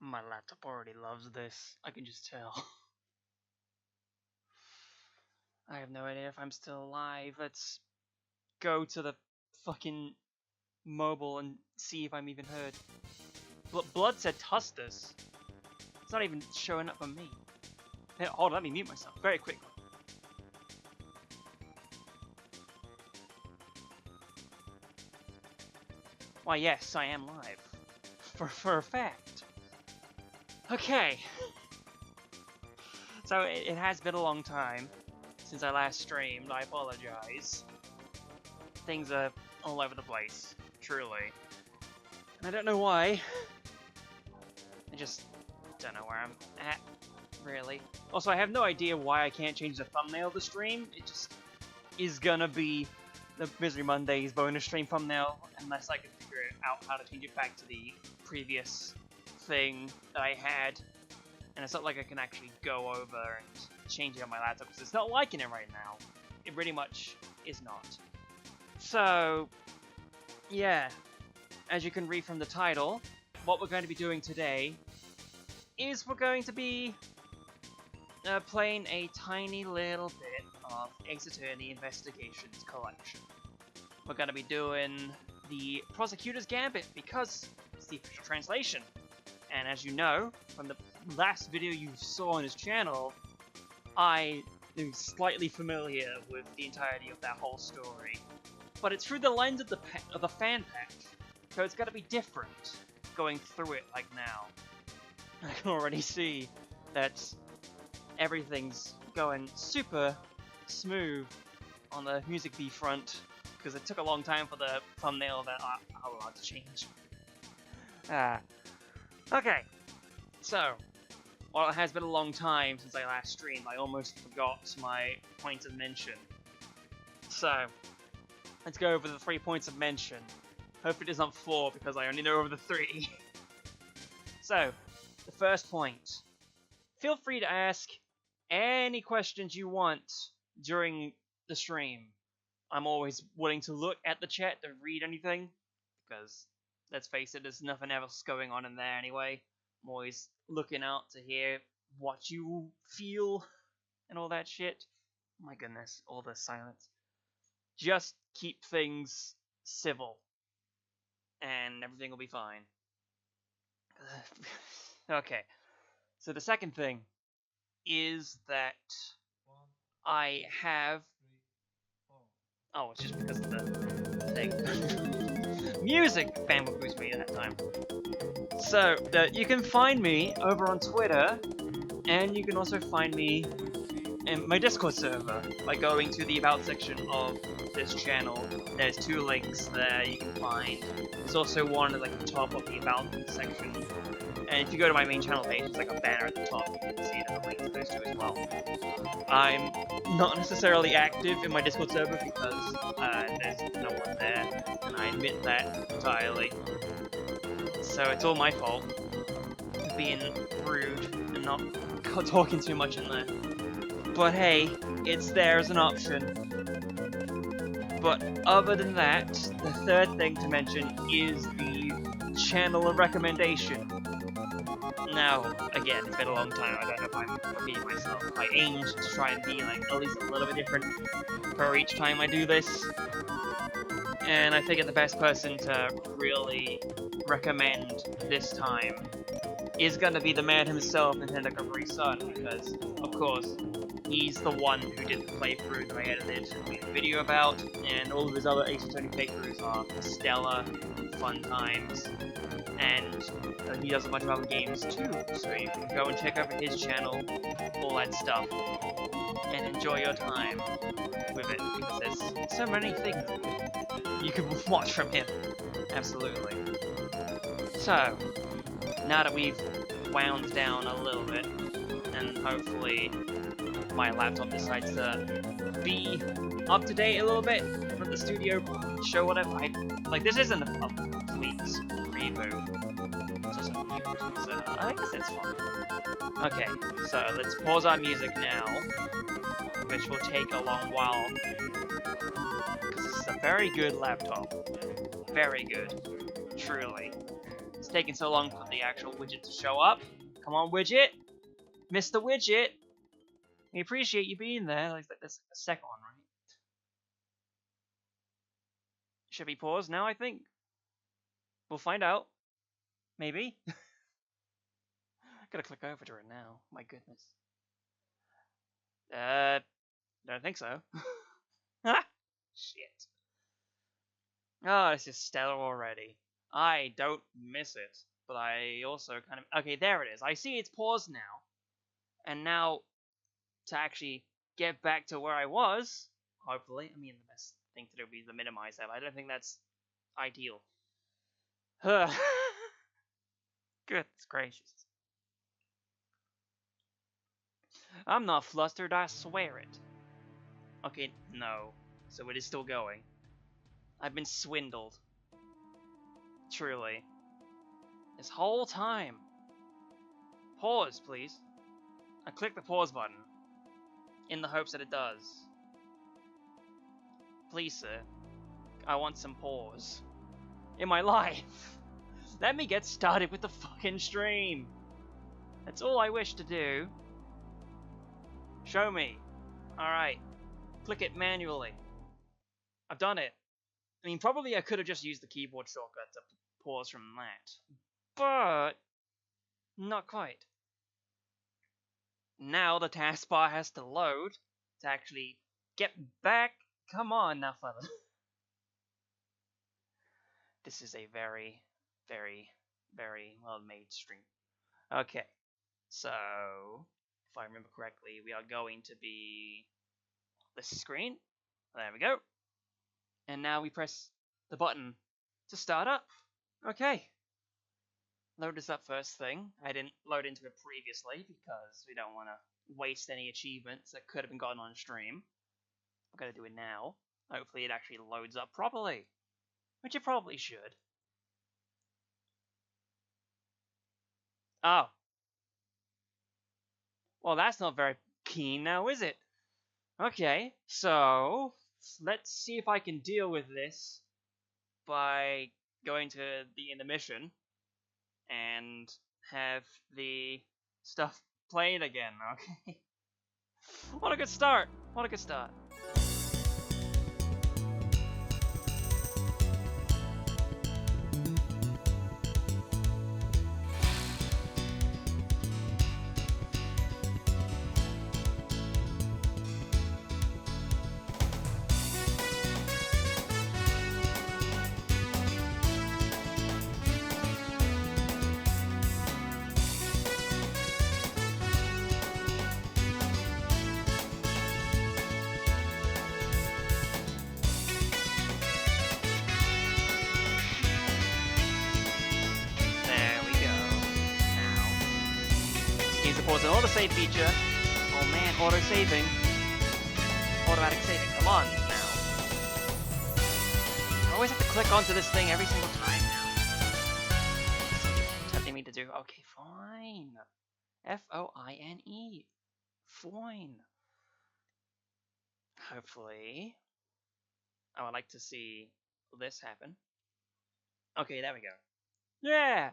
My laptop already loves this. I can just tell. I have no idea if I'm still alive. Let's go to the fucking mobile and see if I'm even heard. Blood said Tustus. It's not even showing up on me. Hey, hold on, let me mute myself very quickly. Why, yes, I am live. For a fact. Okay. So it has been a long time since I last streamed. I apologize. Things are all over the place, truly. And I don't know why. I just don't know where I'm at, really. Also, I have no idea why I can't change the thumbnail of the stream. It just is gonna be the Misery Mondays bonus stream thumbnail, unless I can figure out how to change it back to the previous thing that I had. And it's not like I can actually go over and change it on my laptop, because it's not liking it right now. It pretty much is not. So, yeah, as you can read from the title, what we're going to be doing today is we're going to be playing a tiny little bit of Ace Attorney Investigations Collection. We're going to be doing the Prosecutor's Gambit, because it's the official translation. And as you know, from the last video you saw on his channel, I am slightly familiar with the entirety of that whole story. But it's through the lens of the fan pack, so it's got to be different going through it like now. I can already see that everything's going super smooth on the music B front, because it took a long time for the thumbnail that I allowed to change. Okay, so, while it has been a long time since I last streamed, I almost forgot my points of mention. So, let's go over the 3 points of mention. Hopefully there's not 4, because I only know over the 3. So, the first point. Feel free to ask any questions you want during the stream. I'm always willing to look at the chat to read anything, because, let's face it, there's nothing else going on in there anyway. I'm always looking out to hear what you feel and all that shit. Oh my goodness, all the silence. Just keep things civil, and everything will be fine. Okay, so the second thing is that I have... Oh, it's just because of the thing. Music! Fan will boost me at that time. So, you can find me over on Twitter, and you can also find me in my Discord server by going to the About section of this channel. There's 2 links there you can find. There's also one at like the top of the About section. And if you go to my main channel page, it's like a banner at the top. You can see the link to those 2 as well. I'm not necessarily active in my Discord server because there's no one there, and I admit that entirely. So it's all my fault for being rude and not talking too much in there. But hey, it's there as an option. But other than that, the third thing to mention is the channel recommendation. Now, again, it's been a long time, I don't know if I'm repeating myself. I aimed to try and be like at least a little bit different for each time I do this. And I figured the best person to really recommend this time is gonna be the man himself, Nintendo Capri Sun, because, of course, he's the one who did the playthrough that I edited and made a video about, and all of his other Ace Attorney playthroughs are stellar, fun times, and he does a bunch of other games too, so you can go and check out his channel, all that stuff, and enjoy your time with it, because there's so many things you can watch from him. Absolutely. So, now that we've wound down a little bit, and hopefully my laptop decides to be up to date a little bit from the studio show, whatever. Like, this isn't a complete reboot. It's just a mute, so I guess it's fine. Okay, so let's pause our music now, which will take a long while, because this is a very good laptop. Very good. Truly. It's taking so long for the actual widget to show up. Come on, widget! Mr. Widget! We appreciate you being there. Like, that's the second one, right? Should we pause now, I think? We'll find out. Maybe. Gotta click over to it now. My goodness. Don't think so. Shit. Oh, this is stellar already. I don't miss it, but I also kind of... Okay, there it is. I see it's paused now. And now, to actually get back to where I was, hopefully, I mean, the best thing to do would be to minimize that, but I don't think that's ideal. Goodness gracious. I'm not flustered, I swear it. Okay, no. So it is still going. I've been swindled. Truly. This whole time. Pause, please. I click the pause button. In the hopes that it does. Please, sir. I want some pause. In my life. Let me get started with the fucking stream. That's all I wish to do. Show me. Alright. Click it manually. I've done it. I mean, probably I could have just used the keyboard shortcut to pause from that. But not quite. Now the taskbar has to load to actually get back. Come on now, fella. This is a very, very, very well-made stream. Okay, so if I remember correctly, we are going to be this screen. There we go. And now we press the button to start up. Okay. Load this up first thing. I didn't load into it previously because we don't want to waste any achievements that could have been gotten on stream. I'm going to do it now. Hopefully it actually loads up properly. Which it probably should. Oh. Well, that's not very keen now, is it? Okay, so let's see if I can deal with this by going to the intermission and have the stuff played again, okay? What a good start! What a good start. Supports an auto-save feature. Oh man, auto-saving. Automatic saving, come on now. I always have to click onto this thing every single time now. It's tempting me to do. Okay, fine. F-O-I-N-E. Fine. Hopefully. I would like to see this happen. Okay, there we go. Yeah!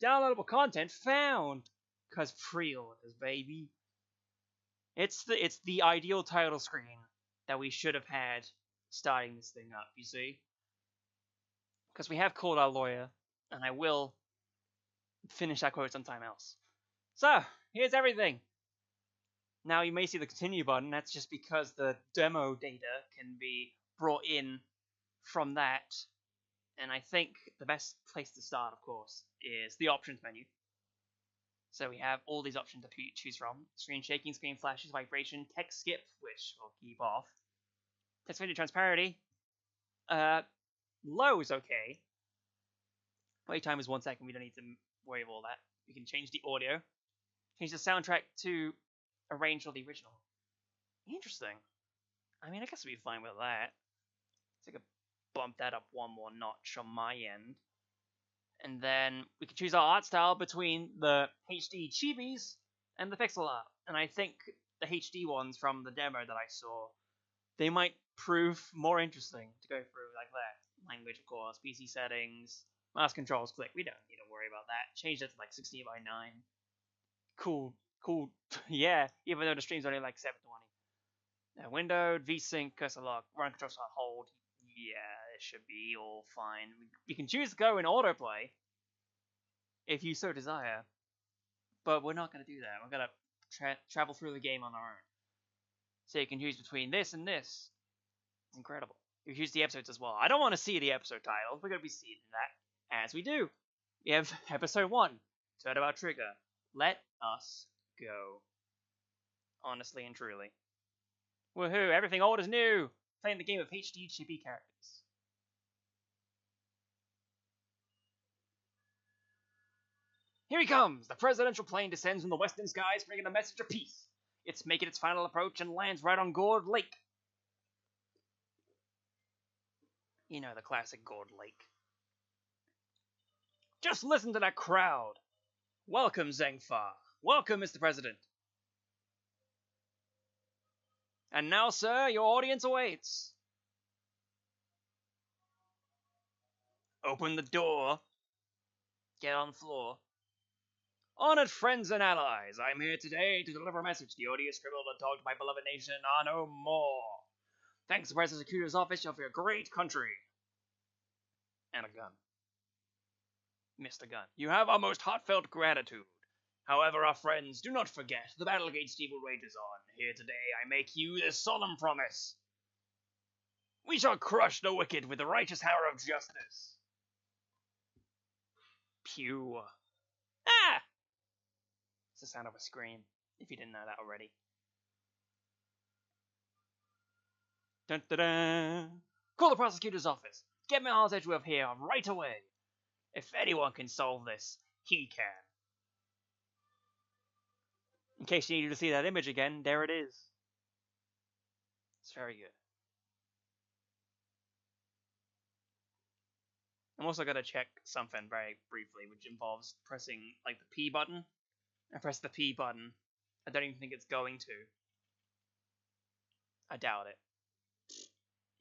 Downloadable content found! Because pre-orders, baby. It's the ideal title screen that we should have had starting this thing up, you see? Because we have called our lawyer, and I will finish that quote sometime else. So, here's everything. Now you may see the continue button, that's just because the demo data can be brought in from that. And I think the best place to start, of course, is the options menu. So we have all these options to choose from. Screen shaking, screen flashes, vibration, text skip, which we'll keep off. Text video transparency. Low is okay. Wait time is 1 second, we don't need to worry about all that. We can change the audio. Change the soundtrack to arrange all the original. Interesting. I mean, I guess we'd be fine with that. So I could bump that up one more notch on my end. And then we can choose our art style between the HD chibis and the pixel art. And I think the HD ones from the demo that I saw, they might prove more interesting to go through like that. Language, of course, PC settings, Mouse controls click. We don't need to worry about that. Change that to like 16 by 9. Cool. Yeah, even though the stream's only like 720. Windowed, VSync, cursor lock, run control start hold. Yeah, it should be all fine. We can choose to go in autoplay if you so desire, but we're not going to do that. We're going to travel through the game on our own. So you can choose between this and this. It's incredible. You can choose the episodes as well. I don't want to see the episode titles. We're going to be seeing that as we do. We have episode 1, Turnabout Trigger. Let us go. Honestly and truly. Woohoo, everything old is new! Playing the game of HD chibi characters. Here he comes! The presidential plane descends from the western skies, bringing a message of peace. It's making its final approach and lands right on Gourd Lake. You know, the classic Gourd Lake. Just listen to that crowd! Welcome, Zengfa. Welcome, Mr. President. And now, sir, your audience awaits. Open the door. Get on the floor. Honored friends and allies, I'm here today to deliver a message. The odious, scribbled and dogged my beloved nation are no more. Thanks to Prosecutor's office of your great country. And a gun. Mr. Gun. You have our most heartfelt gratitude. However, our friends, do not forget, the battle against evil rages on. Here today I make you this solemn promise. We shall crush the wicked with the righteous hammer of justice. Pew. Ah! It's the sound of a scream, if you didn't know that already. Dun dun dun! Call the prosecutor's office. Get Miles Edgeworth here right away. If anyone can solve this, he can. In case you needed to see that image again, there it is. It's very good. I'm also going to check something very briefly, which involves pressing, like, the P button. I press the P button. I don't even think it's going to. I doubt it.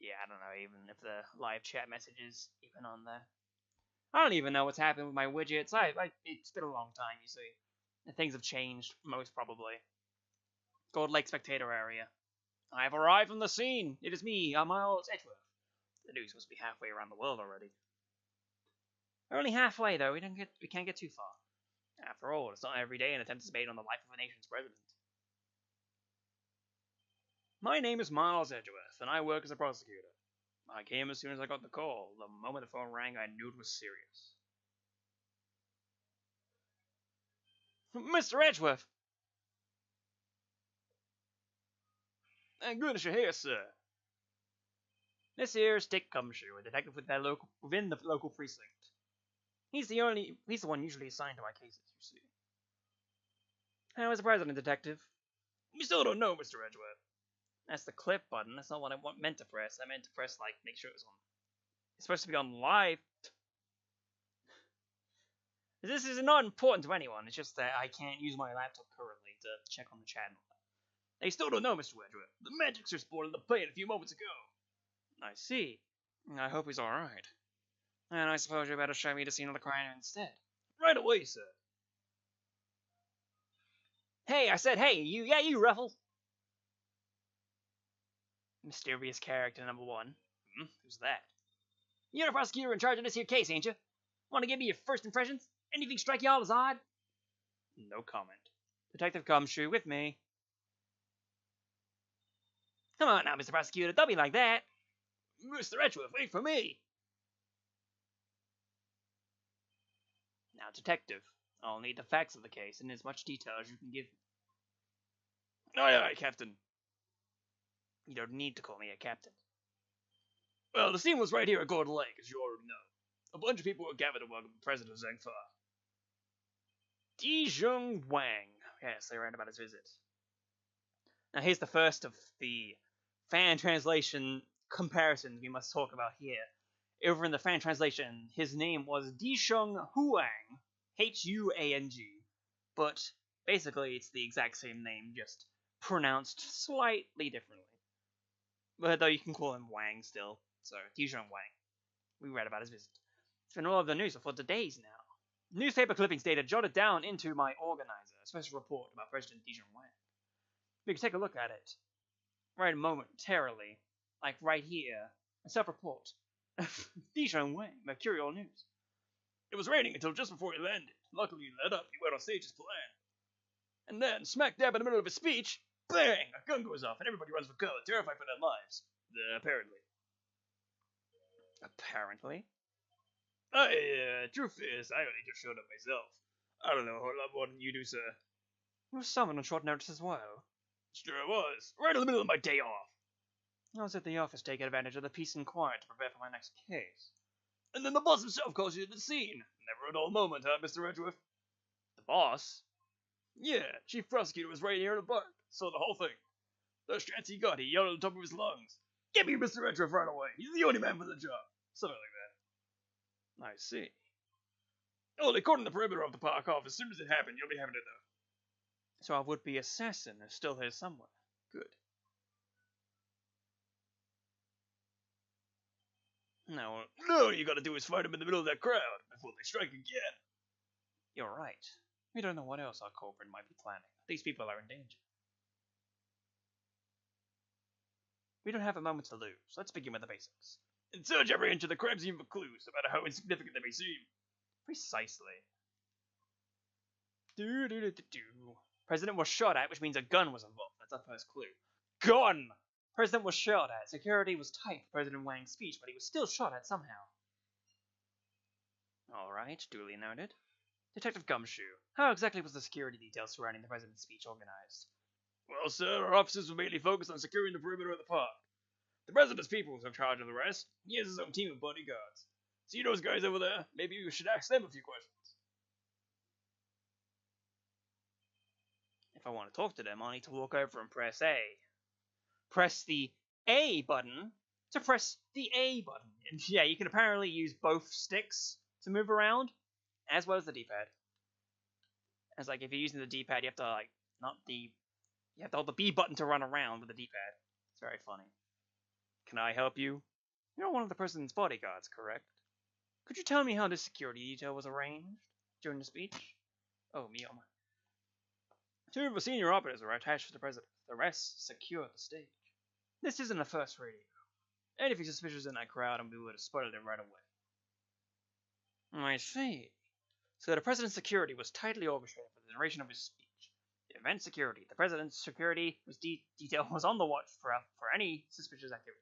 Yeah, I don't know even if the live chat message is even on there. I don't even know what's happened with my widgets. It's been a long time, you see. And things have changed, most probably. Gold Lake Spectator Area. I have arrived on the scene. It is me, Miles Edgeworth. The news must be halfway around the world already. We're only halfway, though. We can't get too far. After all, it's not every day an attempt is made on the life of a nation's president. My name is Miles Edgeworth, and I work as a prosecutor. I came as soon as I got the call. The moment the phone rang, I knew it was serious. Mr. Edgeworth! Thank goodness you're here, sir. This here is Dick Cumshoe, a detective within the local precinct. He's the one usually assigned to my cases, you see. How is the president, detective? We still don't know, Mr. Edgeworth. That's the clip button. That's not what I meant to press. I meant to press, like, make sure it was on. It's supposed to be on live. This is not important to anyone. It's just that I can't use my laptop currently to check on the chat and all that. They still don't know, Mr. Edgeworth. The Magics were spotted on the plane a few moments ago. I see. I hope he's alright. And I suppose you better show me the scene of the crime instead. Right away, sir. Hey, I said hey, you, Ruffles. Mysterious character number 1. Who's that? You're the prosecutor in charge of this here case, ain't you? Want to give me your first impressions? Anything strike you all as odd? No comment. Detective Cumshoe with me. Come on now, Mr. Prosecutor, don't be like that. Mr. Edgeworth, wait for me. Now, detective, I'll need the facts of the case in as much detail as you can give me. Aye, Captain. You don't need to call me a captain. Well, the scene was right here at Gourd Lake, as you already know. A bunch of people were gathered to welcome the President Zengfa. Dijung Wang. Yes, they ran about his visit. Now, here's the first of the fan translation comparisons we must talk about here. Over in the fan translation, his name was Dijung Huang, Huang, but basically it's the exact same name, just pronounced slightly differently. But though you can call him Wang still, so Dijung Wang. We read about his visit. It's been all over the news for days now. Newspaper clippings data jotted down into my organizer, a special report about President Dijon Wang. We can take a look at it. Right momentarily. Like right here. A self-report. Dijon Wang, Mercurial News. It was raining until just before he landed. Luckily, he let up. He went on stage as planned. And then, smack dab in the middle of his speech, bang! A gun goes off and everybody runs for cover, terrified for their lives. Apparently. Apparently? Truth is, I only just showed up myself. I don't know a whole lot more than you do, sir. You were summoned on short notice as well. Sure I was. Right in the middle of my day off. I was at the office taking advantage of the peace and quiet to prepare for my next case. And then the boss himself calls you to the scene. Never a dull moment, huh, Mr. Edgeworth? The boss? Yeah, Chief Prosecutor was right here in the park. Saw the whole thing. First chance he got, he yelled at the top of his lungs. Get me Mr. Edgeworth right away. He's the only man for the job. Something like that. I see. Oh, they cordoned the perimeter of the park off. As soon as it happened, you'll be having to know. So our would-be assassin is still here somewhere. Good. No, all you gotta do is find him in the middle of that crowd before they strike again. You're right. We don't know what else our culprit might be planning. These people are in danger. We don't have a moment to lose. Let's begin with the basics. And search every inch of the crime scene for clues, no matter how insignificant they may seem. Precisely. President was shot at, which means a gun was involved. That's our first clue. Gun! President was shot at. Security was tight for President Wang's speech, but he was still shot at somehow. Alright, duly noted. Detective Gumshoe, how exactly was the security details surrounding the president's speech organized? Well, sir, our officers were mainly focused on securing the perimeter of the park. The president's people was in charge of the rest. He has his own team of bodyguards. See those guys over there? Maybe you should ask them a few questions. If I want to talk to them, I'll need to walk over and press A. Press the A button to press the A button. And yeah, you can apparently use both sticks to move around, as well as the D-pad. As like if you're using the D-pad, you have to you have to hold the B button to run around with the D-pad. It's very funny. Can I help you? You're one of the president's bodyguards, correct? Could you tell me how this security detail was arranged during the speech? Oh, me, oh my. Two of the senior operatives were attached to the president. The rest secured the stage. This isn't a first radio. Anything suspicious in that crowd and we would have spotted it right away. I see. So the president's security was tightly orchestrated for the duration of his speech. The event security. The president's security was detail was on the watch for any suspicious activity.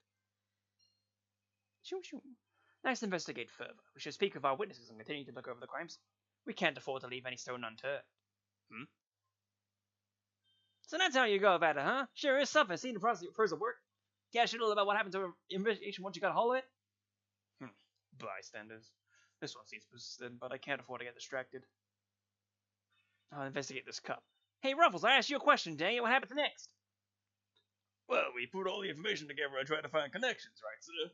Shoo shoo. Let's investigate further. We should speak with our witnesses and continue to look over the crime scene. We can't afford to leave any stone unturned. So that's how you go about it, huh? Sure is something. Seeing the process of work. Cash it all about what happened to an investigation once you got a hold of it? Bystanders. This one seems persistent, but I can't afford to get distracted. I'll investigate this cup. Hey, Ruffles, I asked you a question, dang it. What happens next? Well, we put all the information together and try to find connections, right, sir?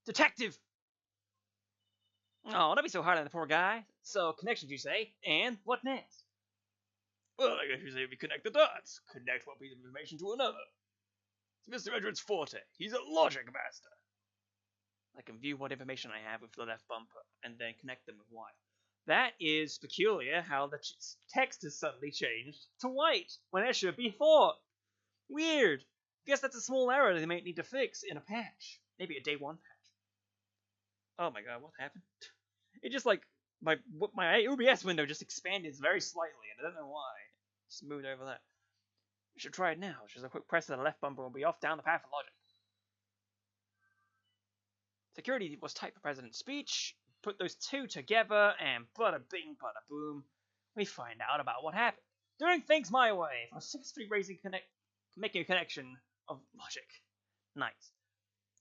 Detective! Oh, don't be so hard on the poor guy. So, connections, you say? And what next? Well, I guess you say we connect the dots. Connect one piece of information to another. It's Mr. Edgeworth's forte. He's a logic master. I can view what information I have with the left bumper, and then connect them with Y. That is peculiar how the text has suddenly changed to white, when it should be 4. Weird. Guess that's a small error they might need to fix in a patch. Maybe a day 1 patch. Oh my god, what happened? It just like, my OBS window just expanded very slightly, and I don't know why. Just moved over that. We should try it now. Just a quick press of the left bumper will be off down the path of logic. Security was tight for President's speech. Put those two together, and bada bing, bada boom. We find out about what happened. Doing things my way. For successfully making a connection of logic. Nice.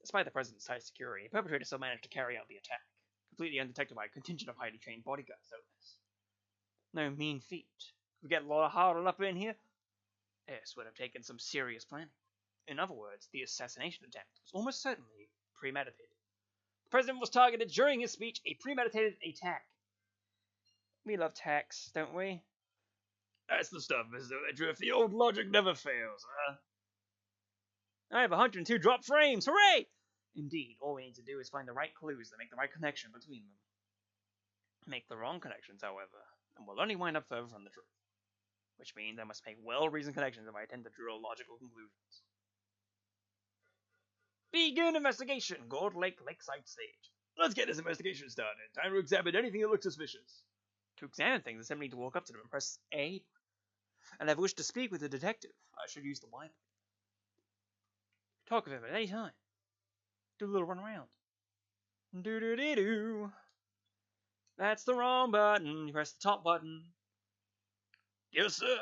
Despite the President's tight security, the perpetrator still managed to carry out the attack. Completely undetected by a contingent of highly trained bodyguards, no less. No mean feat. We get a lot harder up in here. This would have taken some serious planning. In other words, the assassination attempt was almost certainly premeditated. The president was targeted during his speech, a premeditated attack. We love tax, don't we? That's the stuff, Mr. Edgeworth. The old logic never fails, huh? I have 102 drop frames! Hooray! Indeed, all we need to do is find the right clues that make the right connection between them. Make the wrong connections, however, and will only wind up further from the truth. Which means I must make well-reasoned connections if I intend to draw logical conclusions. Begin investigation! Gold Lake Lakeside Stage. Let's get this investigation started. Time to examine anything that looks suspicious. To examine things, I simply need to walk up to them and press A. And if I wish to speak with the detective, I should use the Y button. Talk with him at any time. Do a little run around. Do-do-do-do. That's the wrong button. You press the top button. Yes, sir.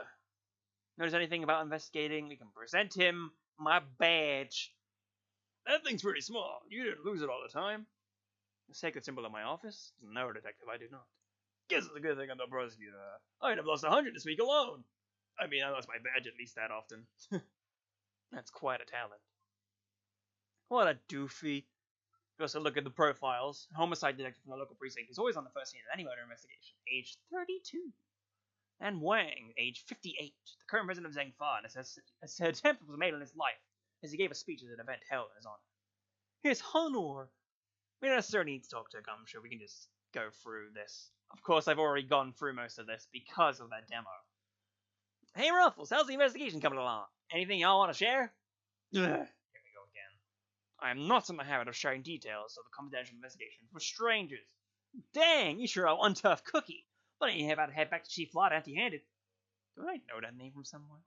Notice anything about investigating? We can present him my badge. That thing's pretty small. You didn't lose it all the time. The sacred symbol of my office? No, detective, I do not. Guess it's a good thing I'm the prosecutor. I'd have lost 100 this week alone. I mean, I lost my badge at least that often. That's quite a talent. What a doofy. You also look at the profiles. Homicide detective from the local precinct is always on the first scene of any murder investigation. Age 32. And Wang, age 58. The current president of Zhengfa, and an attempt was made on his life as he gave a speech at an event held in his honor. His honor! We don't necessarily need to talk to him. I'm sure we can just go through this. Of course, I've already gone through most of this because of that demo. Hey Ruffles, how's the investigation coming along? Anything y'all want to share? Ugh. Here we go again. I am not in the habit of sharing details of the confidential investigation for strangers. Dang, you sure are one tough cookie. But I ain't about to head back to Chief Lot empty-handed. Do I know that name from somewhere?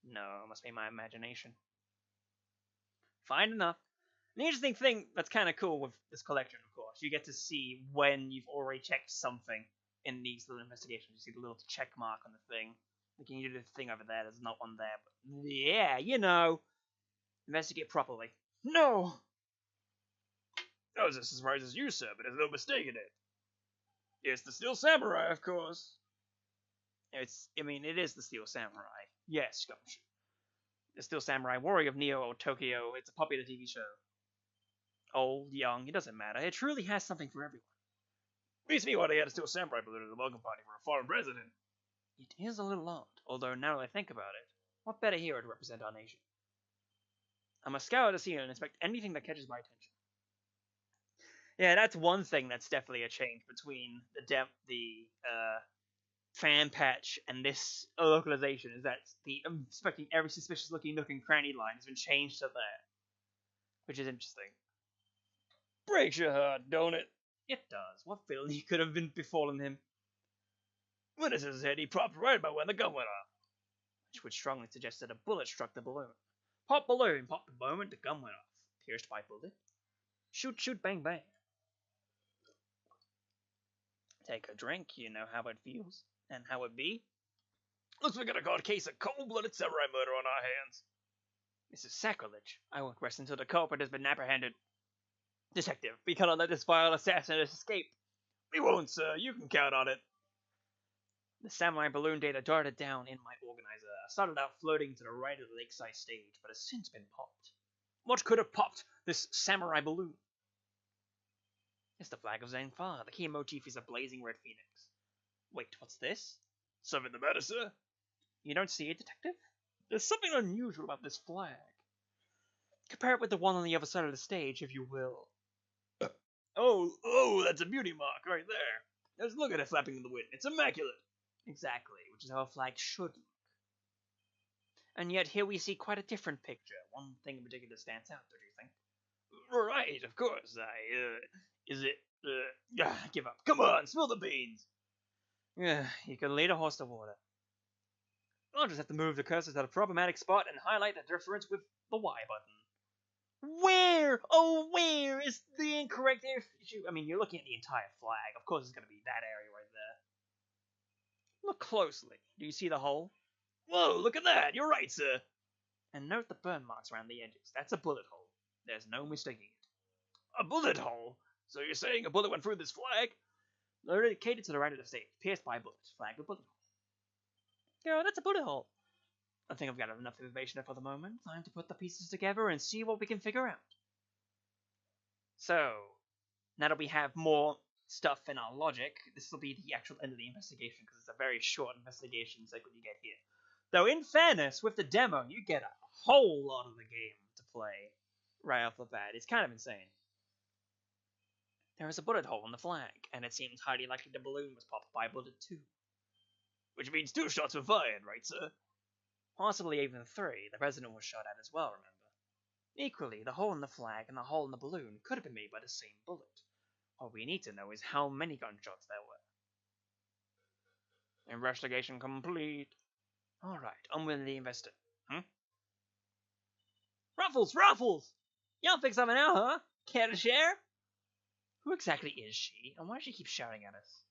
No, it must be my imagination. Fine enough. An interesting thing that's kind of cool with this collection, of course, you get to see when you've already checked something in these little investigations. You see the little check mark on the thing. Like, you do the thing over there, there's not one there, but yeah, you know. Investigate properly. No! I was as surprised as you, sir, but there's no mistake in it. It's the Steel Samurai, of course. It is the Steel Samurai. Yes, Gumshoe. The Steel Samurai, warrior of Neo or Tokyo. It's a popular TV show. Old, young, it doesn't matter. It truly has something for everyone. Beats me why they had a Steel Samurai balloon at the welcome party for a foreign president. It is a little odd, although now that I think about it, what better hero to represent our nation? I must scour the scene and inspect anything that catches my attention. Yeah, that's one thing that's definitely a change between the fan patch and this localization, is that the inspecting every suspicious looking nook and cranny line has been changed to that, which is interesting. Breaks your heart, don't it? It does. What villainy could have been befallen him? Witnesses said he popped right about when the gun went off, which would strongly suggest that a bullet struck the balloon. Pop balloon, pop the moment the gun went off. Pierced by bullet. Shoot, shoot, bang, bang. Take a drink, you know how it feels, and how it be. Looks like we got a cold case of cold-blooded samurai murder on our hands. This is sacrilege. I won't rest until the culprit has been apprehended. Detective, we cannot let this vile assassin escape. We won't, sir. You can count on it. The samurai balloon data darted down in my organizer. Started out floating to the right of the lakeside stage, but has since been popped. What could have popped this samurai balloon? It's the flag of Zhengfa. The key motif is a blazing red phoenix. Wait, what's this? Something the matter, sir? You don't see it, detective? There's something unusual about this flag. Compare it with the one on the other side of the stage, if you will. Oh, that's a beauty mark right there. Just look at it flapping in the wind. It's immaculate. Exactly, which is how a flag should look. And yet here we see quite a different picture. One thing in particular stands out, don't you think? Right, of course. Give up. Come on, spill the beans. You can lead a horse to water. I'll just have to move the cursor to the problematic spot and highlight the difference with the Y button. Where? Oh, where is the incorrect issue? I mean, you're looking at the entire flag. Of course it's going to be that area right there. Look closely. Do you see the hole? Whoa, look at that. You're right, sir. And note the burn marks around the edges. That's a bullet hole. There's no mistaking it. A bullet hole? So you're saying a bullet went through this flag? Located to the right of the stage. Pierced by a bullet. Flag with bullet hole. Yeah, that's a bullet hole. I think I've got enough information for the moment. Time to put the pieces together and see what we can figure out. So, now that we have more stuff in our logic, this will be the actual end of the investigation, because it's a very short investigation segment you get here. Though, in fairness, with the demo, you get a whole lot of the game to play right off the bat. It's kind of insane. There is a bullet hole in the flag, and it seems highly likely the balloon was popped by a bullet too. Which means 2 shots were fired, right, sir? Possibly even 3. The president was shot at as well, remember? Equally, the hole in the flag and the hole in the balloon could have been made by the same bullet. All we need to know is how many gunshots there were. Investigation complete. Alright, on with the investigation. Ruffles! Y'all fix something out, huh? Care to share? Who exactly is she, and why does she keep shouting at us?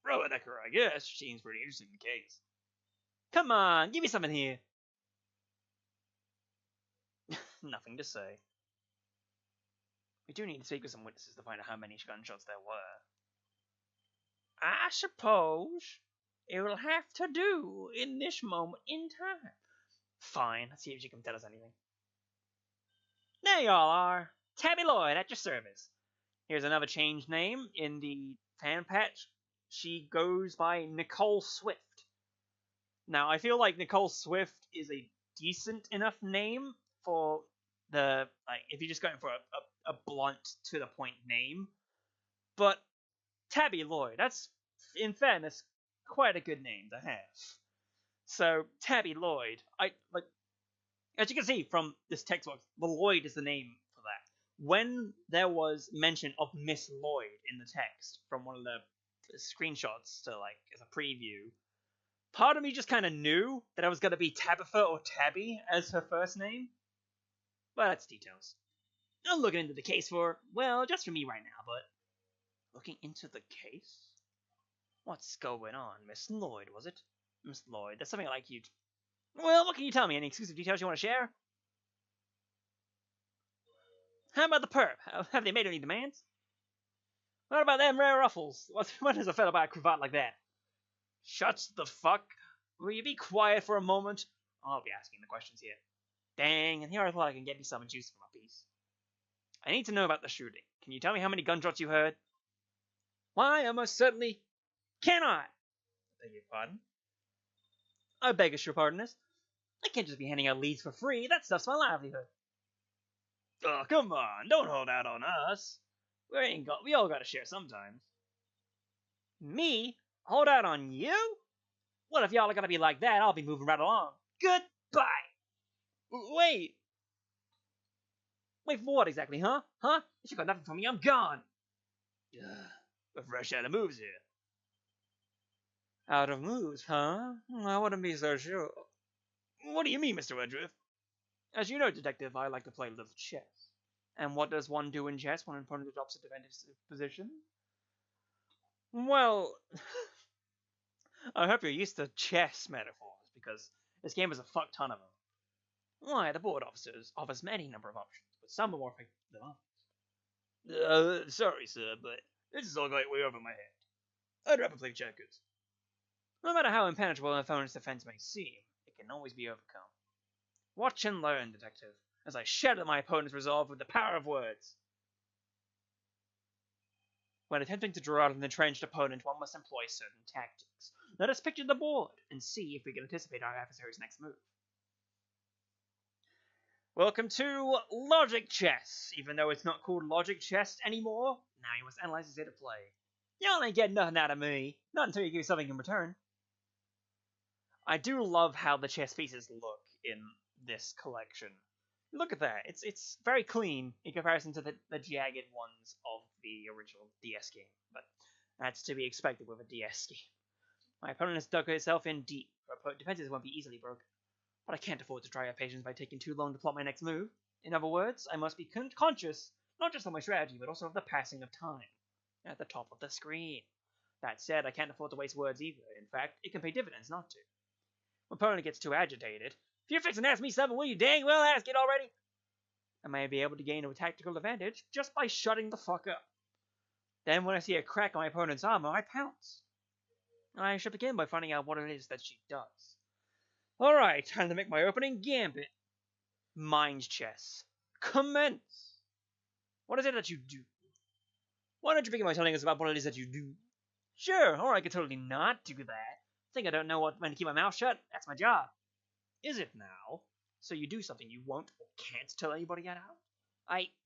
Rowanecker, I guess. She seems pretty interested in the case. Come on, give me something here. Nothing to say. We do need to speak with some witnesses to find out how many gunshots there were. I suppose it will have to do in this moment in time. Fine, let's see if she can tell us anything. There y'all are. Tabby Lloyd at your service. Here's another changed name in the fan patch. She goes by Nicole Swift. Now, I feel like Nicole Swift is a decent enough name for the, like, if you're just going for a blunt, to the point name. But Tabby Lloyd, that's, in fairness, quite a good name to have. So, Tabby Lloyd, as you can see from this text box, the Lloyd is the name for that. When there was mention of Miss Lloyd in the text from one of the screenshots to, like, as a preview, part of me just kind of knew that it was going to be Tabitha or Tabby as her first name. But that's details. I'm looking into the case for, well, just for me right now, but... Looking into the case? What's going on? Miss Lloyd, was it? Miss Lloyd, that's something like you... Well, what can you tell me? Any exclusive details you want to share? How about the perp? Have they made any demands? What about them rare ruffles? What does a fellow buy a cravat like that? Shut the fuck. Will you be quiet for a moment? I'll be asking the questions here. Dang, and here I thought I can get me something juicy for my piece. I need to know about the shooting. Can you tell me how many gunshots you heard? Why, I most certainly cannot. Beg your pardon? I beg your pardonness. I can't just be handing out leads for free. That stuff's my livelihood. Oh, come on. Don't hold out on us. We all gotta share sometimes. Me? Hold out on you? What if y'all are gonna be like that? I'll be moving right along. Goodbye. Wait. Wait for what exactly, huh? Huh? If you got nothing for me, I'm gone. We're fresh out of moves here. Out of moves, huh? I wouldn't be so sure. What do you mean, Mr. Wedgworth? As you know, Detective, I like to play a little chess. And what does one do in chess when an opponent adopts a defensive position? Well, I hope you're used to chess metaphors, because this game has a fuck ton of them. Why, the board offers many number of options, but some are more effective than others. Sorry, sir, but this is all going way over my head. I'd rather play checkers. No matter how impenetrable an opponent's defense may seem, it can always be overcome. Watch and learn, Detective, as I shatter my opponent's resolve with the power of words. When attempting to draw out an entrenched opponent, one must employ certain tactics. Let us picture the board and see if we can anticipate our adversary's next move. Welcome to Logic Chess. Even though it's not called Logic Chess anymore, now you must analyze the state of play. Y'all ain't getting nothing out of me, not until you give me something in return. I do love how the chess pieces look in this collection. Look at that. It's very clean in comparison to the jagged ones of the original DS game, but that's to be expected with a DS game. My opponent has dug herself in deep. Her defenses won't be easily broken. But I can't afford to try out patience by taking too long to plot my next move. In other words, I must be conscious, not just of my strategy, but also of the passing of time at the top of the screen. That said, I can't afford to waste words either. In fact, it can pay dividends not to. When my opponent gets too agitated, if you're fixing to ask me something, will you dang well ask it already? I may be able to gain a tactical advantage just by shutting the fuck up. Then when I see a crack on my opponent's armor, I pounce. I should begin by finding out what it is that she does. Alright, time to make my opening gambit. Mind chess. Commence! What is it that you do? Why don't you begin by telling us about what it is that you do? Sure, or I could totally not do that. Think I don't know when to keep my mouth shut? That's my job. Is it now? So you do something you won't or can't tell anybody out?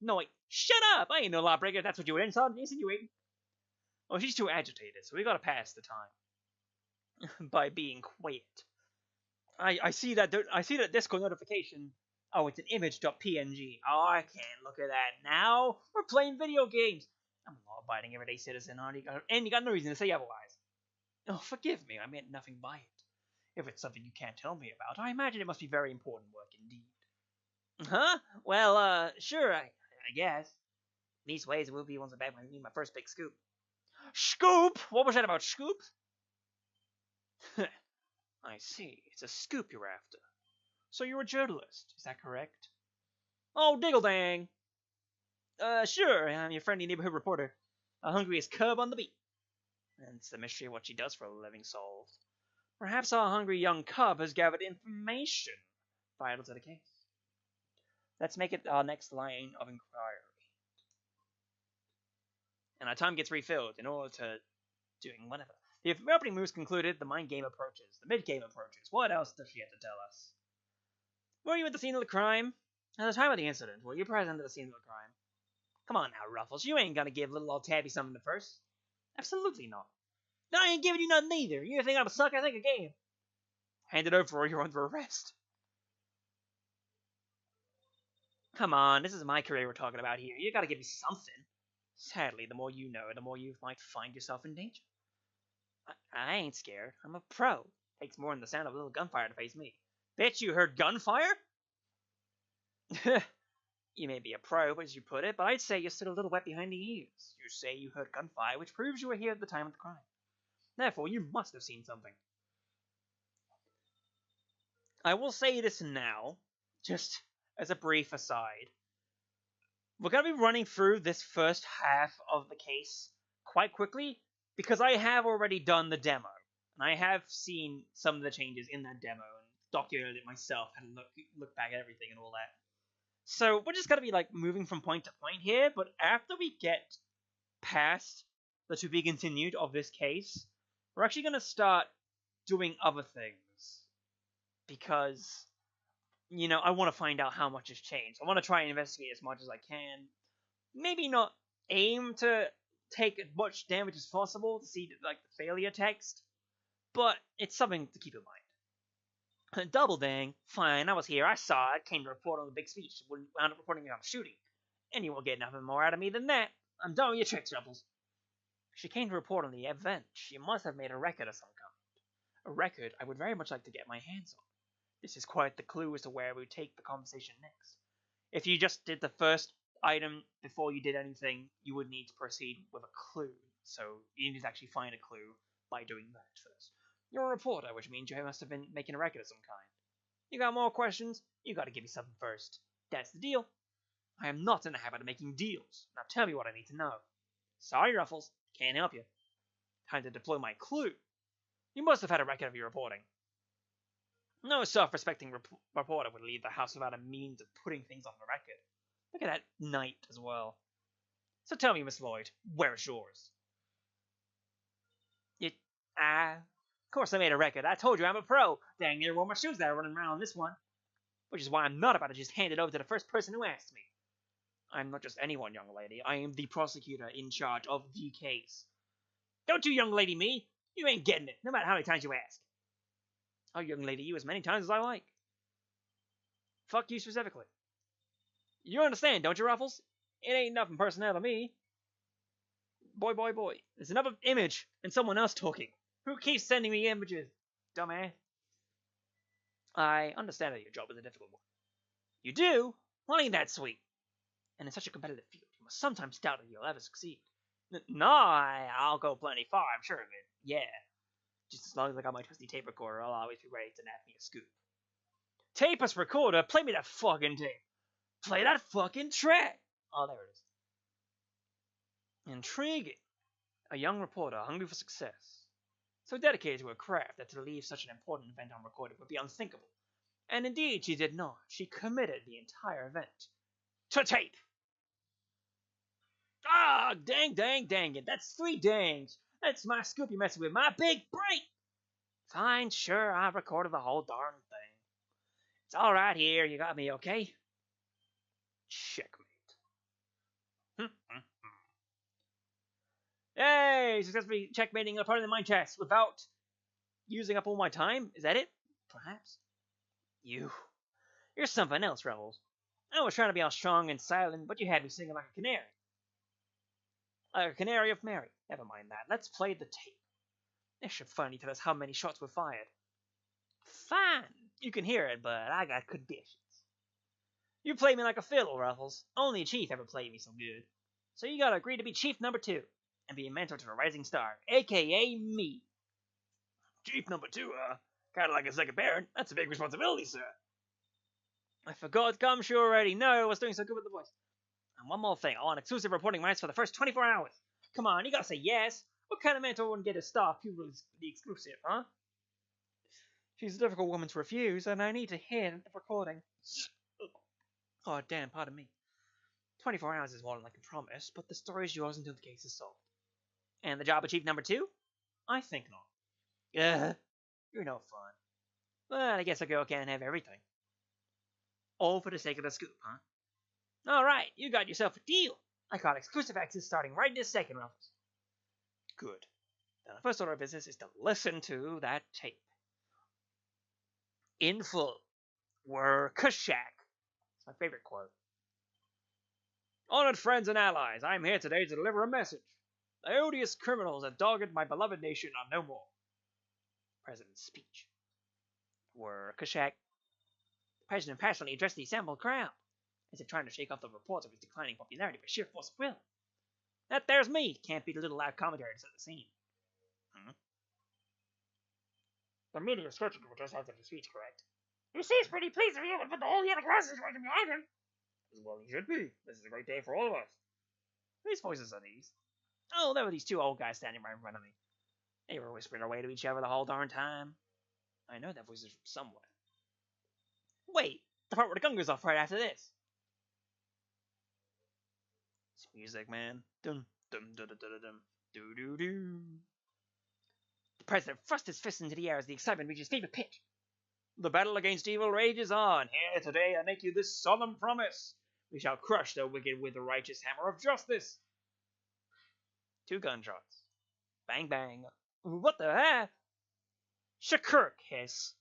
No, shut up! I ain't no lawbreaker, that's what you were insinuating. Oh, she's too agitated, so we gotta pass the time. By being quiet. I see that Discord notification. Oh, it's an image.png. Oh, I can't look at that now. We're playing video games. I'm a law-abiding everyday citizen, and you got no reason to say otherwise. Oh, forgive me, I meant nothing by it. If it's something you can't tell me about, I imagine it must be very important work indeed. Huh? Well, sure, I guess. These ways will be once I'm back when I need my first big scoop. Scoop? What was that about scoop? I see. It's a scoop you're after. So you're a journalist, is that correct? Oh, diggle dang! Sure, I'm your friendly neighborhood reporter. A hungriest cub on the beat. And it's the mystery of what she does for a living solved. Perhaps our hungry young cub has gathered information vital to the case. Let's make it our next line of inquiry. And our time gets refilled in order to doing whatever. The opening move's concluded, the mind game approaches. The mid game approaches. What else does she have to tell us? Were you at the scene of the crime? At the time of the incident, were you present at the scene of the crime? Come on now, Ruffles, you ain't gonna give little old Tabby something to first. Absolutely not. No, I ain't giving you nothing either. You think I'm a sucker? I think a game. Hand it over or you're under arrest. Come on, this is my career we're talking about here. You gotta give me something. Sadly, the more you know, the more you might find yourself in danger. I ain't scared. I'm a pro. Takes more than the sound of a little gunfire to face me. Bitch, you heard gunfire? You may be a pro, as you put it, but I'd say you're still a little wet behind the ears. You say you heard gunfire, which proves you were here at the time of the crime. Therefore, you must have seen something. I will say this now, just as a brief aside. We're going to be running through this first half of the case quite quickly, because I have already done the demo, and I have seen some of the changes in that demo, and documented it myself, and look back at everything and all that. So we're just going to be like moving from point to point here, but after we get past the to be continued of this case, we're actually going to start doing other things. Because, you know, I want to find out how much has changed. I want to try and investigate as much as I can. Maybe not aim to take as much damage as possible to see like the failure text, but it's something to keep in mind. Double dang, fine, I was here, I saw it, came to report on the big speech, wound up reporting me on shooting. And you won't get nothing more out of me than that. I'm done with your tricks, Rebels. She came to report on the event. She must have made a record of some kind. A record I would very much like to get my hands on. This is quite the clue as to where we take the conversation next. If you just did the first item before you did anything, you would need to proceed with a clue. So you need to actually find a clue by doing that first. You're a reporter, which means you must have been making a record of some kind. You got more questions? You gotta give me something first. That's the deal. I am not in the habit of making deals. Now tell me what I need to know. Sorry, Ruffles. Can't help you. Time to deploy my clue. You must have had a record of your reporting. No self-respecting reporter would leave the house without a means of putting things on the record. Look at that night as well. So tell me, Miss Lloyd, where's yours? Of course I made a record. I told you I'm a pro. Dang near wore my shoes that are running around on this one. Which is why I'm not about to just hand it over to the first person who asks me. I'm not just anyone, young lady. I am the prosecutor in charge of the case. Don't you young lady me. You ain't getting it, no matter how many times you ask. I'll young lady you as many times as I like. Fuck you specifically. You understand, don't you, Ruffles? It ain't nothing personal to me. Boy. There's another image and someone else talking. Who keeps sending me images? Dumbass. I understand that your job is a difficult one. You do? Well, ain't that sweet? And in such a competitive field, you must sometimes doubt that you'll ever succeed. No, I'll go plenty far, I'm sure of it. Yeah. Just as long as I got my trusty tape recorder, I'll always be ready to nab me a scoop. Tape-us recorder? Play me that fucking tape. Play that fucking track. Oh, there it is. Intriguing. A young reporter hungry for success. So dedicated to her craft that to leave such an important event unrecorded would be unthinkable. And indeed she did not. She committed the entire event to tape. Ah, dang it. That's 3 dangs. That's my scoop you're messing with. My big break. Fine, sure, I recorded the whole darn thing. It's alright here. You got me, okay? Checkmate. Yay! Successfully checkmating a part of the mine chest without using up all my time? Is that it? Perhaps? You're something else, Rebels. I was trying to be all strong and silent, but you had me singing like a canary. Like a canary of Mary. Never mind that. Let's play the tape. They should finally tell us how many shots were fired. Fine. You can hear it, but I got conditions. You played me like a fiddle, Ruffles. Only Chief ever played me so good. So you gotta agree to be Chief number 2 and be a mentor to a rising star, aka me. Chief number 2, kinda like a second parent. That's a big responsibility, sir. I forgot, Gums, you already know I was doing so good with the voice. And one more thing, I want exclusive reporting rights for the first 24 hours. Come on, you gotta say yes. What kind of mentor wouldn't get a star who was the exclusive, huh? She's a difficult woman to refuse, and I need to hear the recording. Oh, damn, pardon me. 24 hours is more than I can promise, but the story is yours until the case is solved. And the job of Chief number 2? I think not. You're no fun. But I guess a girl can't have everything. All for the sake of the scoop, huh? Alright, you got yourself a deal. I got exclusive access starting right this second, Ruffles. Good. Now the first order of business is to listen to that tape. In full. Work-a-shack. It's my favorite quote. Honored friends and allies, I am here today to deliver a message. The odious criminals that dogged my beloved nation are no more. President's speech. Work-a-shack. The president passionately addressed the assembled crowd, as if trying to shake off the reports of his declining popularity by sheer force of will. That there's me, can't be the little loud commentary to set the scene. The media skeptical just after the speech, correct? You see, he's pretty pleased with you, but the whole yellow grass is right behind him. Well, he should be. This is a great day for all of us. Whose voices are these? Oh, there were these two old guys standing right in front of me. They were whispering away to each other the whole darn time. I know that voice is from somewhere. Wait, the part where the gun goes off right after this. It's music, man. Dum dum dum dum dum dum doo doo doo. The president thrust his fist into the air as the excitement reached its fever pitch. The battle against evil rages on. Here today I make you this solemn promise. We shall crush the wicked with the righteous hammer of justice. 2 gunshots. Bang bang. What the heck? Shakirk hiss.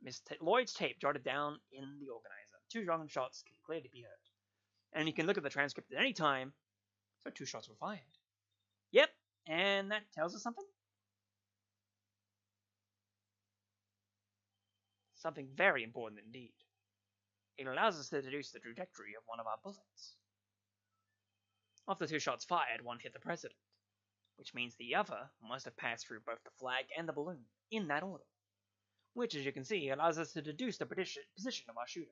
Miss Lloyd's tape jotted down in the organizer. 2 gunshots can clearly be heard. And you can look at the transcript at any time. So 2 shots were fired. Yep, and that tells us something. Something very important indeed. It allows us to deduce the trajectory of one of our bullets. Of the 2 shots fired, one hit the president, which means the other must have passed through both the flag and the balloon, in that order, which, as you can see, allows us to deduce the position of our shooter.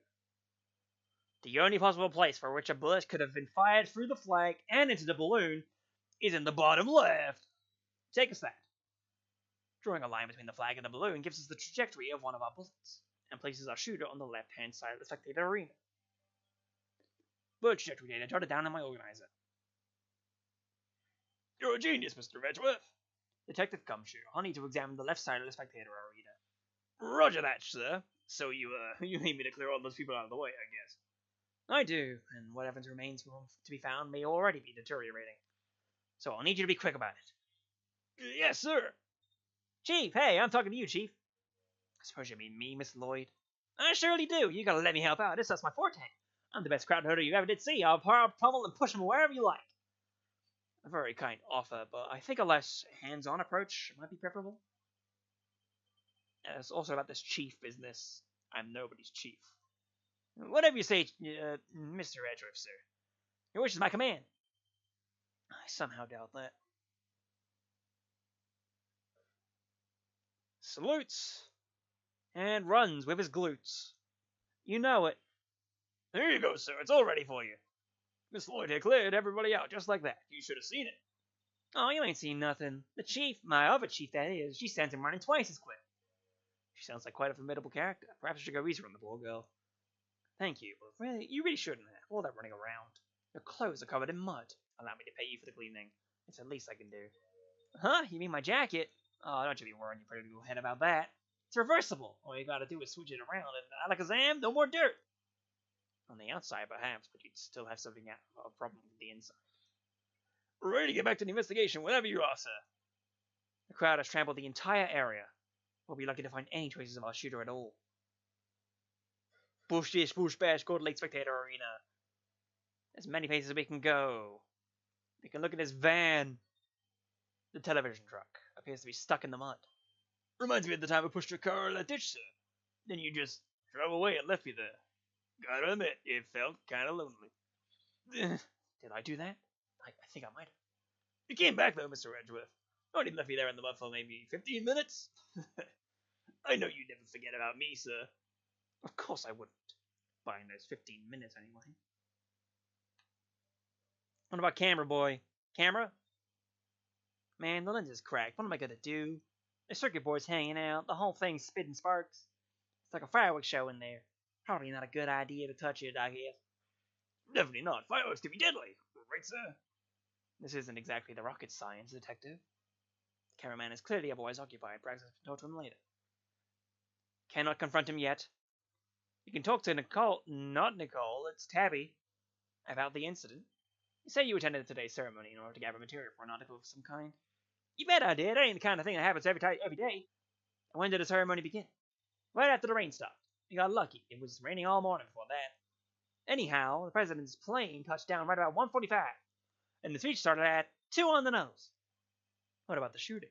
The only possible place for which a bullet could have been fired through the flag and into the balloon is in the bottom left. Take us that. Drawing a line between the flag and the balloon gives us the trajectory of one of our bullets, and places our shooter on the left-hand side of the spectator arena. Bullet trajectory data jotted down in my organizer. You're a genius, Mr. Edgeworth. Detective Gumshoe, I'll need to examine the left side of the spectator arena. Roger that, sir. So you need me to clear all those people out of the way, I guess. I do, and whatever remains to be found may already be deteriorating. So I'll need you to be quick about it. Yes, sir. Chief, hey, I'm talking to you, Chief. I suppose you mean me, Miss Lloyd? I surely do. You gotta let me help out. That's my forte. I'm the best crowd herder you ever did see. I'll pummel and push them wherever you like. A very kind offer, but I think a less hands-on approach might be preferable. It's also about this chief business. I'm nobody's chief. Whatever you say, Mr. Edgeworth, sir. Your wish is my command. I somehow doubt that. Salutes. And runs with his glutes. You know it. There you go, sir. It's all ready for you. Miss Lloyd had cleared everybody out just like that. You should have seen it. Oh, you ain't seen nothing. The chief, my other chief that is, she sent him running twice as quick. She sounds like quite a formidable character. Perhaps I should go easier on the poor girl. Thank you, but really, you really shouldn't have. All that running around. Your clothes are covered in mud. Allow me to pay you for the cleaning. It's the least I can do. Huh? You mean my jacket? Oh, don't you be worrying your pretty little head about that. It's reversible. All you gotta do is switch it around, and alakazam, no more dirt. On the outside, perhaps, but you'd still have a problem with the inside. We're ready to get back to the investigation whenever you are, sir. The crowd has trampled the entire area. We'll be lucky to find any traces of our shooter at all. Bush dish, bush bash, go to Lake Spectator Arena. There's many places we can go. We can look at this van. The television truck appears to be stuck in the mud. Reminds me of the time I pushed your car in that ditch, sir. Then you just drove away and left me there. Gotta admit, it felt kind of lonely. Did I do that? I think I might have. You came back, though, Mr. Edgeworth. Only left me there in the mud for maybe 15 minutes. I know you'd never forget about me, sir. Of course I wouldn't. By in those 15 minutes, anyway. What about camera, boy? Camera? Man, the lens is cracked. What am I gonna do? The circuit board's hanging out. The whole thing's spitting sparks. It's like a fireworks show in there. Probably not a good idea to touch it, I guess. Definitely not. Fireworks can be deadly. Right, sir? This isn't exactly the rocket science, detective. The cameraman is clearly otherwise occupied. Perhaps I can talk to him later. Cannot confront him yet. You can talk to Nicole, not Nicole, it's Tabby, about the incident. You say you attended today's ceremony in order to gather material for an article of some kind. You bet I did. That ain't the kind of thing that happens every day. And when did the ceremony begin? Right after the rain stopped. You got lucky. It was raining all morning before that. Anyhow, the president's plane touched down right about 1:45, and the speech started at 2 on the nose. What about the shooting?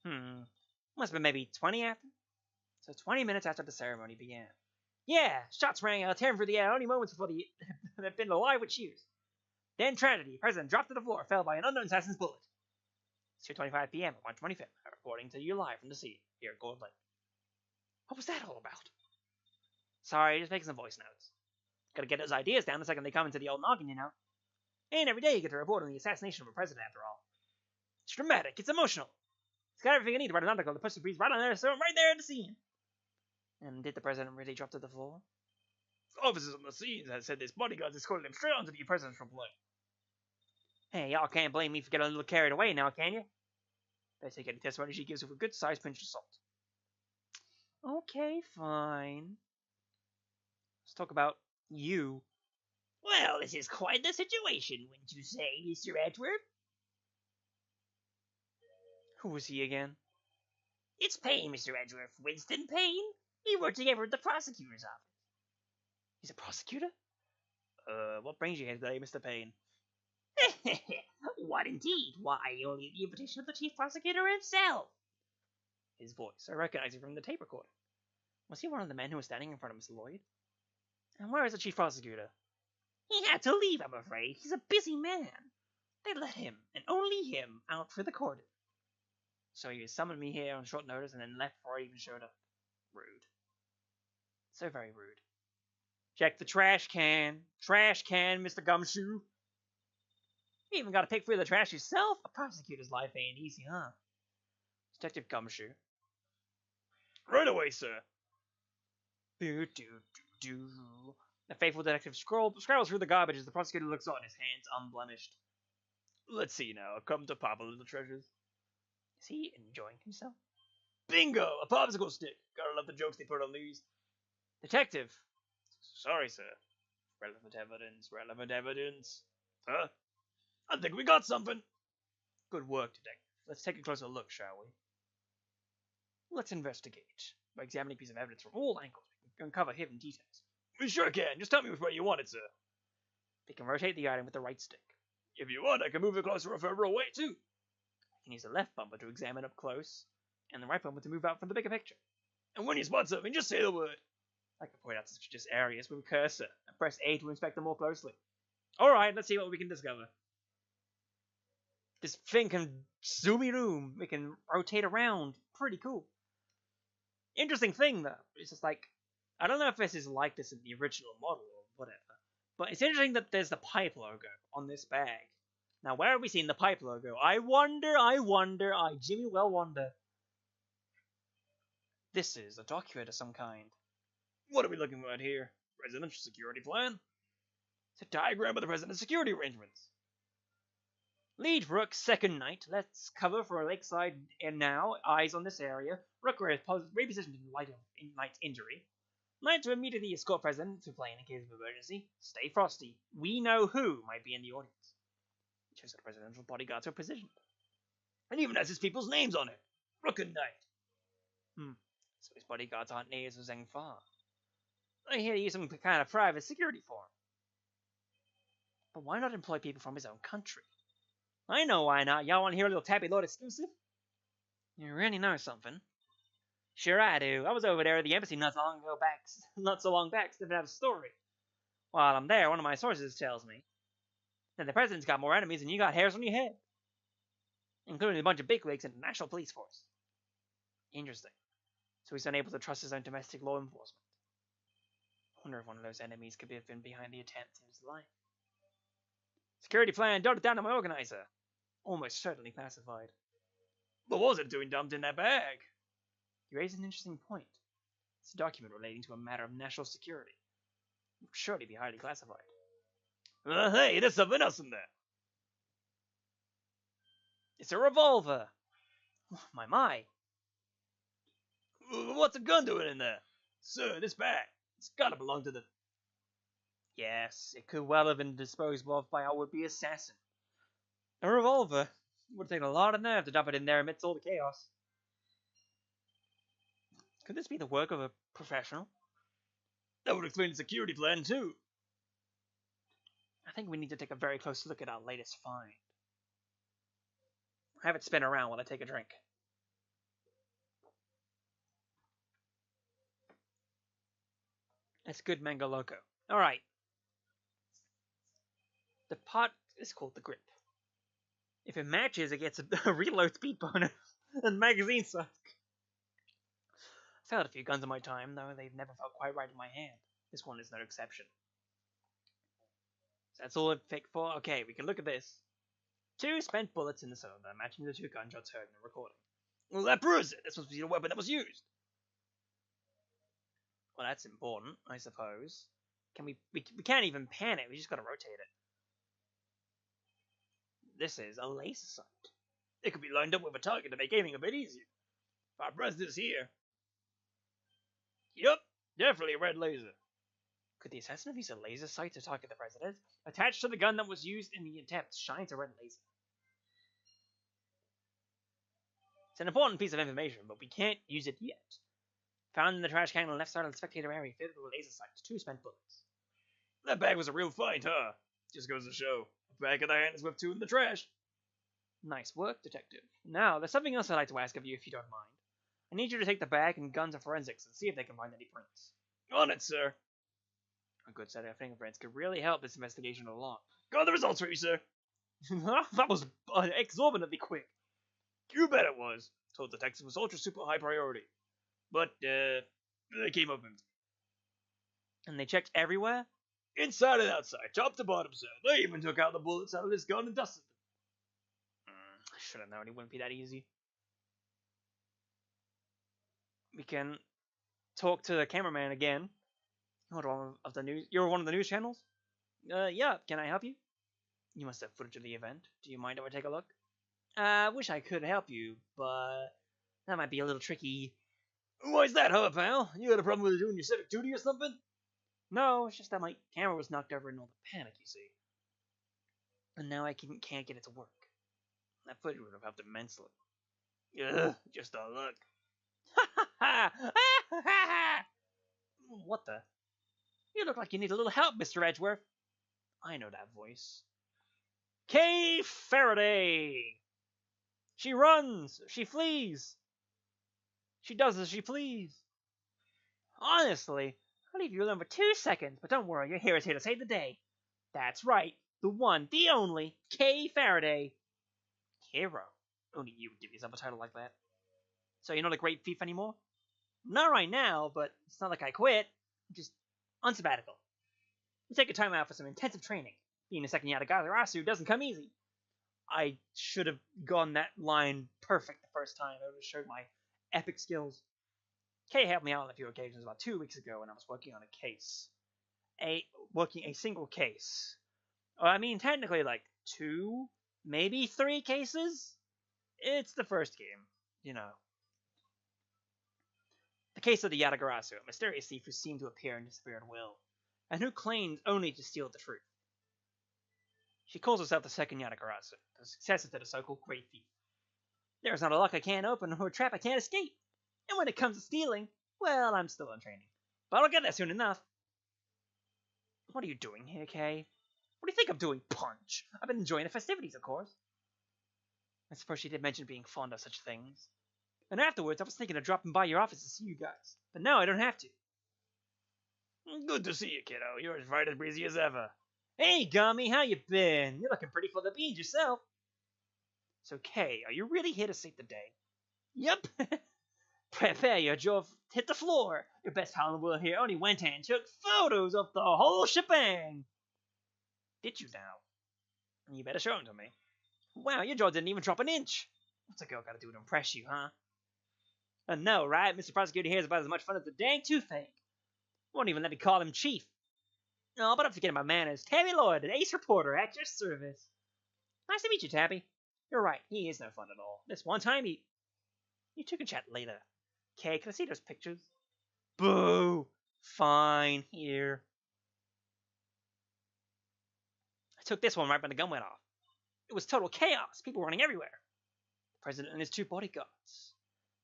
Must have been maybe 20 after? So 20 minutes after the ceremony began. Yeah, shots rang out, tearing through the air only moments before they've been alive with cheers. Then tragedy. The president dropped to the floor, fell by an unknown assassin's bullet. It's 2:25 p.m. on 1/25, reporting to you live from the scene here at Gold Lake. What was that all about? Sorry, just making some voice notes. Gotta get those ideas down the second they come into the old noggin, you know. Ain't every day you get to report on the assassination of a president, after all. It's dramatic, it's emotional. It's got everything I need to write an article to push the breeze right on there, so I'm right there at the scene. And did the president really drop to the floor? Officers on the scene have said his bodyguards escorted him straight onto the presidential plane. Hey, y'all can't blame me for getting a little carried away now, can you? Better take any testimony she gives with a good-sized pinch of salt. Okay, fine. Let's talk about you. Well, this is quite the situation, wouldn't you say, Mr. Edgeworth? Who was he again? It's Payne, Mr. Edgeworth. Winston Payne. We work together at the prosecutor's office. He's a prosecutor? What brings you here today, Mr. Payne? What indeed? Why, only at the invitation of the chief prosecutor himself. His voice. I recognize him from the tape recording. Was he one of the men who was standing in front of Miss Lloyd? And where is the chief prosecutor? He had to leave, I'm afraid. He's a busy man. They let him, and only him, out for the court. So he summoned me here on short notice and then left before I even showed up. Rude. So very rude. Check the trash can. Trash can, Mr. Gumshoe. You even got to pick through the trash yourself? A prosecutor's life ain't easy, huh? Detective Gumshoe. Right away, sir. Do. The faithful detective scrolls through the garbage as the prosecutor looks on, his hands unblemished. Let's see now. I've come to pop a little treasures. Is he enjoying himself? Bingo! A popsicle stick! Gotta love the jokes they put on these. Detective! Sorry, sir. Relevant evidence. Huh? I think we got something. Good work, detective. Let's take a closer look, shall we? Let's investigate. By examining a piece of evidence from all angles, we can uncover hidden details. We sure can. Just tell me which way you want it, sir. We can rotate the item with the right stick. If you want, I can move it closer or further away, too. I can use the left bumper to examine up close, and the right bumper to move out from the bigger picture. And when you spot something, just say the word. I can point out suspicious areas with a cursor, and press A to inspect them more closely. Alright, let's see what we can discover. This thing can zoomy room. We can rotate around. Pretty cool. Interesting thing, though. It's just like, I don't know if this is like this in the original model or whatever, but it's interesting that there's the pipe logo on this bag. Now, where have we seen the pipe logo? I wonder, I Jimmy well wonder. This is a document of some kind. What are we looking at here? Presidential security plan? It's a diagram of the president's security arrangements. Lead Rook, second night. Let's cover for a lakeside and now. Eyes on this area. Rook is repositioned in light of Knight's injury. Like to immediately escort President to plane in case of emergency. Stay frosty. We know who might be in the audience. It shows that the presidential bodyguards are positioned. And even has his people's names on it. Recondite. So his bodyguards aren't natives of Zhengfa. I hear he used some kind of private security for him. But why not employ people from his own country? I know why not. Y'all want to hear a little Tappy Lord exclusive? You really know something? Sure I do. I was over there at the embassy not so long back, sniffing out a story. While I'm there, one of my sources tells me that the president's got more enemies than you got hairs on your head, including a bunch of bigwigs in the National Police Force. Interesting. So he's unable to trust his own domestic law enforcement. I wonder if one of those enemies could have been behind the attempt in his life. Security plan jotted down to my organizer. Almost certainly classified. What was it doing dumped in that bag? You raise an interesting point. It's a document relating to a matter of national security. It would surely be highly classified. Hey, there's something else in there. It's a revolver. Oh, my. What's a gun doing in there? Sir, this bag. It's gotta belong to the... Yes, it could well have been disposed of by our would-be assassin. A revolver. It would have taken a lot of nerve to dump it in there amidst all the chaos. Could this be the work of a professional? That would explain the security plan, too. I think we need to take a very close look at our latest find. Have it spin around while I take a drink. That's good mango loco. Alright. The pot is called the grip. If it matches, it gets a reload speed bonus and magazine suck. I've held a few guns in my time, though they've never felt quite right in my hand. This one is no exception. So that's all it picked for. Okay, we can look at this. 2 spent bullets in the cylinder, matching the 2 gunshots heard in the recording. Well, that proves it. This must be the weapon that was used. Well, that's important, I suppose. We can't even pan it. We just gotta rotate it. This is a laser sight. It could be lined up with a target to make aiming a bit easier. If I press this here. Yup, definitely a red laser. Could the assassin have used a laser sight to target the president? Attached to the gun that was used in the attempt shines a red laser. It's an important piece of information, but we can't use it yet. Found in the trash can on the left side of the spectator area, fitted with a laser sight, 2 spent bullets. That bag was a real find, huh? Just goes to show. A bag in the hand is worth 2 in the trash. Nice work, detective. Now, there's something else I'd like to ask of you if you don't mind. I need you to take the bag and gun to forensics and see if they can find any prints. On it, sir. A good set of fingerprints could really help this investigation along. Got the results for you, sir. That was exorbitantly quick. You bet it was. Told the detective was ultra super high priority. But, they came up empty. And they checked everywhere? Inside and outside, top to bottom, sir. They even took out the bullets out of this gun and dusted them. I should have known it wouldn't be that easy. We can talk to the cameraman again. You're one of the news channels? Yeah, can I help you? You must have footage of the event. Do you mind if I take a look? I wish I could help you, but that might be a little tricky. Why's that, huh, pal? You got a problem with doing your civic duty or something? No, it's just that my camera was knocked over in all the panic, you see. And now I can't get it to work. That footage would have helped immensely. Ugh, just a look. What the? You look like you need a little help, Mr. Edgeworth. I know that voice. Kay Faraday! She runs! She flees! She does as she please. Honestly, I'll leave you alone for 2 seconds, but don't worry, your hero is here to save the day. That's right, the one, the only, Kay Faraday. Hero? Only you would give yourself a title like that. So you're not a great thief anymore? Not right now, but it's not like I quit. I'm just on sabbatical. You take a time out for some intensive training. Being a second Yatagarasu doesn't come easy. I should have gone that line perfect the first time. I would have showed my epic skills. Kay helped me out on a few occasions about 2 weeks ago when I was working on a case. Working a single case. I mean, technically like 2, maybe 3 cases? It's the first game, you know. The case of the Yatagarasu, a mysterious thief who seemed to appear and disappear at will, and who claimed only to steal the truth. She calls herself the second Yatagarasu, the successor to the so-called Great Thief. There is not a lock I can't open or a trap I can't escape. And when it comes to stealing, well, I'm still in training. But I'll get there soon enough. What are you doing here, Kay? What do you think I'm doing, Punch? I've been enjoying the festivities, of course. I suppose she did mention being fond of such things. And afterwards, I was thinking of dropping by your office to see you guys. But now I don't have to. Good to see you, kiddo. You're as bright and breezy as ever. Hey, Gummy, how you been? You're looking pretty for the beans yourself. So, Kay, are you really here to save the day? Yep. Prepare your jaw, hit the floor. Your best pal in the world here only went and took photos of the whole shebang. Did you now? You better show them to me. Wow, your jaw didn't even drop an inch. What's a girl gotta do to impress you, huh? I know, right? Mr. Prosecutor here is about as much fun as the dang toothache. Won't even let me call him Chief. Oh, but I'm forgetting my manners. Tabby Lloyd, an ace reporter at your service. Nice to meet you, Tabby. You're right, he is no fun at all. This one time You two can chat later. Kay, can I see those pictures? Boo! Fine, here. I took this one right when the gun went off. It was total chaos, people running everywhere. The president and his 2 bodyguards.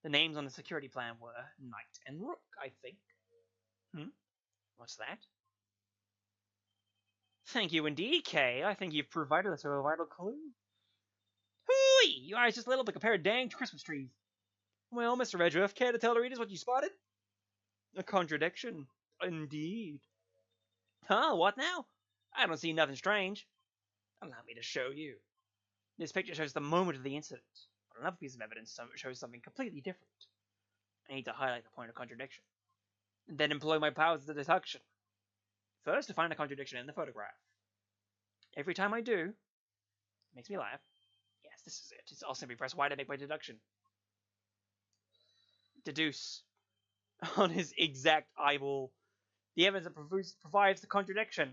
The names on the security plan were Knight and Rook, I think. What's that? Thank you indeed, Kay. I think you've provided us with a vital clue. Hooey! Your eyes just lit up like a pair of dang Christmas trees. Well, Mr. Redruff, care to tell the readers what you spotted? A contradiction. Indeed. Huh, what now? I don't see nothing strange. Allow me to show you. This picture shows the moment of the incident, but another piece of evidence shows something completely different. I need to highlight the point of contradiction, and then employ my powers of deduction. First, to find a contradiction in the photograph. Every time I do, it makes me laugh. Yes, this is it. I'll simply press Y to make my deduction. Deduce. On his exact eyeball. The evidence that provides the contradiction.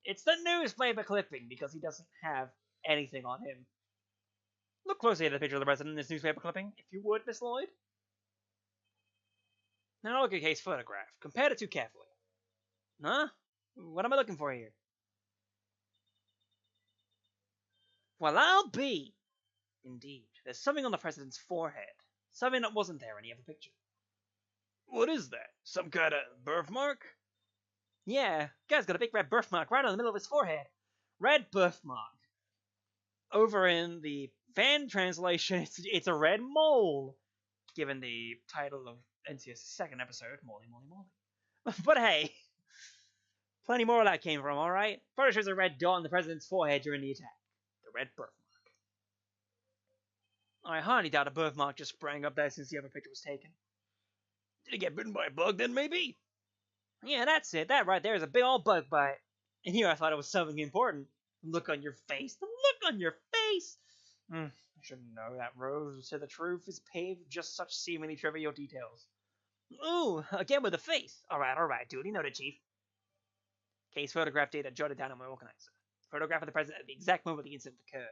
It's the newspaper clipping, because he doesn't have anything on him. Look closely at the picture of the president in this newspaper clipping, if you would, Miss Lloyd. Now look at Kay's photograph. Compare the two carefully. Huh? What am I looking for here? Well, I'll be. Indeed. There's something on the president's forehead. Something that wasn't there in the other picture. What is that? Some kind of birthmark? Yeah, guy's got a big red birthmark right on the middle of his forehead. Red birthmark. Over in the fan translation, it's a red mole. Given the title of NCS's second episode, Molly, Molly, Molly. But hey, plenty more where that came from, alright? Photo shows a red dot on the president's forehead during the attack. The red birthmark. I hardly doubt a birthmark just sprang up there since the other picture was taken. Did he get bitten by a bug then, maybe? Yeah, that's it. That right there is a big old bug bite. And here I thought it was something important. The look on your face. The look on your face! I should know that Rose to the truth is paved with just such seemingly trivial details. Ooh, again with the face. Alright, duty noted, Chief. Case photograph data jotted down on my organizer. Photograph of the president at the exact moment the incident occurred.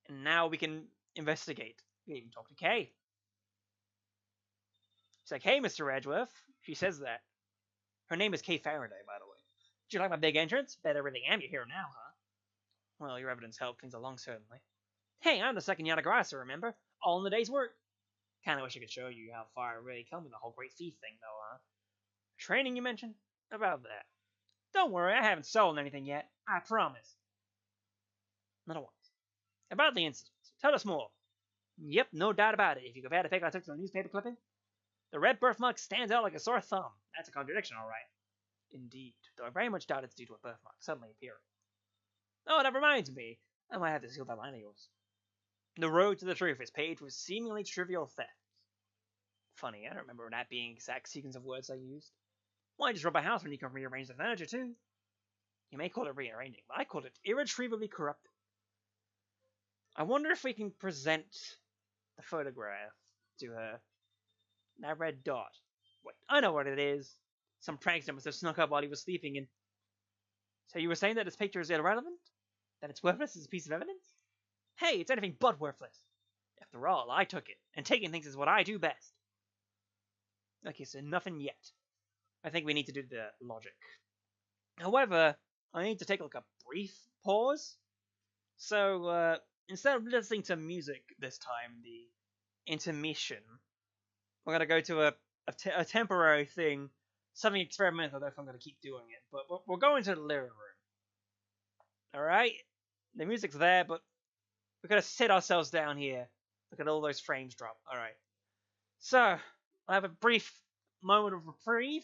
And now we can investigate. We can even talk to Kay. She's like, hey, Mr. Edgeworth. She says that. Her name is Kay Faraday, by the way. Did you like my big entrance? Bet I really am. You're here now, huh? Well, your evidence helped things along, certainly. Hey, I'm the second Yatagarasu, remember? All in the day's work. Kinda wish I could show you how far I really come with the whole Great Thief thing, though, huh? Training, you mentioned? About that. Don't worry, I haven't stolen anything yet. I promise. Not a once. About the incident. Tell us more. Yep, no doubt about it. If you compare the pic I took to the newspaper clipping, the red birthmark stands out like a sore thumb. That's a contradiction, all right. Indeed, though I very much doubt it's due to a birthmark suddenly appearing. Oh, that reminds me. I might have to steal that line of yours. The road to the truth is paved with seemingly trivial thefts. Funny, I don't remember that being the exact sequence of words I used. Why just rob a house when you can rearrange the furniture too? You may call it rearranging, but I called it irretrievably corrupted. I wonder if we can present the photograph to her. That red dot. Wait, I know what it is. Some prankster must have snuck up while he was sleeping and... So you were saying that this picture is irrelevant? That it's worthless as a piece of evidence? Hey, it's anything but worthless. After all, I took it, and taking things is what I do best. Okay, so nothing yet. I think we need to do the logic. However, I need to take like a brief pause. So, instead of listening to music this time, the intermission, we're gonna go to a temporary thing, something experimental. I don't know if I'm gonna keep doing it, but we're going to the living room. All right, the music's there, but we're gonna sit ourselves down here. Look at all those frames drop. All right, so I have a brief moment of reprieve.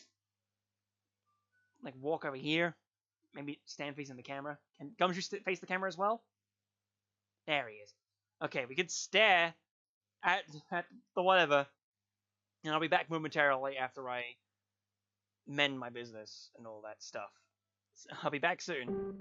Like walk over here, maybe stand facing the camera. Can Gumshoe face the camera as well? There he is. Okay, we can stare at the whatever, and I'll be back momentarily after I mend my business and all that stuff. So I'll be back soon.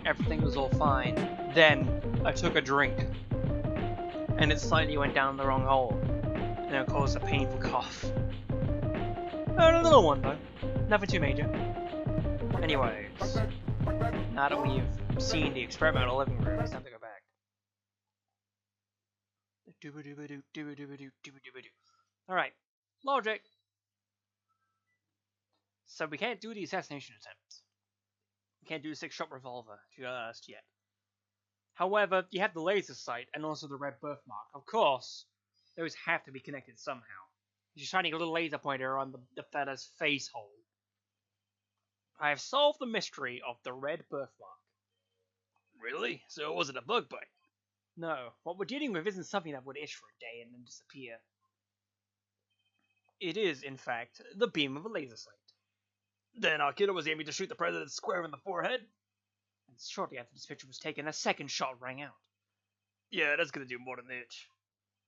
Everything was all fine. Then I took a drink, and it slightly went down the wrong hole, and it caused a painful cough. A little one though, nothing too major. Anyways, now that we've seen the experimental living room, it's time to go back. Alright, logic. So we can't do the assassination attempt. We can't do the 6-shot revolver just yet. However, you have the laser sight and also the red birthmark. Of course, those have to be connected somehow. You're shining a little laser pointer on the fella's face hole. I have solved the mystery of the red birthmark. Really? So it wasn't a bug bite? No, what we're dealing with isn't something that would itch for a day and then disappear. It is, in fact, the beam of a laser sight. Then our killer was aiming to shoot the president square in the forehead? And shortly after this picture was taken, a second shot rang out. Yeah, that's gonna do more than that.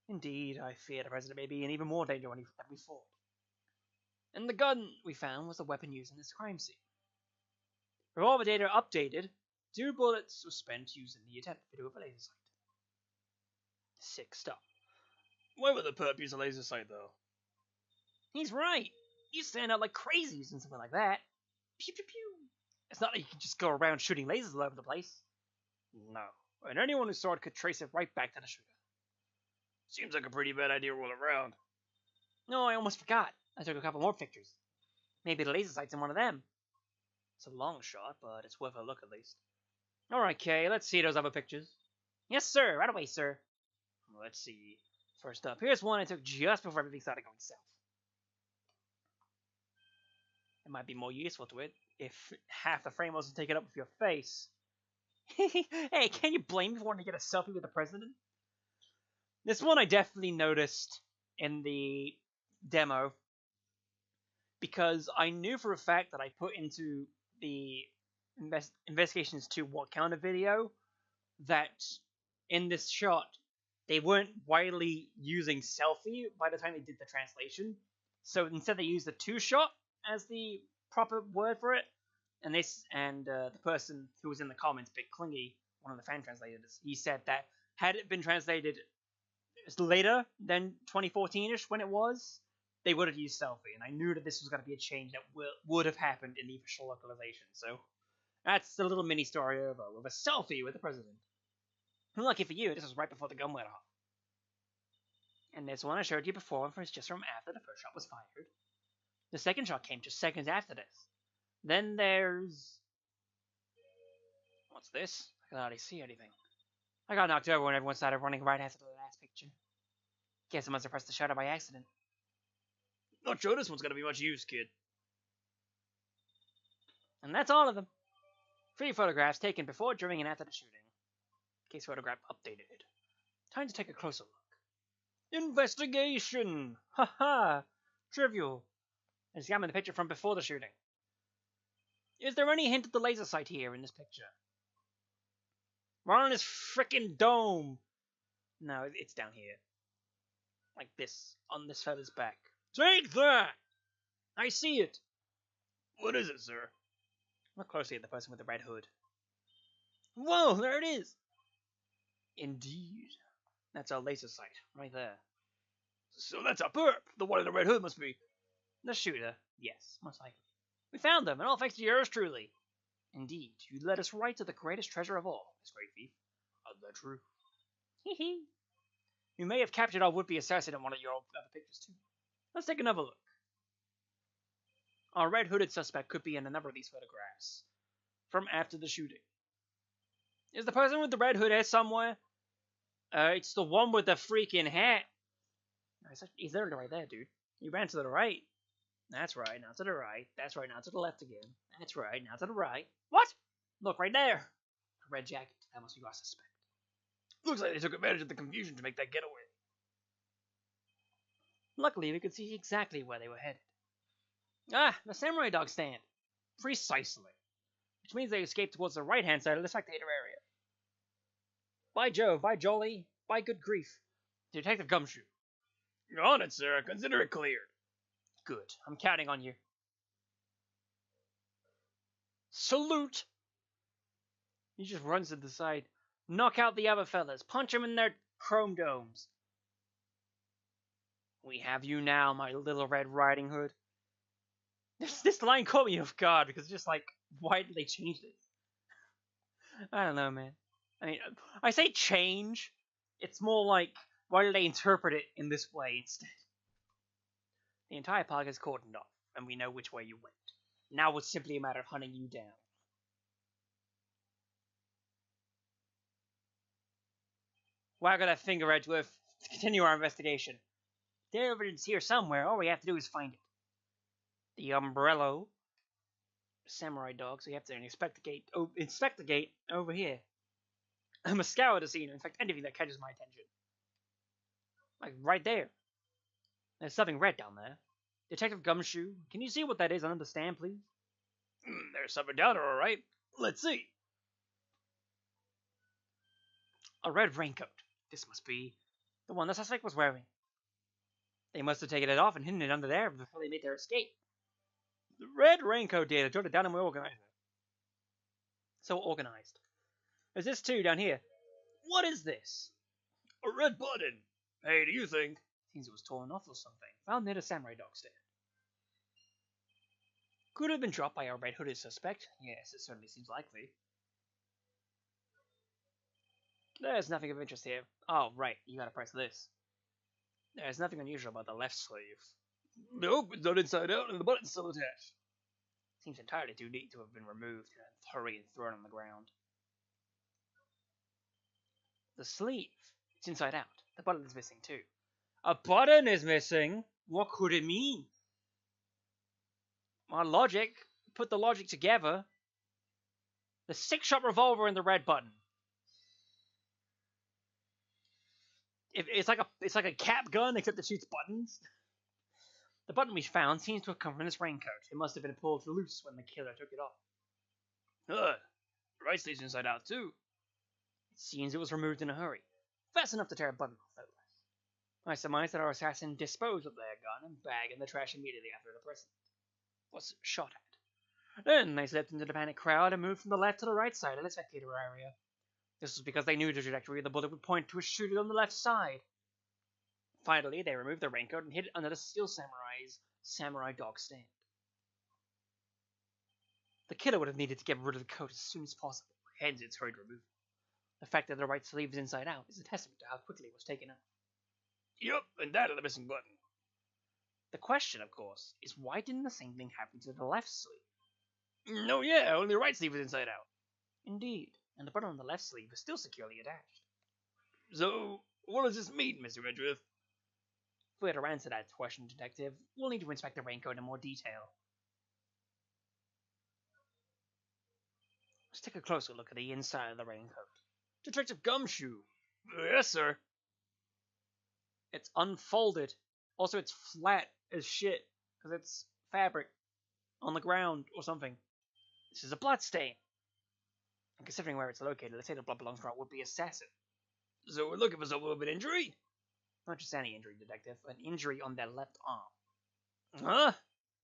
Indeed, I fear the president may be in even more danger than we thought. And the gun we found was the weapon used in this crime scene. Revolver data updated. 2 bullets were spent using the attempt video of a laser sight. Sick stuff. Why would the perp use a laser sight, though? He's right. You stand out like crazy using something like that. Pew pew pew. It's not like you can just go around shooting lasers all over the place. No. And anyone who saw it could trace it right back to the shooter. Seems like a pretty bad idea all around. No, I almost forgot. I took a couple more pictures. Maybe the laser sight's in one of them. It's a long shot, but it's worth a look at least. Alright, Kay, let's see those other pictures. Yes, sir. Right away, sir. Let's see. First up, here's one I took just before everything started going south. It might be more useful to it if half the frame wasn't taken up with your face. Hey, can you blame me for wanting to get a selfie with the president? This one I definitely noticed in the demo because I knew for a fact that I put into the investigations to what counter video that in this shot they weren't widely using selfie by the time they did the translation. So instead they used the 2-shot as the proper word for it. And the person who was in the comments, Big Clingy, one of the fan translators, he said that had it been translated later than 2014-ish when it was, they would have used selfie. And I knew that this was going to be a change that would have happened in the official localization. So that's the little mini story over with a selfie with the president. And lucky for you, this was right before the gun went off. And this one I showed you before was just from after the first shot was fired. The second shot came just seconds after this. Then there's... What's this? I can hardly see anything. I got knocked over when everyone started running right after the last picture. Guess I must have pressed the shutter by accident. Not sure this one's gonna be much use, kid. And that's all of them. 3 photographs taken before, during, and after the shooting. Case photograph updated. Time to take a closer look. Investigation! Haha! Trivial. Examine the picture from before the shooting. Is there any hint of the laser sight here in this picture? We're on this frickin' dome! No, it's down here. Like this, on this feather's back. Take that! I see it! What is it, sir? Look closely at the person with the red hood. Whoa, there it is! Indeed. That's our laser sight, right there. So that's a perp! The one in the red hood must be... The shooter, yes, most likely. We found them, and all thanks to yours truly. Indeed, you led us right to the greatest treasure of all, this great thief. Is that true? Hee. You may have captured our would-be assassin in one of your other pictures, too. Let's take another look. Our red-hooded suspect could be in another of these photographs. From after the shooting. Is the person with the red hood here somewhere? It's the one with the freaking hat. He's literally right there, dude. You ran to the right. That's right, now to the right. That's right, now to the left again. That's right, now to the right. What? Look, right there. A red jacket. That must be our suspect. Looks like they took advantage of the confusion to make that getaway. Luckily, we could see exactly where they were headed. Ah, the samurai dog stand. Precisely. Which means they escaped towards the right-hand side of the spectator area. By Jove, by Jolly, by good grief. Detective Gumshoe. You're on it, sir. Consider it cleared. Good. I'm counting on you. Salute! He just runs to the side. Knock out the other fellas. Punch them in their chrome domes. We have you now, my little Red Riding Hood. This line caught me off guard because it's just like, why did they change this? I don't know, man. I mean, I say change. It's more like, why did they interpret it in this way instead? The entire park is cordoned off, and we know which way you went. Now it's simply a matter of hunting you down. Waggle that finger, Edgeworth, to continue our investigation. The evidence here somewhere, all we have to do is find it. The umbrella, samurai dog, so you have to inspect the gate over here. I must scour the scene and infect anything that catches my attention. Like right there. There's something red down there. Detective Gumshoe, can you see what that is and understand, please? There's something down there, alright. Let's see. A red raincoat. This must be the one the suspect was wearing. They must have taken it off and hidden it under there before they made their escape. The red raincoat data jotted down in my organizer. So organized. There's this too down here. What is this? A red button. Hey, do you think? Seems it was torn off or something. Found near a samurai dog stand. Could have been dropped by a red-hooded suspect. Yes, it certainly seems likely. There's nothing of interest here. Oh, right, you gotta press this. There's nothing unusual about the left sleeve. Nope, it's not inside out and the button's still attached. Seems entirely too neat to have been removed in a hurry and thrown on the ground. The sleeve. It's inside out. The button is missing too. A button is missing? What could it mean? My logic. Put the logic together. The 6-shot revolver and the red button. It's like a cap gun except it shoots buttons. The button we found seems to have come from this raincoat. It must have been pulled loose when the killer took it off. The right sleeve's inside out too. It seems it was removed in a hurry. Fast enough to tear a button off, no less. I surmise that our assassin disposed of their gun and bag in the trash immediately after the person was shot at. Then they slipped into the panicked crowd and moved from the left to the right side of the spectator area. This was because they knew the trajectory of the bullet would point to a shooter on the left side. Finally, they removed the raincoat and hid it under the Steel Samurai's samurai dog stand. The killer would have needed to get rid of the coat as soon as possible, hence its hurried removal. The fact that the right sleeve is inside out is a testament to how quickly it was taken off. Yup, and that is the missing button. The question, of course, is why didn't the same thing happen to the left sleeve? No, yeah, only the right sleeve is inside out. Indeed, and the button on the left sleeve is still securely attached. So, what does this mean, Mr. Redriff? If we had to answer that question, Detective, we'll need to inspect the raincoat in more detail. Let's take a closer look at the inside of the raincoat. Detective Gumshoe. Yes, sir. It's unfolded. Also, it's flat as shit, because it's fabric on the ground or something. This is a blood stain. And considering where it's located, let's say the blood belongs to our would-be assassin. So we're looking for someone with an injury? Not just any injury, Detective. An injury on their left arm. Huh?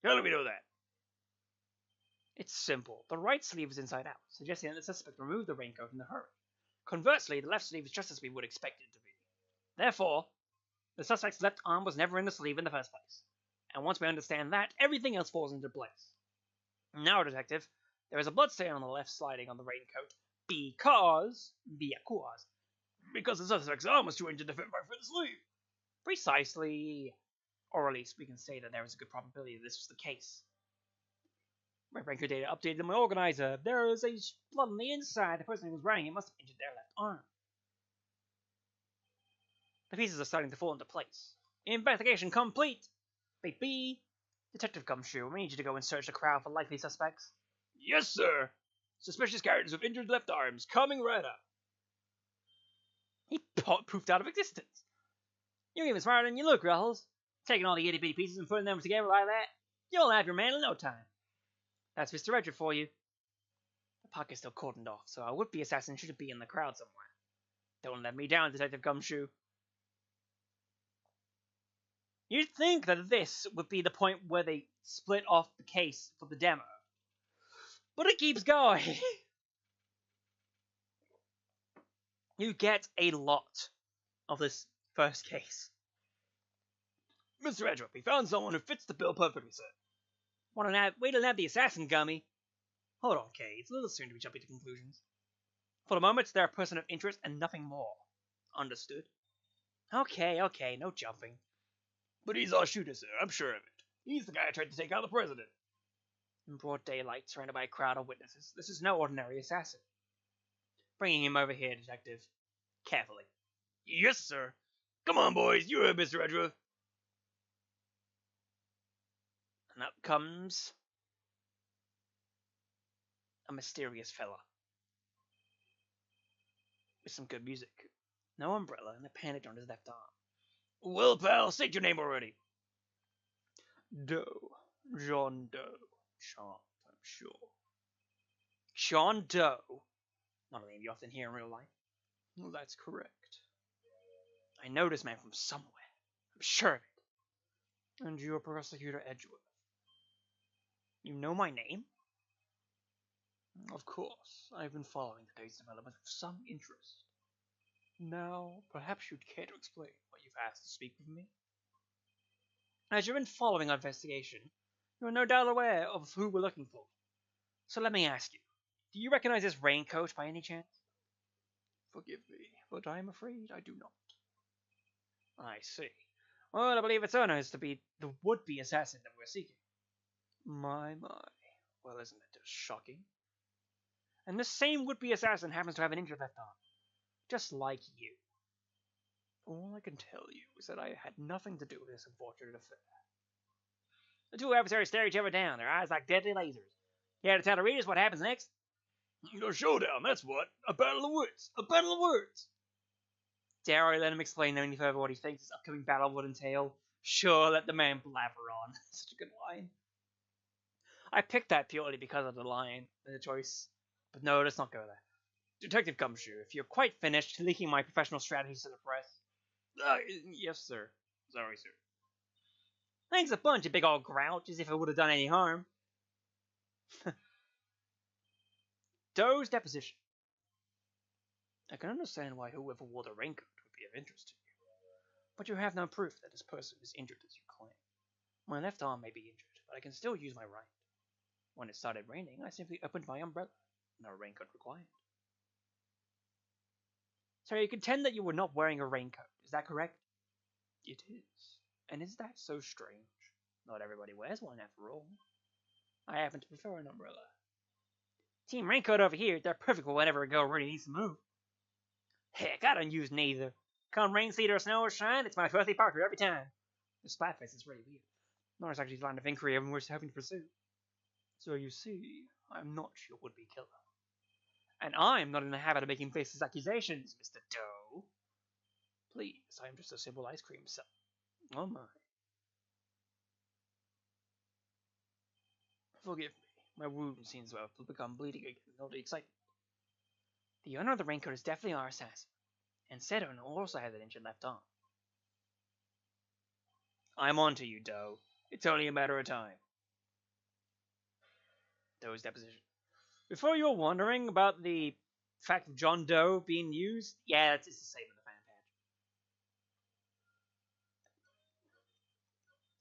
How do we know that? It's simple. The right sleeve is inside out, suggesting that the suspect removed the raincoat in a hurry. Conversely, the left sleeve is just as we would expect it to be. Therefore, the suspect's left arm was never in the sleeve in the first place. And once we understand that, everything else falls into place. Now, Detective, there is a blood stain on the left sliding on the raincoat because the suspect's arm was too injured to fit right for the sleeve. Precisely. Or at least we can say that there is a good probability that this was the case. My raincoat data updated in my organizer. There is a blood on the inside. The person who was wearing it must have injured their left arm. The pieces are starting to fall into place. Investigation complete! B. Detective Gumshoe, we need you to go and search the crowd for likely suspects. Yes, sir! Suspicious characters with injured left arms, coming right up. He poofed out of existence. You're even smarter than you look, Ruffles. Taking all the itty-bitty pieces and putting them together like that, you'll have your man in no time. That's Mr. Redriff for you. The pocket's still cordoned off, so our would-be assassin should be in the crowd somewhere. Don't let me down, Detective Gumshoe. You'd think that this would be the point where they split off the case for the demo. But it keeps going. You get a lot of this first case. Mr. Redriff, we found someone who fits the bill perfectly, sir. Wait to nab the assassin, Gummy. Hold on, Kay. It's a little soon to be jumping to conclusions. For the moment, they're a person of interest and nothing more. Understood? Okay, no jumping. But he's our shooter, sir. I'm sure of it. He's the guy who tried to take out the president. In broad daylight, surrounded by a crowd of witnesses, this is no ordinary assassin. Bringing him over here, Detective. Carefully. Yes, sir. Come on, boys. You heard Mr. Redriff. And up comes a mysterious fella. With some good music. No umbrella and a bandage on his left arm. Well, pal, state your name already. Doe. John Doe. Sean, I'm sure. John Doe. Not a name you often hear in real life. Well, that's correct. I know this man from somewhere. I'm sure of it. And you're Prosecutor Edgeworth. You know my name? Of course. I've been following the day's development with some interest. Now, perhaps you'd care to explain why you've asked to speak with me? As you've been following our investigation, you are no doubt aware of who we're looking for. So let me ask you, do you recognize this raincoat by any chance? Forgive me, but I am afraid I do not. I see. Well, I believe its owner is to be the would-be assassin that we're seeking. My. Well, isn't it just shocking? And this same would-be assassin happens to have an injured left arm. Just like you. All I can tell you is that I had nothing to do with this unfortunate affair. The two adversaries stare each other down, their eyes like deadly lasers. You had to tell the readers what happens next? A showdown, that's what. A battle of words. A battle of words. Dare I let him explain any further what he thinks his upcoming battle would entail? Sure, let the man blabber on. Such a good line. I picked that purely because of the line, the choice. But no, let's not go there. Detective Gumshoe, if you're quite finished leaking my professional strategies to the press. Yes, sir. Sorry, sir. Thanks a bunch, you big old grouch, as if it would have done any harm. Doe's deposition. I can understand why whoever wore the raincoat would be of interest to you, but you have no proof that this person is injured as you claim. My left arm may be injured, but I can still use my right. When it started raining, I simply opened my umbrella. No raincoat required. So you contend that you were not wearing a raincoat, is that correct? It is. And is that so strange? Not everybody wears one after all. I happen to prefer an umbrella. Team Raincoat over here, they're perfect for whenever a girl really needs to move. Heck, I don't use neither. Come rain, sleet, or snow, or shine, it's my Earthly Parker every time. The splat face is really weird. Nor is actually the line of inquiry everyone was hoping to pursue. So you see, I'm not your would-be killer. And I'm not in the habit of making baseless accusations, Mr. Doe. Please, I am just a simple ice cream seller. Oh my. Forgive me. My wound seems to have become bleeding again in all the excitement. The owner of the raincoat is definitely our assassin, and said owner also has an injured left arm. I'm on to you, Doe. It's only a matter of time. Doe's deposition. Before you're wondering about the fact of John Doe being used, yeah, it's the same in the fan patch.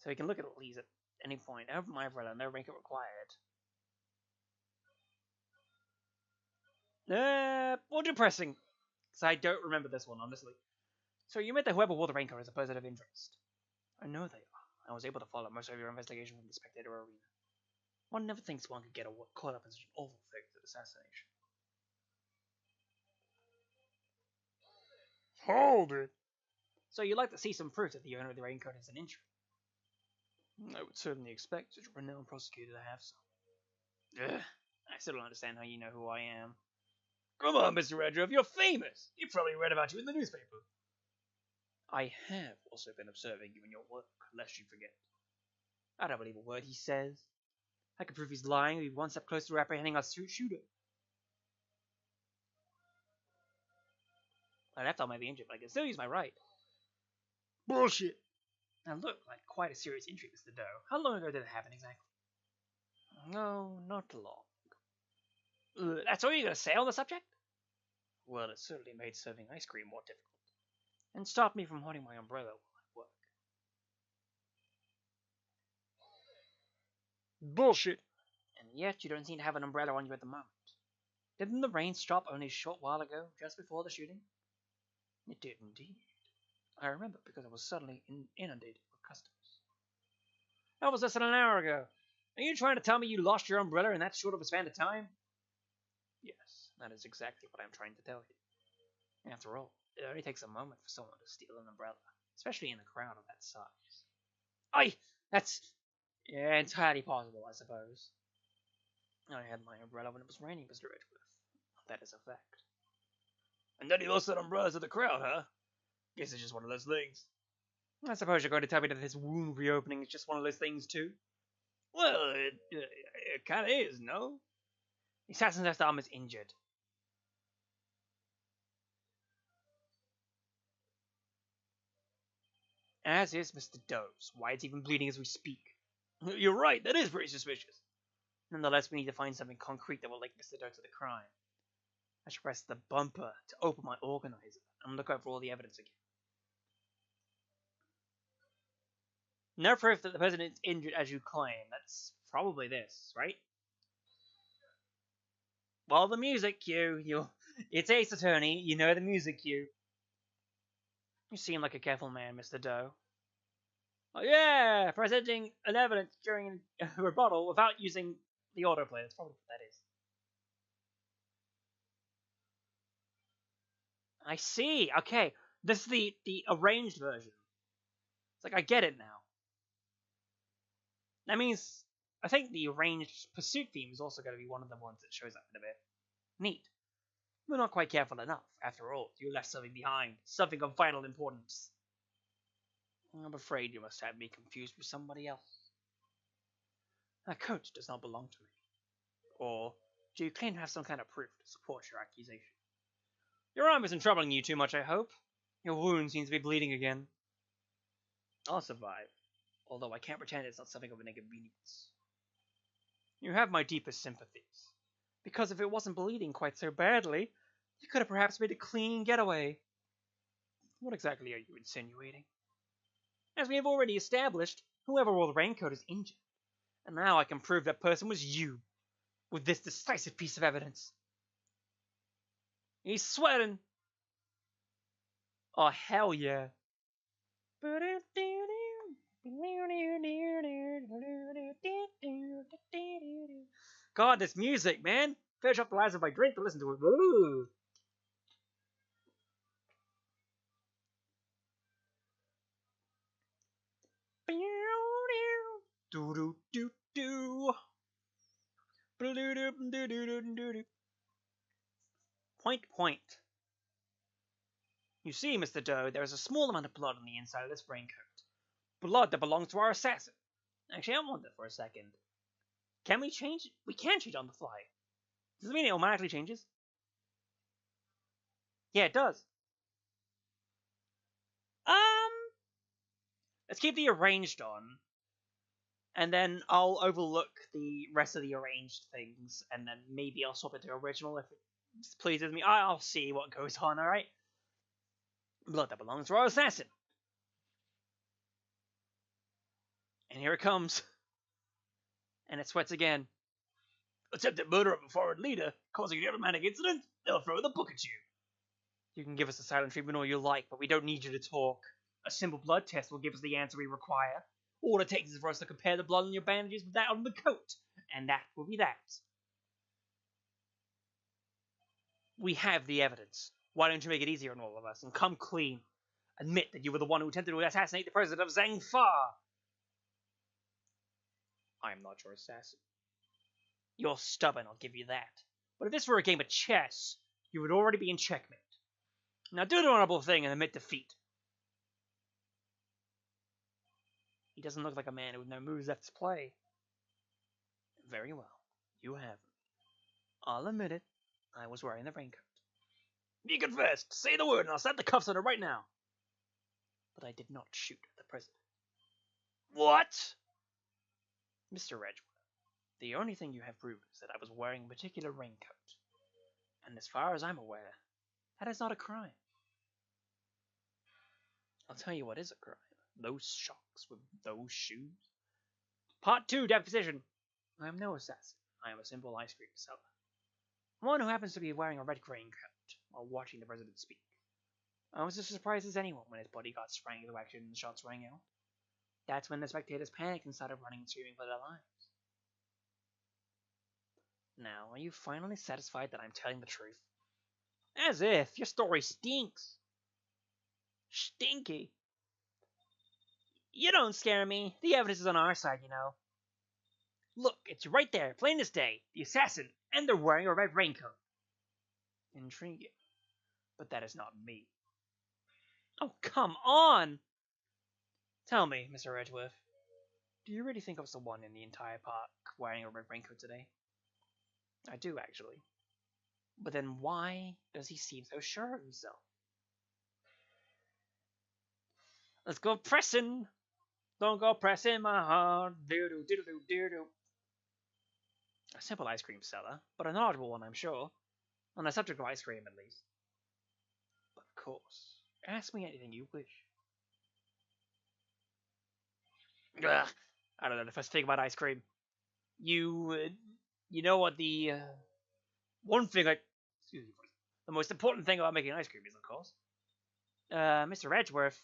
So you can look at these at any point. Over my umbrella, no raincoat required. More depressing. Because I don't remember this one, honestly. So you meant that whoever wore the raincoat is a person of interest. I know they are. I was able to follow most of your investigation from the Spectator Arena. One never thinks one could get caught up in such an awful thing as assassination. Hold it! So you'd like to see some proof that the owner of the raincoat has an injury? I would certainly expect such a renowned prosecutor to have some. Ugh, I still don't understand how you know who I am. Come on, Mr. Redruff, you're famous! You probably read about you in the newspaper. I have also been observing you in your work, lest you forget. I don't believe a word he says. I can prove he's lying and be one step closer to apprehending our shooter. My left arm might be injured, but I can still use my right. Bullshit! Now look, like quite a serious injury, Mr. Doe. How long ago did it happen exactly? No, not long. That's all you're going to say on the subject? Well, it certainly made serving ice cream more difficult. And stopped me from holding my umbrella while I work. Bullshit! And yet you don't seem to have an umbrella on you at the moment. Didn't the rain stop only a short while ago, just before the shooting? It did indeed. I remember because I was suddenly inundated with customers. That was less than an hour ago. Are you trying to tell me you lost your umbrella in that short of a span of time? Yes, that is exactly what I'm trying to tell you. After all, it only takes a moment for someone to steal an umbrella, especially in a crowd of that size. That's entirely possible, I suppose. I had my umbrella when it was raining, Mr. Edgeworth. That is a fact. And then he lost that umbrella to the crowd, huh? Guess it's just one of those things. I suppose you're going to tell me that this wound reopening is just one of those things, too? Well, it kind of is, no? The assassin's left arm is injured. As is Mr. Doe's. Why it's even bleeding as we speak. You're right, that is pretty suspicious. Nonetheless, we need to find something concrete that will link Mr. Doe to the crime. I should press the bumper to open my organizer and look over all the evidence again. No proof that the president is injured as you claim. That's probably this, right? Well, the music cue. It's Ace Attorney. You know the music cue. You seem like a careful man, Mr. Doe. Oh yeah, presenting an evidence during a rebuttal without using the autoplay. That's probably what that is. I see. Okay, this is the arranged version. It's like I get it now. That means I think the arranged pursuit theme is also going to be one of the ones that shows up in a bit. Neat. We're not quite careful enough. After all, you left something behind. Something of vital importance. I'm afraid you must have me confused with somebody else. That coat does not belong to me. Or do you claim to have some kind of proof to support your accusation? Your arm isn't troubling you too much, I hope. Your wound seems to be bleeding again. I'll survive, although I can't pretend it's not something of an inconvenience. You have my deepest sympathies. Because if it wasn't bleeding quite so badly, you could have perhaps made a clean getaway. What exactly are you insinuating? As we have already established, whoever wore the raincoat is injured. And now I can prove that person was you, with this decisive piece of evidence. He's sweating. Oh, hell yeah. God, this music, man. Finish off the last of my drink to listen to it. Ooh. Point. You see, Mr. Doe, there is a small amount of blood on the inside of this raincoat. Blood that belongs to our assassin. Actually, I wonder for a second. Can we change it? We can change on the fly. Does it mean it automatically changes? Yeah, it does. Let's keep the arranged on. And then I'll overlook the rest of the arranged things, and then maybe I'll swap it to original if it pleases me. I'll see what goes on, alright? Blood that belongs to our assassin. And here it comes. And it sweats again. Attempted murder of a foreign leader, causing a diplomatic incident, they'll throw the book at you. You can give us the silent treatment all you like, but we don't need you to talk. A simple blood test will give us the answer we require. All it takes is for us to compare the blood on your bandages with that on the coat, and that will be that. We have the evidence. Why don't you make it easier on all of us and come clean? Admit that you were the one who attempted to assassinate the president of Zangfa. I am not your assassin. You're stubborn, I'll give you that. But if this were a game of chess, you would already be in checkmate. Now do the honorable thing and admit defeat. He doesn't look like a man with no moves left to play. Very well, you have him. I'll admit it, I was wearing the raincoat. Be confessed, say the word and I'll set the cuffs on it right now. But I did not shoot at the president. What? Mr. Edgeworth, the only thing you have proven is that I was wearing a particular raincoat. And as far as I'm aware, that is not a crime. I'll tell you what is a crime. Those shocks with those shoes. Part 2, deposition. I am no assassin. I am a simple ice cream seller. One who happens to be wearing a red raincoat while watching the president speak. I was as surprised as anyone when his bodyguard sprang into action and the shots rang out. That's when the spectators panicked and started running and screaming for their lives. Now, are you finally satisfied that I'm telling the truth? As if! Your story stinks! Stinky! You don't scare me. The evidence is on our side, you know. Look, it's right there, plain as day. The assassin, and they're wearing a red raincoat. Intriguing. But that is not me. Oh, come on! Tell me, Mr. Edgeworth, do you really think I was the one in the entire park wearing a red raincoat today? I do, actually. But then why does he seem so sure of himself? Let's go pressing. Don't go pressing my heart. Do do do do do do. A simple ice cream seller, but a knowledgeable one, I'm sure. On the subject of ice cream, at least. But of course, ask me anything you wish. Ugh, I don't know the first thing about ice cream. You know what the one thing I, excuse me, the most important thing about making ice cream is, of course, Mr. Edgeworth.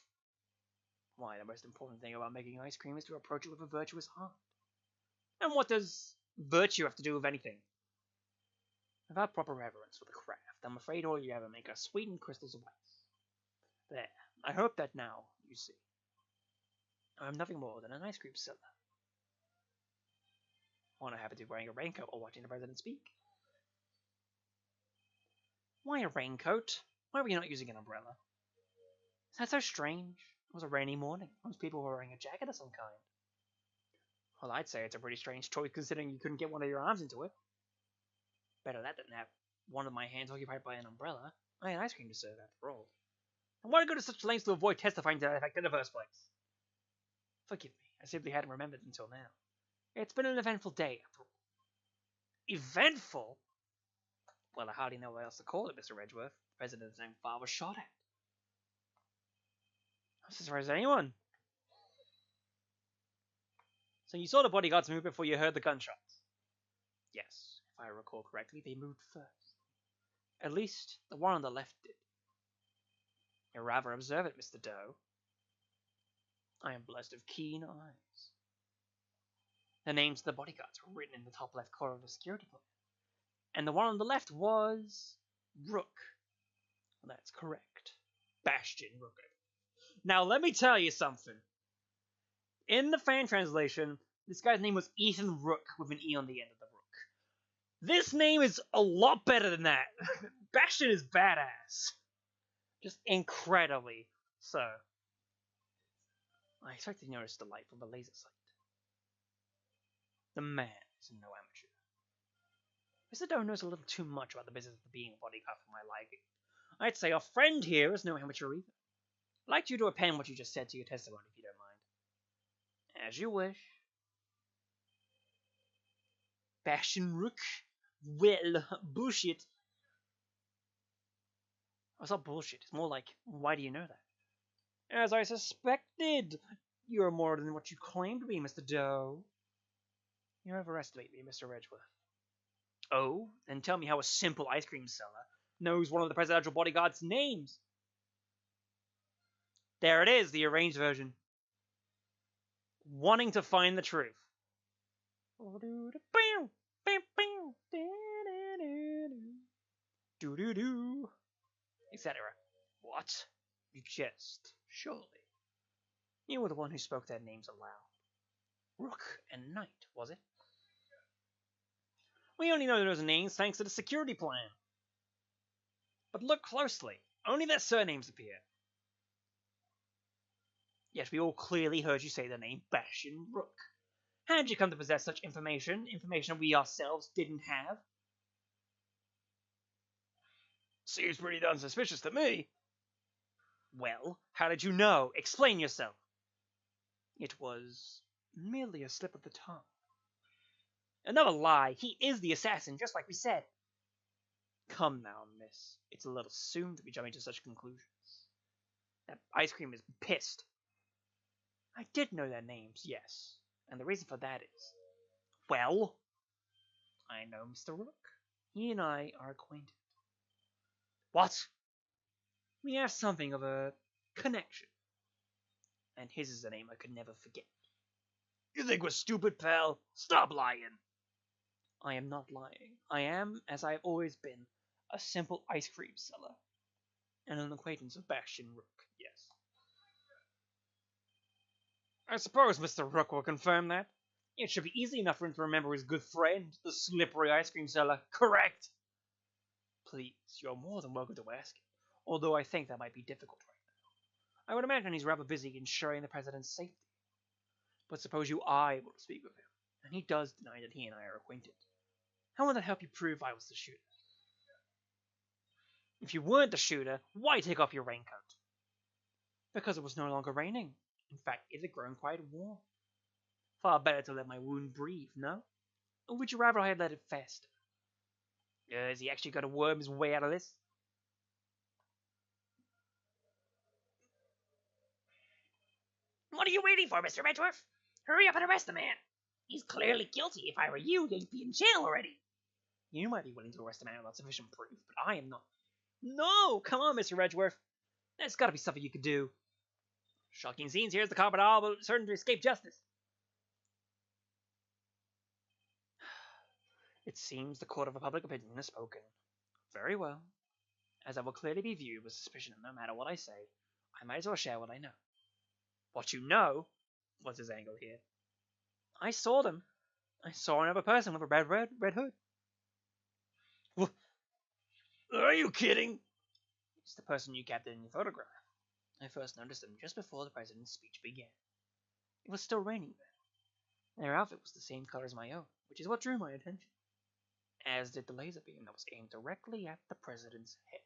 Why, the most important thing about making ice cream is to approach it with a virtuous heart. And what does virtue have to do with anything? Without proper reverence for the craft, I'm afraid all you ever make are sweetened crystals of ice. There, I hope that now, you see, I'm nothing more than an ice cream seller. One I happen to be wearing a raincoat while watching the president speak. Why a raincoat? Why were you not using an umbrella? Is that so strange? It was a rainy morning. Most people were wearing a jacket of some kind. Well, I'd say it's a pretty strange choice considering you couldn't get one of your arms into it. Better that than have one of my hands occupied by an umbrella. I had ice cream to serve, after all. And why go to such lengths to avoid testifying to that effect in the first place? Forgive me, I simply hadn't remembered until now. It's been an eventful day, after all. Eventful? Well, I hardly know what else to call it, Mr. Edgeworth. The president's own father was shot at. I'm surprised anyone. So you saw the bodyguards move before you heard the gunshots? Yes, if I recall correctly, they moved first. At least, the one on the left did. You're rather observant, Mr. Doe. I am blessed of keen eyes. The names of the bodyguards were written in the top left corner of the security plan. And the one on the left was Rook. That's correct. Bastion Rook. Now let me tell you something. In the fan translation, this guy's name was Ethan Rook with an E on the end of the Rook. This name is a lot better than that. Bastion is badass. Just incredibly so. I expect to notice the light from the laser sight. The man is no amateur. Mr. Doe knows a little too much about the business of being a bodyguard for my liking. I'd say our friend here is no amateur either. I'd like you to append what you just said to your testimony, if you don't mind. As you wish. Bastion Rook? Well, bullshit. Oh, it's not bullshit. It's more like, why do you know that? As I suspected. You're more than what you claim to be, Mr. Doe. You overestimate me, Mr. Edgeworth. Oh, then tell me how a simple ice cream seller knows one of the presidential bodyguard's names. There it is, the arranged version. Wanting to find the truth. Do-do-do. Etc. What? You jest, surely. You were the one who spoke their names aloud. Rook and Knight, was it? We only know those names thanks to the security plan. But look closely. Only their surnames appear. Yet we all clearly heard you say the name Bastion Rook. How did you come to possess such information? Information we ourselves didn't have? Seems pretty darn suspicious to me. Well, how did you know? Explain yourself. It was merely a slip of the tongue. Another lie. He is the assassin, just like we said. Come now, miss. It's a little soon to be jumping to such conclusions. That ice cream is pissed. I did know their names, yes. And the reason for that is... Well, I know Mr. Rook. He and I are acquainted. What? We have something of a connection. And his is a name I could never forget. You think we're stupid, pal? Stop lying. I am not lying. I am, as I have always been, a simple ice cream seller. And an acquaintance of Bastion Rook, yes. I suppose Mr. Rook will confirm that. It should be easy enough for him to remember his good friend, the slippery ice cream seller. Correct! Please, you're more than welcome to ask him, although I think that might be difficult right now. I would imagine he's rather busy ensuring the president's safety. But suppose you are able to speak with him, and he does deny that he and I are acquainted. How will that help you prove I was the shooter? If you weren't the shooter, why take off your raincoat? Because it was no longer raining. In fact, it had grown quite warm. Far better to let my wound breathe, no? Or would you rather I had let it fester? Has he actually got to worm his way out of this? What are you waiting for, Mr. Edgeworth? Hurry up and arrest the man. He's clearly guilty. If I were you, he'd be in jail already. You might be willing to arrest a man without sufficient proof, but I am not. No! Come on, Mr. Edgeworth. There's got to be something you could do. Shocking scenes here as the Carbonal but certain to escape justice. It seems the court of public opinion has spoken. Very well. As I will clearly be viewed with suspicion no matter what I say, I might as well share what I know. What you know? What's his angle here? I saw them. I saw another person with a red hood. Are you kidding? It's the person you captured in your photograph. I first noticed them just before the president's speech began. It was still raining then. Their outfit was the same color as my own, which is what drew my attention. As did the laser beam that was aimed directly at the president's head.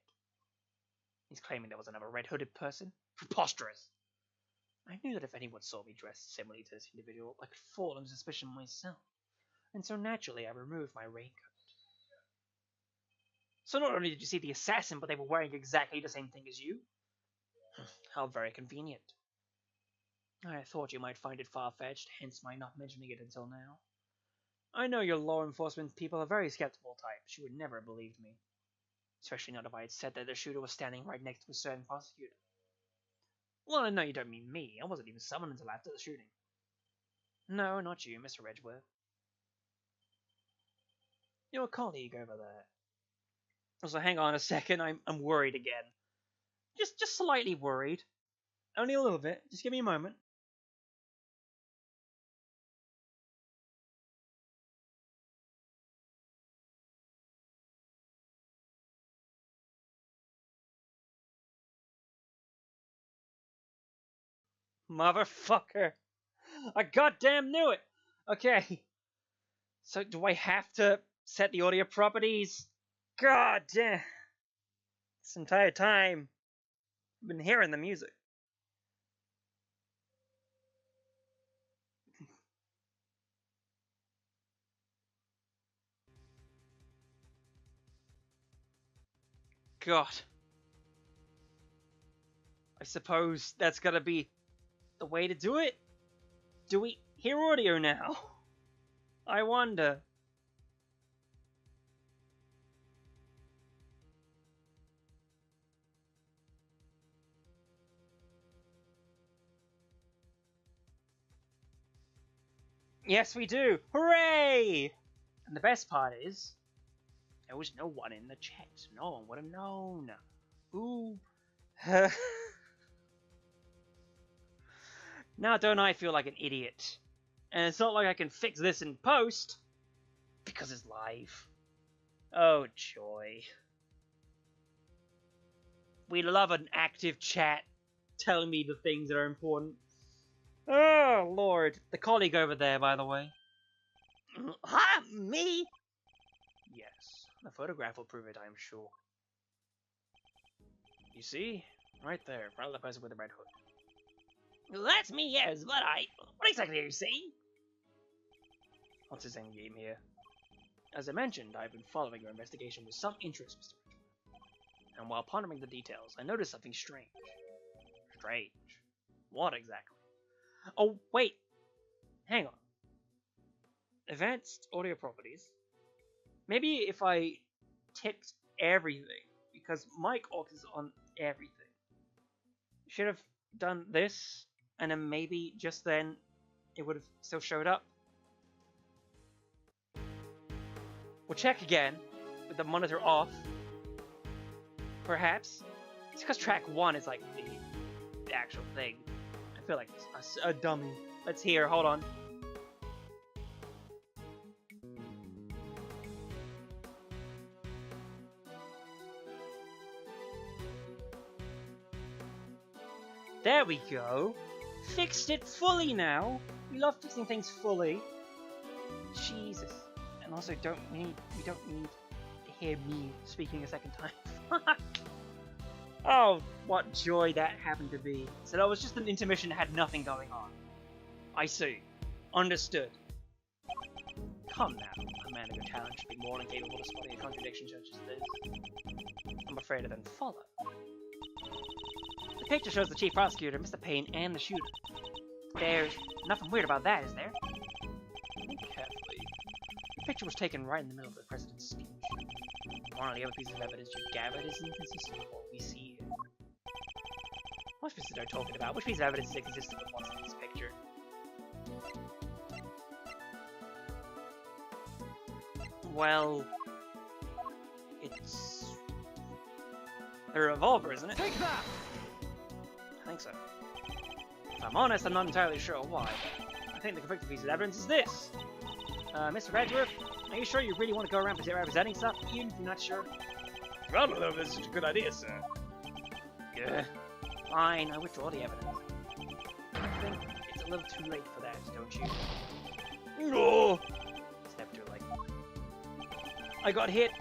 He's claiming there was another red-hooded person? Preposterous! I knew that if anyone saw me dressed similarly to this individual, I could fall into suspicion myself, and so naturally I removed my raincoat. So not only did you see the assassin, but they were wearing exactly the same thing as you? How very convenient. I thought you might find it far-fetched, hence my not mentioning it until now. I know your law enforcement people are very skeptical types. You would never have believed me. Especially not if I had said that the shooter was standing right next to a certain prosecutor. Well, I know you don't mean me. I wasn't even summoned until after the shooting. No, not you, Mr. Edgeworth. Your colleague over there. Also, hang on a second. I'm worried again. Just slightly worried. Only a little bit. Just give me a moment. Motherfucker! I goddamn knew it! Okay. So do I have to set the audio properties? God damn. This entire time, I've been hearing the music. God. I suppose that's gotta be the way to do it? Do we hear audio now? I wonder. Yes, we do! Hooray! And the best part is, there was no one in the chat. No one would have known. Ooh. Now don't I feel like an idiot? And it's not like I can fix this in post, because it's live. Oh, joy. We love an active chat telling me the things that are important. Oh, Lord. The colleague over there, by the way. Huh? Me? Yes, the photograph will prove it, I'm sure. You see? Right there, in front of the person with the red hood. Well, that's me, yes, but what exactly are you saying? What's his end game here? As I mentioned, I've been following your investigation with some interest, Mr. Richard. And while pondering the details, I noticed something strange. Strange? What exactly? Oh, wait! Hang on. Advanced audio properties. Maybe if I ticked everything, because mic aux is on everything. Should have done this, and then maybe just then it would have still showed up. We'll check again with the monitor off. Perhaps. It's because track 1 is like the actual thing. I feel like it's a dummy. Let's hear, hold on. There we go. Fixed it fully now. We love fixing things fully. Jesus. And also we don't need to hear me speaking a second time. Oh, what joy that happened to be. So that was just an intermission that had nothing going on. I see. Understood. Come now, a man of your talent should be more than capable of spotting a contradiction such as this. I'm afraid I didn't follow. The picture shows the chief prosecutor, Mr. Payne, and the shooter. There's nothing weird about that, is there? Think carefully. The picture was taken right in the middle of the president's speech. One of the other pieces of evidence you gathered is inconsistent with what we see here. What pieces are they talking about? Which piece of evidence is inconsistent with what's in this picture? Well, it's a revolver, isn't it? Take that! I think so. If I'm honest, I'm not entirely sure why. I think the convicting piece of evidence is this. Mr. Edgeworth, are you sure you really want to go around representing stuff even if you're not sure? I don't know if that's such a good idea, sir. Yeah. Fine, I withdraw the evidence. I think it's a little too late for that, don't you? No! Step too late. I got hit.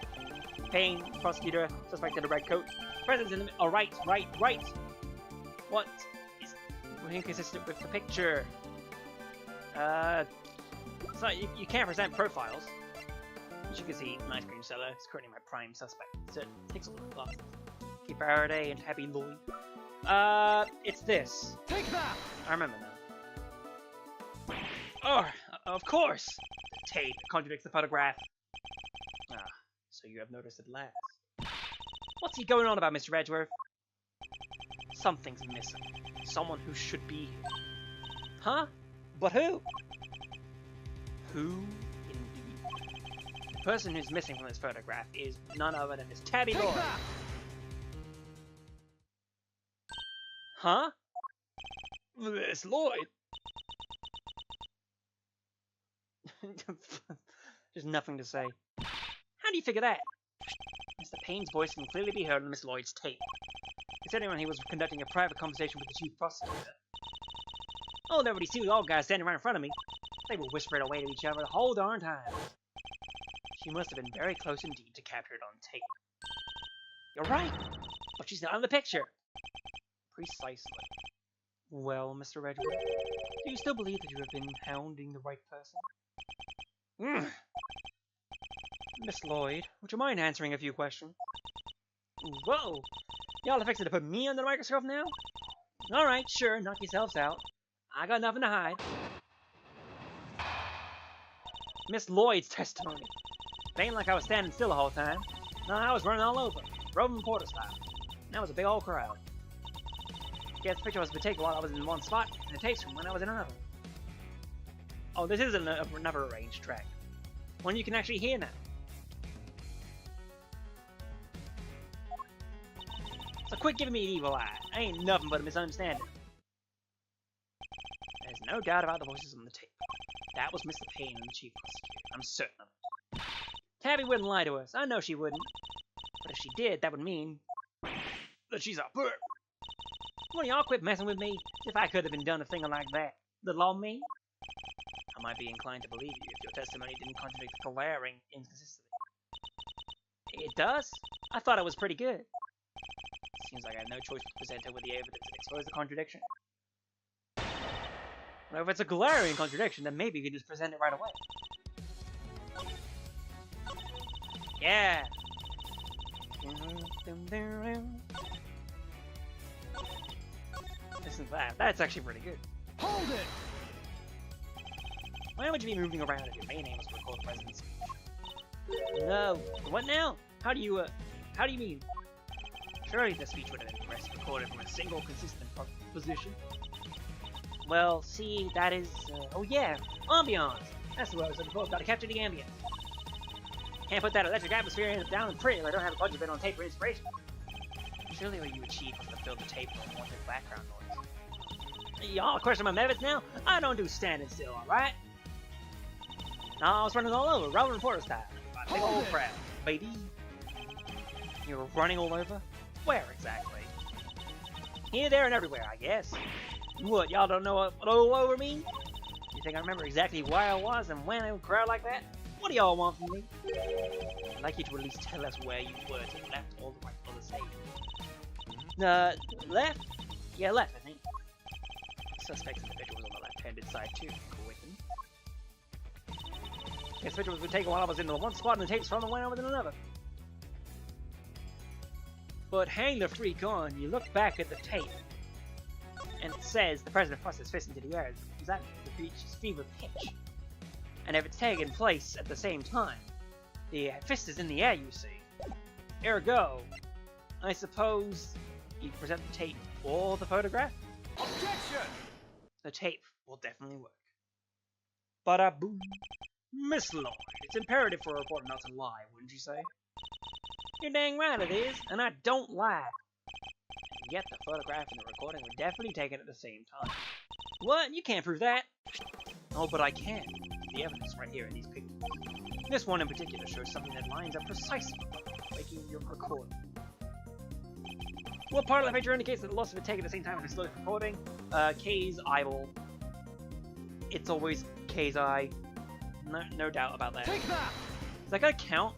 Payne, prosecutor, suspect in a red coat. President's in the... Oh, right. What is inconsistent with the picture? So you can't present profiles. As you can see, an ice cream seller is currently my prime suspect. So it takes a little glasses. Keep Faraday and Happy Lloyd. It's this. Take that! I remember now. Oh, of course! The tape contradicts the photograph. Ah, so you have noticed at last. What's he going on about, Mr. Edgeworth? Something's missing. Someone who should be here. Huh? But who? Who indeed? The person who's missing from this photograph is none other than this Tabby Lloyd. Huh? This Lloyd? There's nothing to say. How do you figure that? Mr. Payne's voice can clearly be heard on Miss Lloyd's tape. Considering when he was conducting a private conversation with the chief prosecutor. Oh, there were these two old guys standing right in front of me. They were whispering away to each other the whole darn time. She must have been very close indeed to capture it on tape. You're right, but she's not in the picture. Precisely. Well, Mr. Edgeworth, do you still believe that you have been hounding the right person? Miss Lloyd, would you mind answering a few questions? Whoa! Y'all are fixing to put me under the microscope now? Alright, sure, knock yourselves out. I got nothing to hide. Miss Lloyd's testimony. It ain't like I was standing still the whole time. No, I was running all over, roving reporter style. And that was a big old crowd. Guess the picture was taken while I was in one spot, and the tapes from when I was in another. Oh, this is another arranged track. One you can actually hear now. So quit giving me an evil eye. I ain't nothing but a misunderstanding. There's no doubt about the voices on the tape. That was Mr. Payne and the chief prosecutor. I'm certain of it. Tabby wouldn't lie to us. I know she wouldn't. But if she did, that would mean that she's a perp. Will y'all quit messing with me? If I could have been done a thing like that, the law me? I might be inclined to believe you if your testimony didn't contradict the glaring inconsistency. It does? I thought it was pretty good. Seems like I have no choice but to present her with the evidence and expose the contradiction. Well, if it's a glaring contradiction, then maybe you can just present it right away. Yeah! Listen to that. That's actually pretty good. Hold it! Why would you be moving around if your main aim was to record the president's speech? No. What now? How do you mean? Surely the speech would have been recorded from a single consistent position. Well, see, that is... oh yeah, ambiance! That's the word I was looking for. Gotta capture the ambience. Can't put that electric atmosphere down in print if I don't have a bunch of it on tape for inspiration. Surely what you achieved was to fill the tape with unwanted background noise. Y'all question my methods now? I don't do standing still, alright? No, I was running all over, Robin Reporter style. Big old crowd, baby. You were running all over? Where exactly? Here, there, and everywhere, I guess. What, y'all don't know what all over means? You think I remember exactly where I was and when in a crowd like that? What do y'all want from me? I'd like you to at least tell us where you were to the left or the right of the stage. Left? Yeah, left, I think. Suspect's individual was on the left-handed side, too. Quicken. Guess individual was taken while I was in the one spot, and the tapes from the one over in another. But hang the freak on, you look back at the tape, and it says the president thrust his fist into the air. That reaches fever pitch. And if it's taking place at the same time, the fist is in the air, you see. Ergo, I suppose you present the tape or the photograph? Objection! The tape will definitely work. Bada boom. Miss Lloyd, it's imperative for a reporter not to lie, wouldn't you say? You're dang right it is, and I don't lie. And yet the photograph and the recording were definitely taken at the same time. What? You can't prove that. Oh, but I can. The evidence right here in these pictures. This one in particular shows something that lines up precisely with making your recording. What part of the picture indicates that the loss of it taken at the same time as the slow recording? K's eyeball. It's always K's eye. No doubt about that. Take that! Is that gonna count?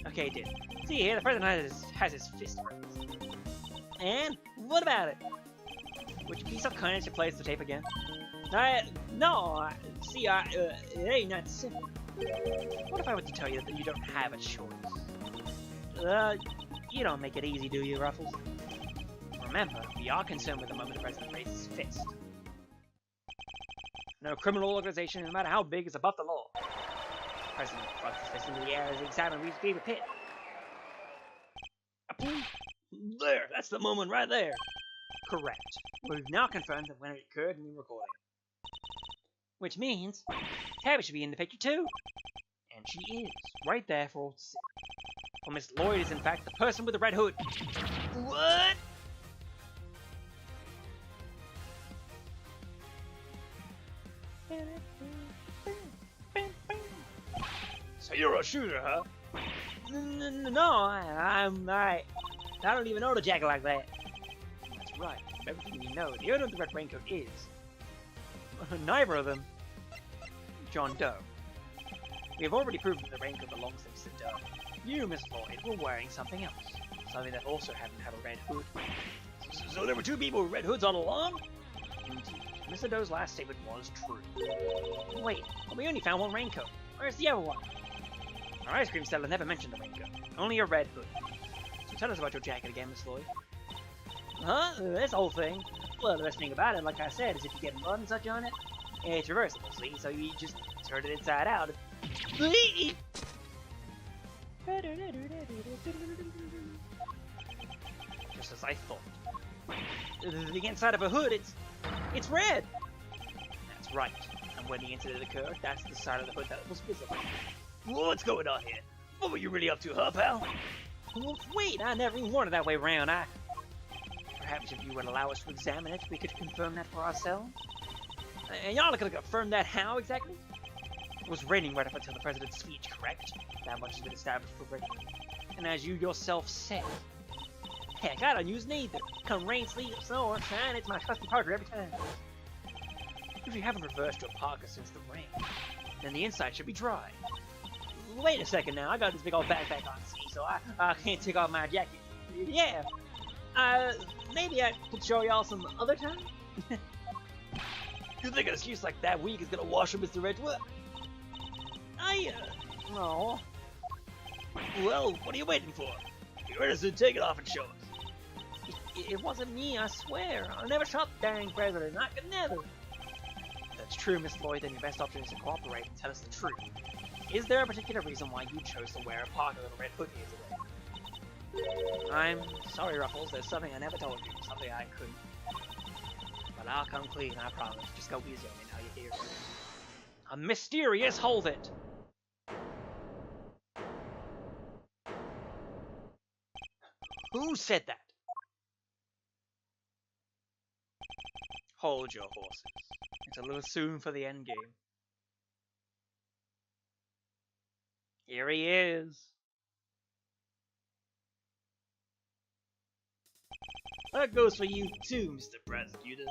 Okay, it did. See here, the president has his fist raised. And what about it? Would you be so kind as to play us the tape again? It ain't that simple. What if I were to tell you that you don't have a choice? You don't make it easy, do you, Ruffles? Remember, we are concerned with the moment the president raises his fist. No criminal organization, no matter how big, is above the law. The president thrusts his fist into the air as he examines his fever pit. There, that's the moment right there. Correct. We've now confirmed that when it occurred in the recording. Which means, Tabby should be in the picture too. And she is, right there for all to see. Well, Miss Lloyd is in fact the person with the red hood. What? So you're a shooter, huh? No, I don't even know the jacket like that. That's right. From everything you know, the owner of the red raincoat is neither of them John Doe. We have already proven that the raincoat belongs to Mr. Doe. You, Miss Lloyd, were wearing something else. Something that also happened to have a red hood. So there were two people with red hoods all along? Indeed. Mr. Doe's last statement was true. Wait, but we only found one raincoat. Where's the other one? Our ice cream seller never mentioned the raincoat. Only a red hood. So tell us about your jacket again, Miss Lloyd. Huh? This whole thing? Well, the best thing about it, like I said, is if you get mud and such on it, it's reversible, see? So you just turn it inside out. Just as I thought. The inside of a hood, it's red! That's right. And when the incident occurred, that's the side of the hood that was visible. What's going on here? What were you really up to, huh, pal? Well, wait, I never even wanted that way around. Perhaps if you would allow us to examine it, we could confirm that for ourselves? And y'all are gonna confirm that how, exactly? It was raining right up until the president's speech, correct? That much has been established for rain. And as you yourself said, heck, I don't use neither. Come rain, sleet, snow, or shine, it's my trusty partner every time. If you haven't reversed your parka since the rain, then the inside should be dry. Wait a second now, I got this big old backpack on, see, so I can't take off my jacket. Yeah. Maybe I could show y'all some other time? You think an excuse like that weak is gonna wash up Mr. Edgewood? No. Well, what are you waiting for? You're innocent, take it off and show us. It wasn't me, I swear. I never shot the dang president, I could never. That's true, Miss Lloyd, then your best option is to cooperate and tell us the truth. Is there a particular reason why you chose to wear a parka with a red hood here today? I'm sorry, Ruffles, there's something I never told you, something I couldn't. But I'll come clean, I promise. Just go easy on me now, you hear? A mysterious hold it! Who said that? Hold your horses. It's a little soon for the endgame. Here he is. That goes for you too, Mr. Prosecutor.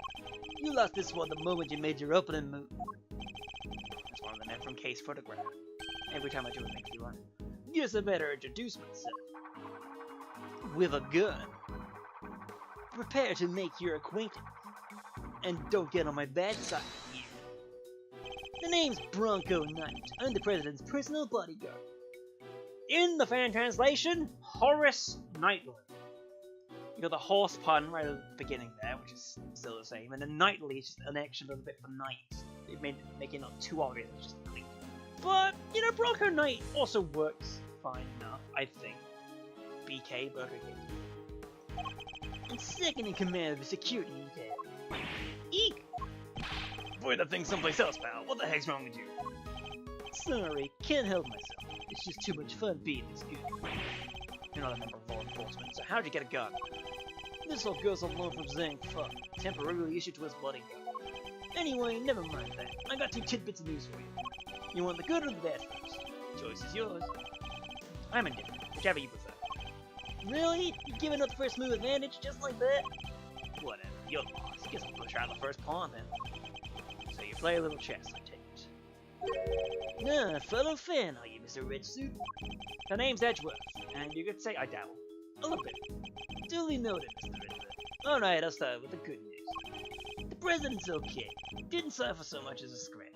You lost this one the moment you made your opening move. That's one of the men from Case Photograph. Every time I do it makes me run. Guess I better introduce myself. With a gun. Prepare to make your acquaintance. And don't get on my bad side here. The name's Bronco Knight. I'm the president's personal bodyguard. In the fan translation, Horace Knightley. You got the horse pun right at the beginning there, which is still the same, and then Knightley is just an extra little bit for knight. It made make it not too obvious, it's just clean. But, you know, Bronco Knight also works fine enough, I think. BK, Burger King. And second in command of the security detail. Eek! Point that thing someplace else, pal. What the heck's wrong with you? Sorry, can't help myself. It's just too much fun being this good. You're not a member of law enforcement, so how'd you get a gun? This all goes on loan from Zhang Fa, temporarily issued to his bodyguard. Anyway, never mind that. I got 2 tidbits of news for you. You want the good or the bad first? Choice is yours. I'm indifferent, whichever you prefer. Really? You're giving up the first move advantage just like that? Whatever, you're lost. Guess I'll push out the first pawn then. So you play a little chess, I take it. Nah, fellow fan, are you, Mr. Red Suit? The name's Edgeworth, and you could say I dabble. A little bit. Duly noted, Mr. Redwood. Alright, I'll start with the good news. The president's okay. Didn't suffer so much as a scratch.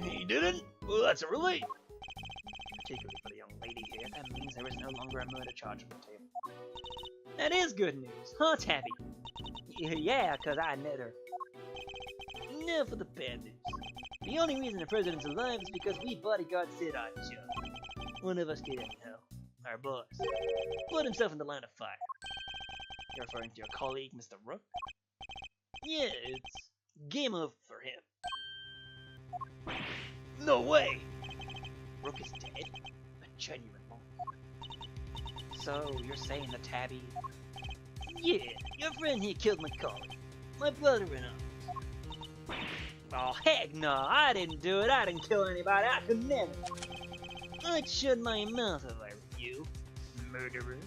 He didn't? Well, that's a relief. Particularly for the young lady here, that means there is no longer a murder charge on the table. That is good news, huh, Tabby? Yeah, 'cause I met her. Now for the bad news. The only reason the president's alive is because we bodyguards did our job. One of us did anyhow. Our boss. Put himself in the line of fire. You're referring to your colleague, Mr. Rook? Yeah, it's game over for him. No way! Rook is dead? A genuine one. So, you're saying the Tabby... Yeah, your friend here killed my colleague. My brother-in-law. Oh, heck no, I didn't do it. I didn't kill anybody. I could never. I'd shut my mouth if I were you, murderer.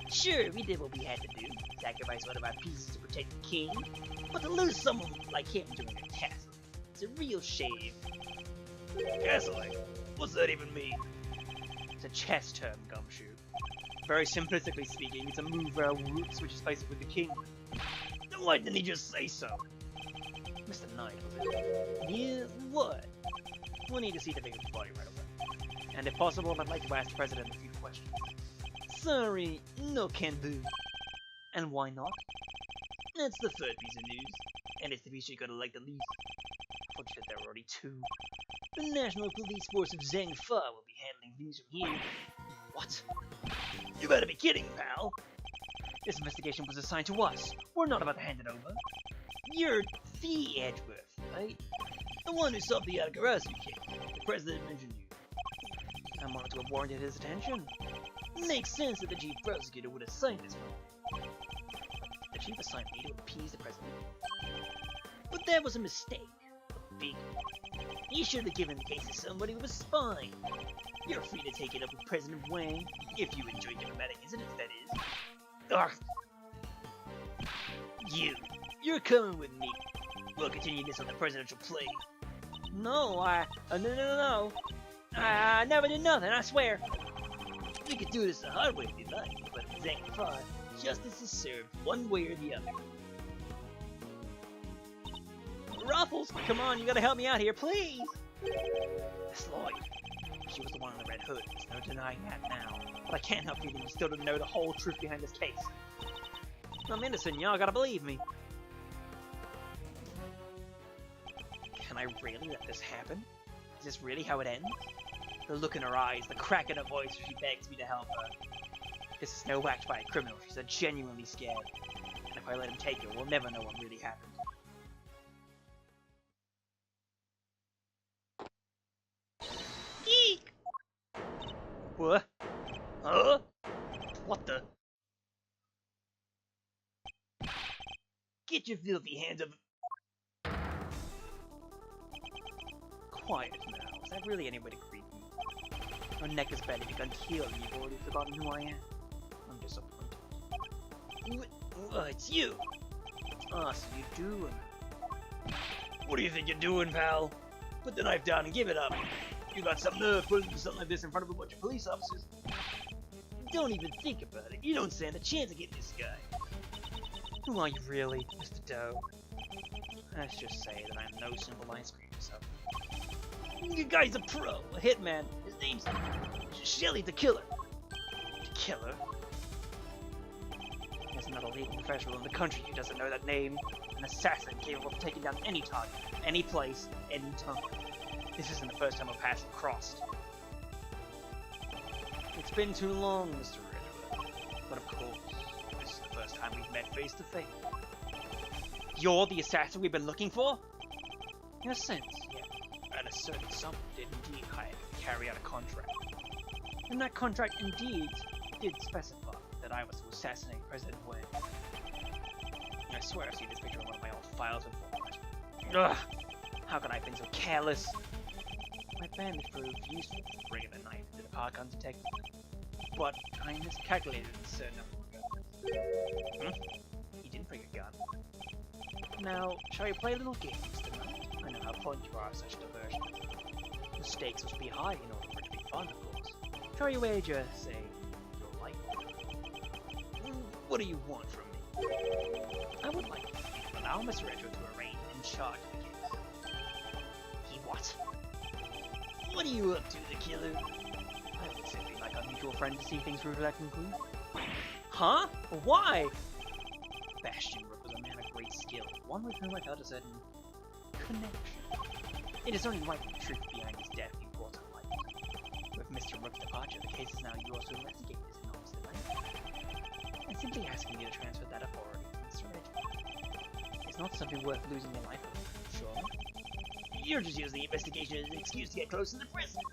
Sure, we did what we had to do. Sacrifice one of our pieces to protect the king. But to lose someone like him during a castle, it's a real shame. Castling? What's that even mean? It's a chess term, Gumshoe. Very simplistically speaking, it's a move where a rook switches places with the king. Then why didn't he just say so? Mr. Knight, was it? Yeah, what? We'll need to see the victim's body right away. And if possible, I'd like to ask the President a few questions. Sorry, no can do. And why not? That's the third piece of news. And it's the piece you're gonna like the least. I thought you said there were already 2. The National Police Force of Zhang Fa will be handling things from here. What? You better be kidding, pal! This investigation was assigned to us. We're not about to hand it over. You're the Edgeworth, right? The one who solved the Alcaraz case. The president mentioned you. I wanted to have warranted his attention. Makes sense that the chief prosecutor would assign this one. The chief assigned me to appease the president. But that was a mistake. A big one. He should have given the case to somebody with a spine. You're free to take it up with President Wang, if you enjoy diplomatic incidents, that is. Ugh. You're coming with me. We'll continue this on the presidential plane. No, no. I never did nothing, I swear. We could do this the hard way if you like, but in Zhang Fa, justice is served one way or the other. Ruffles, come on, you gotta help me out here, please. Miss Lloyd, she was the one in the red hood. There's no denying that now. But I can't help feeling you still don't know the whole truth behind this case. I'm innocent, y'all gotta believe me. Can I really let this happen? Is this really how it ends? The look in her eyes, the crack in her voice as she begs me to help her. This is no act by a criminal, she's genuinely scared. And if I let him take her, we'll never know what really happened. Eek! What? Huh? What the? Get your filthy hands up. Quiet now. Is that really any way to greet me? Her neck is bending until you've already forgotten who I am. I'm disappointed. It's you. So you do. What do you think you're doing, pal? Put the knife down and give it up. You got some nerve putting something like this in front of a bunch of police officers. Don't even think about it. it. You don't stand a chance of getting this guy. Who are you really, Mr. Doe? Let's just say that I'm no simple ice cream, so... The guy's a pro, a hitman. His name's Shelly the Killer. The Killer? There's not a legal professional in the country who doesn't know that name. An assassin capable of taking down any target, any place, any time. This isn't the first time our paths have crossed. It's been too long, Mr. Ridgway. But of course, this is the first time we've met face to face. You're the assassin we've been looking for? In a sense, yes. And a certain someone did indeed hire me to carry out a contract. And that contract indeed did specify that I was to assassinate President Wayne. I swear I've seen this picture in one of my old files before. Ugh! How could I have been so careless? My bandage proved useful for bringing the knife to the park undetected. But I miscalculated a certain number of guns. He didn't bring a gun. Now, shall we play a little game tonight? I know how fond you are of such diversion. The stakes must be high in order for it to be fun, of course. Shall we wager, say, your life? What do you want from me? I would like to allow Mr. Retro to arraign and charge the case. He what? What are you up to, the Killer? I would simply like our mutual friend to see things through to that conclusion. Huh? Why? Bastion Rook was a man of great skill, one with whom I felt a certain connection. It is only right that the truth behind his death be brought to light. With Mr. Rook's departure, the case is now yours to investigate, is it not, Mr. Knight? I'm simply asking you to transfer that authority to Mr. Reggie. It's not something worth losing your life over, sure? You're just using the investigation as an excuse to get close to the president.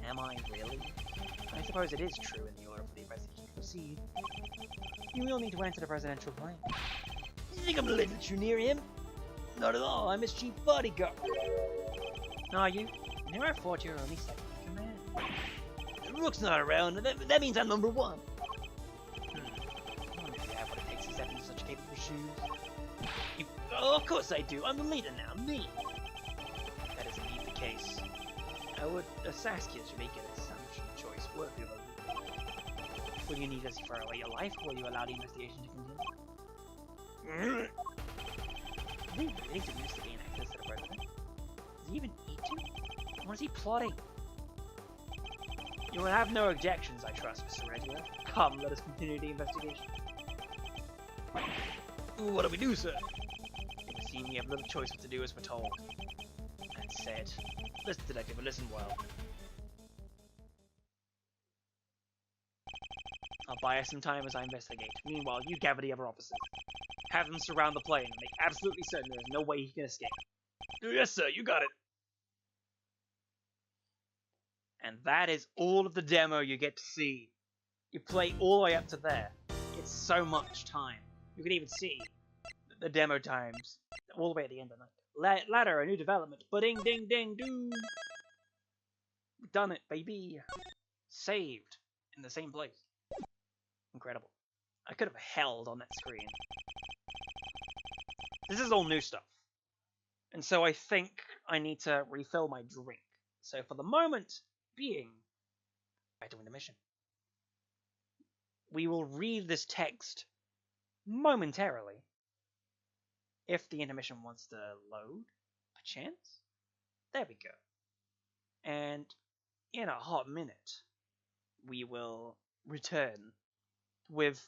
Am I really? I suppose it is true in the order for the investigation to proceed. You will need to answer the presidential claim. You think I'm gonna let you near him? Not at all, I'm his chief bodyguard. Are you? Never I thought you were only second in command. Rook's not around, and that means I'm number one. I wonder if you have what it takes to step into such capable shoes. Oh, of course I do, I'm the leader now, me. That is indeed the case. I would ask you to make an assumption choice worthy of a leader. Will you need us to throw away your life, or will you allow the investigation to continue? Are they really to use to gain access to the president? Does he even need to? What is he plotting? You will have no objections, I trust, Mr. Regula. Come, let us continue the investigation. What do we do, sir? It would seem we have little choice what to do as we're told. That said, listen, detective, and listen well. I'll buy us some time as I investigate. Meanwhile, you gather the other officers. Have them surround the plane and make absolutely certain there is no way he can escape. Yes, sir, you got it. And that is all of the demo you get to see. You play all the way up to there. It's so much time. You can even see the demo times all the way at the end of the night. Ladder, a new development. Ba-ding, ding, ding, doo. We've done it, baby. Saved in the same place. Incredible. I could have held on that screen. This is all new stuff. And so I think I need to refill my drink. So for the moment being, back to Intermission. We will read this text momentarily. If the Intermission wants to load, perchance. There we go. And in a hot minute, we will return with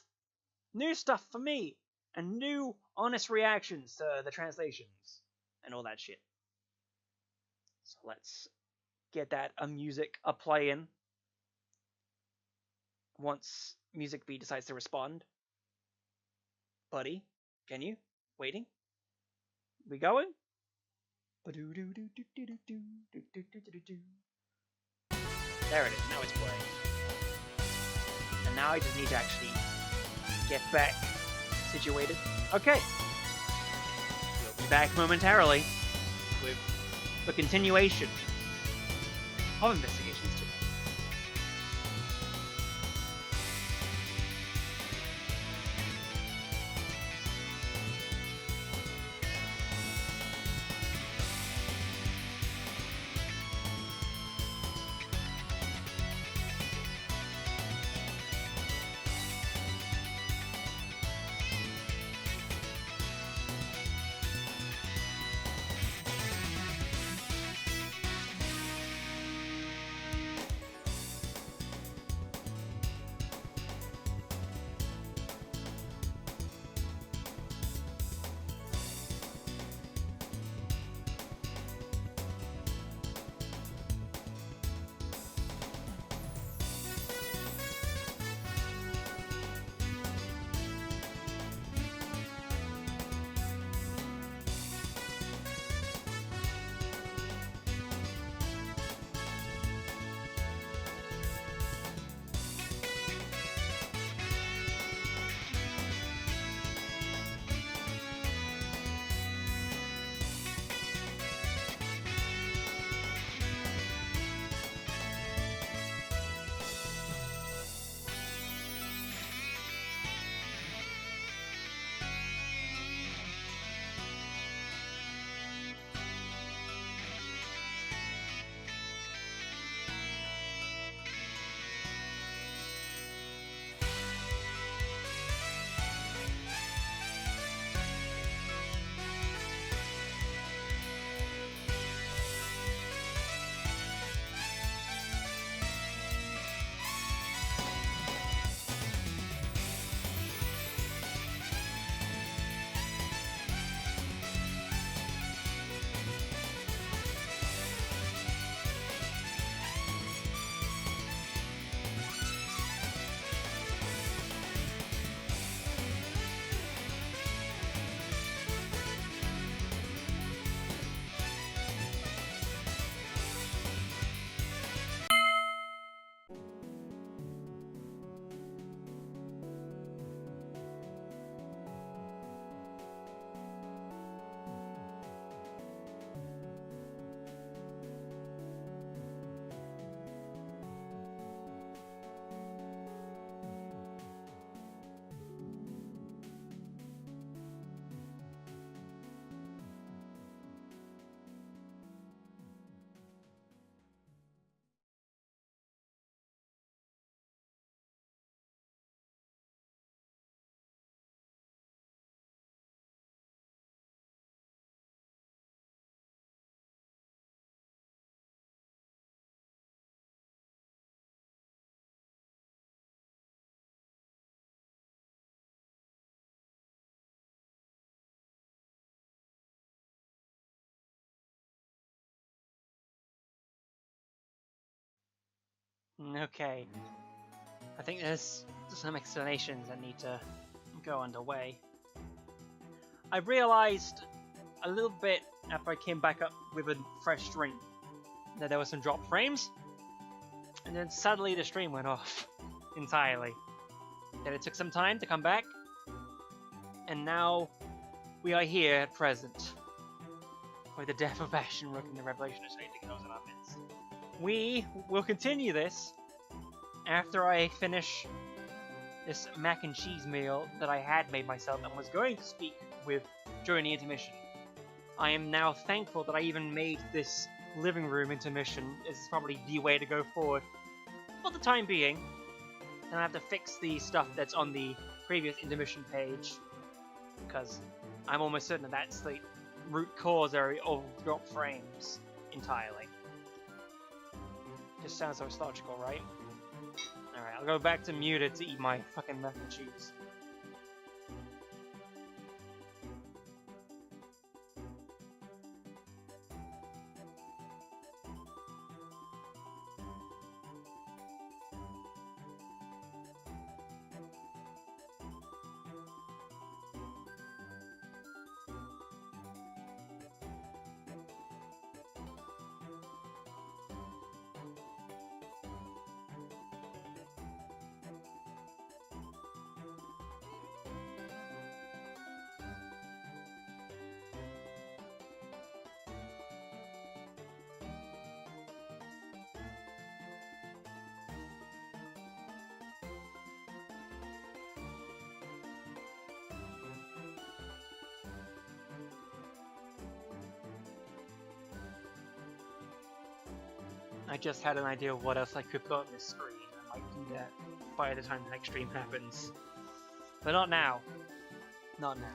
new stuff for me and new honest reactions to the translations and all that shit. So let's get that music playing. Once Music B decides to respond. Buddy, can you? Waiting? We going? There it is, now it's playing. And now I just need to actually get back situated. Okay. We'll be back momentarily with the continuation of Investigations 2. Okay. I think there's some explanations that need to go underway. I realized a little bit after I came back up with a fresh stream that there were some drop frames, and then suddenly the stream went off entirely. Then it took some time to come back, and now we are here at present, with the death of Ashton Rook and the revelation of Satan goes in our midst. We will continue this after I finish this mac and cheese meal that I had made myself and was going to speak with during the intermission. I am now thankful that I even made this living room intermission. This is probably the way to go forward for the time being. And I have to fix the stuff that's on the previous intermission page, because I'm almost certain that that's the root cause area of drop frames entirely. Just sounds so logical, right? Alright, I'll go back to muted to eat my fucking mac and cheese. I just had an idea of what else I could put on this screen. I might do that by the time the next stream happens. But not now. Not now.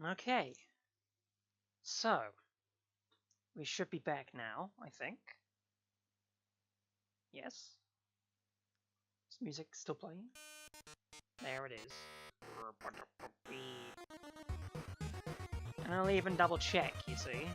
Okay. So, we should be back now, I think. Yes? Is music still playing? There it is. And I'll even double check, you see.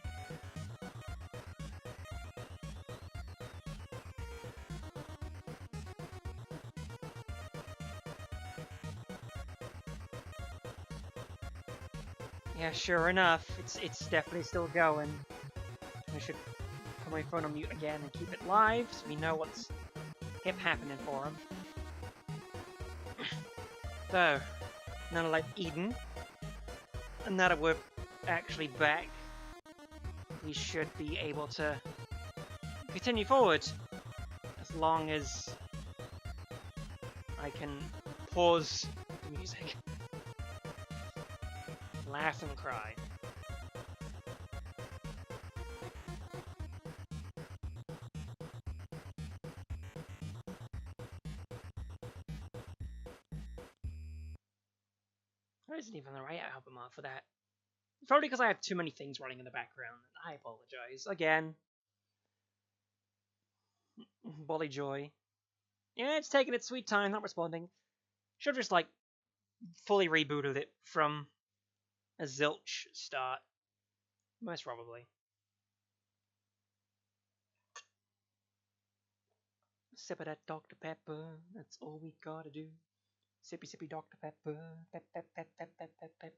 Yeah, sure enough, it's definitely still going. I should put my phone on mute again and keep it live so we know what's happening for him. So, now that I've eaten, and now that we're actually back, we should be able to continue forward. As long as I can pause the music. Laugh and cry. That isn't even the right album art for that. Probably because I have too many things running in the background. I apologize. Again. Bolly Joy. Yeah, it's taking its sweet time, not responding. Should have just, like, fully rebooted it from a zilch start. Most probably. Sip of that Dr. Pepper, that's all we gotta do. Sippy sippy Dr. Pepper, pep pep pep pep pep pep pep.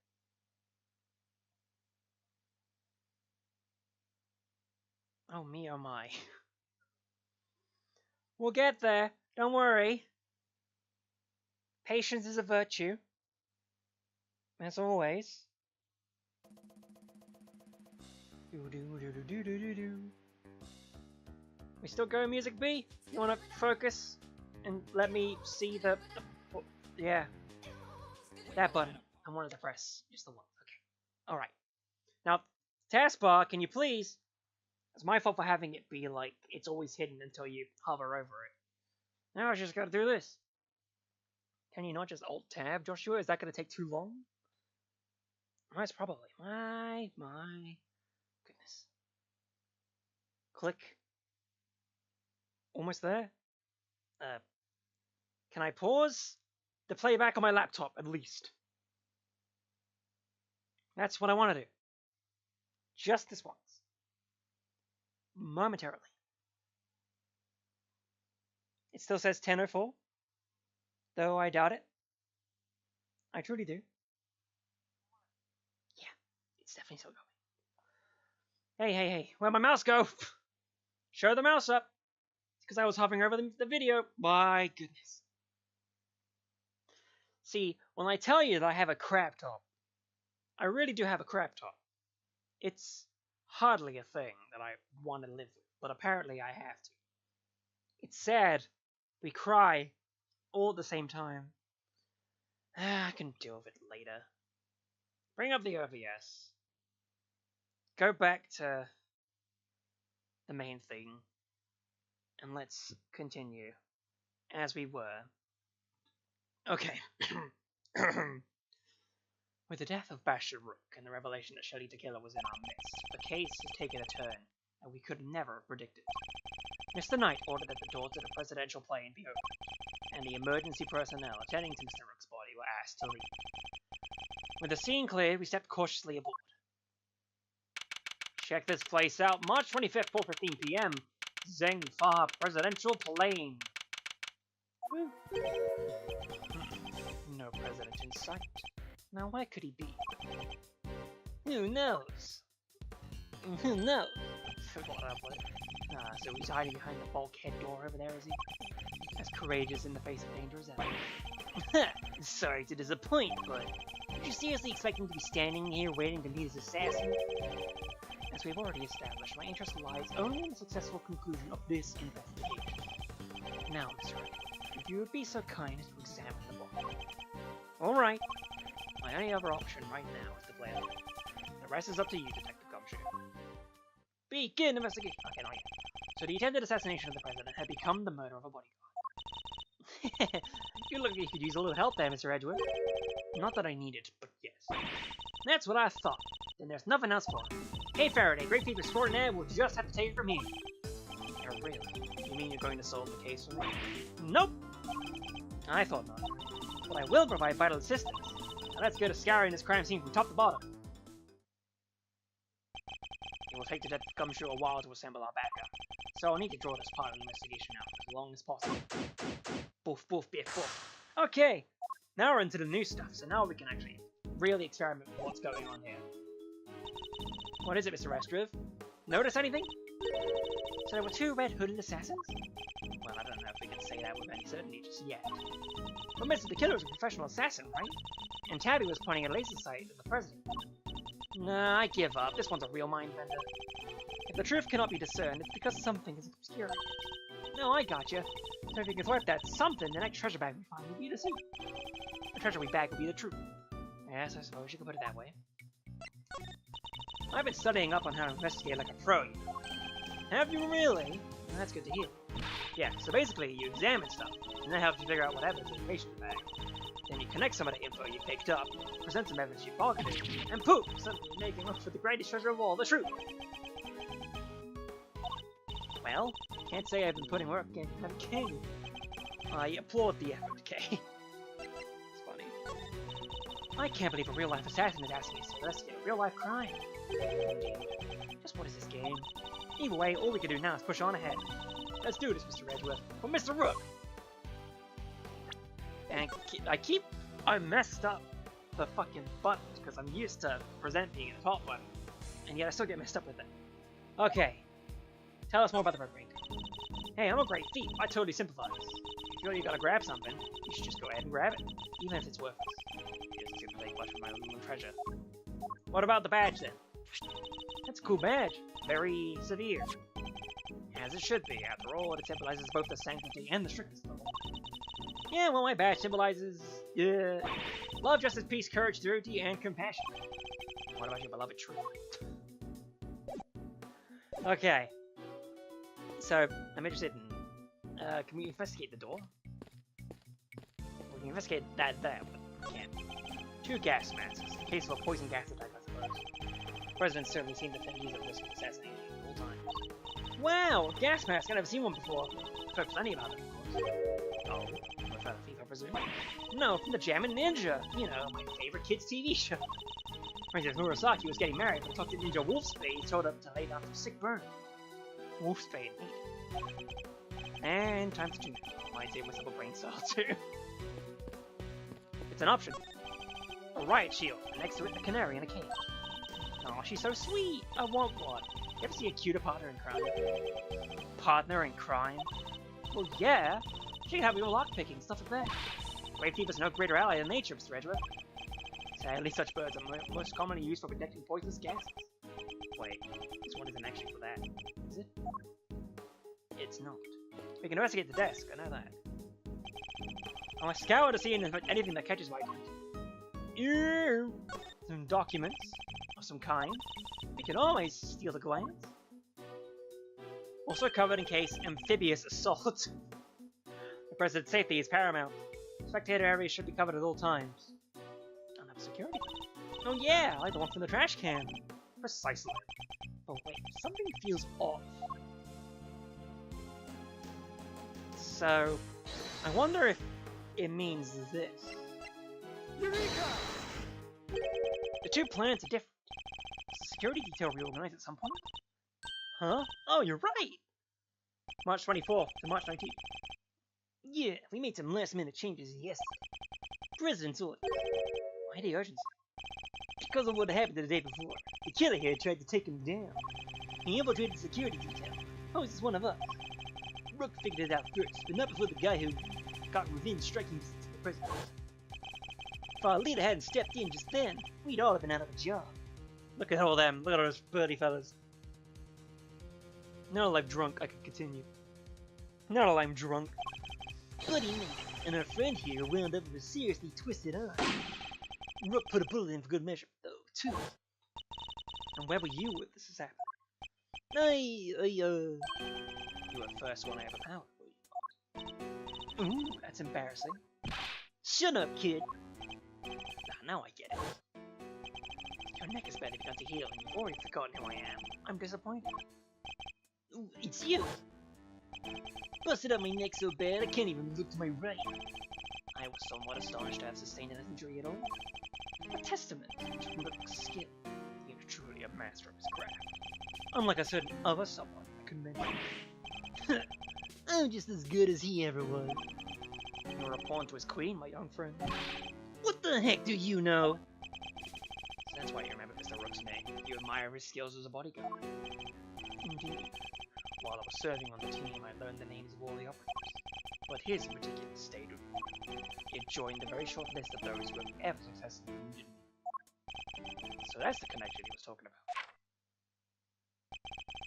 Oh me, oh my. We'll get there, don't worry. Patience is a virtue. As always. We still going, Music B? You wanna focus and let me see the yeah. That button. I wanted to press. Just the one. Okay. Alright. Now, taskbar, can you please? It's my fault for having it be like it's always hidden until you hover over it. Now I just gotta do this. Can you not just Alt-Tab, Joshua? Is that gonna take too long? Most probably. My goodness. Click. Almost there. Can I pause the playback on my laptop, at least? That's what I want to do. Just this once. Momentarily. It still says 10:04, though I doubt it. I truly do. Yeah, it's definitely still going. Hey, where'd my mouse go? Show the mouse up. It's because I was hovering over the video. My goodness. See, when I tell you that I have a crap top, I really do have a crap top. It's hardly a thing that I want to live with, but apparently I have to. It's sad. We cry all at the same time. I can deal with it later. Bring up the OBS. Go back to the main thing. And let's continue as we were. Okay. With the death of Bashir Rook and the revelation that Shelly Tequila was in our midst, the case has taken a turn that we could never have predicted. Mr. Knight ordered that the doors to the presidential plane be opened, and the emergency personnel attending to Mr. Rook's body were asked to leave. With the scene cleared, we stepped cautiously aboard. Check this place out, March 25th, 4:15 p.m. Zeng Fa presidential plane. Woo. No president in sight. Now where could he be? Who knows? Who knows? So he's hiding behind the bulkhead door over there, is he? As courageous in the face of danger as ever. Sorry to disappoint, but did you seriously expect him to be standing here waiting to meet his assassin? As we've already established, my interest lies only in the successful conclusion of this investigation. Now, Mr. Wright, if you would be so kind as to examine the book. Alright. My only other option right now is to play along. The rest is up to you, Detective Gumshoe. Begin investigation! Okay, not yet. So the attempted assassination of the president had become the murder of a bodyguard. You look like you could use a little help there, Mr. Edgewood. Not that I need it, but yes. That's what I thought. Then there's nothing else for it. Hey Faraday, great feat extraordinaire, we'll just have to take it from here. Oh, really? You mean you're going to solve the case for me? Nope! I thought not. But I will provide vital assistance. Now let's go to scouring this crime scene from top to bottom. It will take the Detective Gumshoe a while to assemble our backup, so I'll need to draw this part of the investigation out as long as possible. Boof, boof, biff, boof. Okay, now we're into the new stuff, so now we can actually really experiment with what's going on here. What is it, Mr. Restrov? Notice anything? So there were 2 red-hooded assassins? Well, I don't know if we can say that with any certainty just yet. But Mr. the Killer is a professional assassin, right? And Tabby was pointing a laser sight at the president. Nah, I give up. This one's a real mind bender. If the truth cannot be discerned, it's because something is obscuring it. No, I gotcha. So if you can thwart that something, the next treasure bag we find will be the secret. The treasure we bag will be the truth. Yes, I suppose you could put it that way. I've been studying up on how to investigate like a pro. Have you really? Well, that's good to hear. Yeah, so basically you examine stuff, and that helps you figure out what evidence and information in the bag. Then you connect some of the info you picked up, present some evidence you pocketed, and poof! Suddenly you're making up for the greatest treasure of all, the truth! Well, can't say I've been putting work in, can you? I applaud the effort, Kay. It's funny. I can't believe a real-life assassin is asking us to investigate a real-life crime. Just what is this game? Either way, all we can do now is push on ahead. Let's do this, Mr. Edgeworth. Or Mr. Rook! And I messed up the fucking buttons because I'm used to present being the top button, and yet I still get messed up with it. Okay, tell us more about the red ring. Hey, I'm a great thief. I totally sympathize. If you feel you gotta grab something, you should just go ahead and grab it, even if it's worthless. It isn't too late much for my little treasure. What about the badge then? That's a cool badge. Very severe. As it should be. After all, it symbolizes both the sanctity and the strictness of the law. Yeah, well, my badge symbolizes love, justice, peace, courage, duty, and compassion. What about your beloved truth? Okay. So, I'm interested in, can we investigate the door? We can investigate that there, but we can't. 2 gas masks, in case of a poison gas attack, I suppose. The President certainly seemed to think he's at risk of assassination at all times. Wow, a gas mask! I've never seen one before. I've heard plenty about it, of course. Oh. I presume. No, from the Jammin' Ninja. You know, my favorite kids' TV show. Princess Murasaki was getting married, but talked to Ninja Wolfspade showed up to lay down some sick burn. Wolfspade, neat. And time to choose. Might save myself a brain cell too. It's an option. A riot shield, and next to it, a canary in a cage. Oh, she's so sweet. I want one. You ever see a cuter partner in crime? Partner in crime? Well, yeah. She can help you with lockpicking, stuff like that. Grave thief is no greater ally than nature, Mr. Edgeworth. Sadly, such birds are most commonly used for detecting poisonous gases. Wait, this one isn't actually for that, is it? It's not. We can investigate the desk, I know that. I must scour to see anything that catches my attention. Some documents of some kind. We can always steal a glance. Also covered in case amphibious assault. The President's safety is paramount. Spectator areas should be covered at all times. Enough security. Oh yeah, I like the one from the trash can. Precisely. Oh wait, something feels off. So, I wonder if it means this. Eureka! The 2 plans are different. Does the security detail reorganize at some point? Huh? Oh, you're right! March 24th to March 19th. Yeah, we made some last-minute changes yesterday. President's orders. Why the urgency? Because of what happened the day before. The killer here tried to take him down. He infiltrated the security detail. Oh, this is one of us. Rook figured it out first, but not before the guy who got revenge striking the president. If our leader hadn't stepped in just then, we'd all have been out of a job. Look at all them. Look at all those birdie fellas. Now that I'm drunk, I can continue. Now that I'm drunk. Buddy and our friend here wound up with a seriously twisted arm. Rook put a bullet in for good measure, though, too. And where were you when this was happening? You were the first one I ever powered, were you? Ooh, that's embarrassing. Shut up, kid! Now I get it. neck has barely begun to heal, and you've already forgotten who I am. I'm disappointed. Ooh, it's you! Busted up my neck so bad I can't even look to my right. I was somewhat astonished to have sustained an injury at all. A testament to Rook's skill. He is truly a master of his craft. Unlike a certain other someone I could mention. I'm just as good as he ever was. You're a pawn to his queen, my young friend. What the heck do you know? So that's why you remember Mr. Rook's name. You admire his skills as a bodyguard. Indeed. While I was serving on the team, I learned the names of all the operatives. But his in particular stayed with me. It joined the very short list of those who have ever successfully wounded me. So that's the connection he was talking about.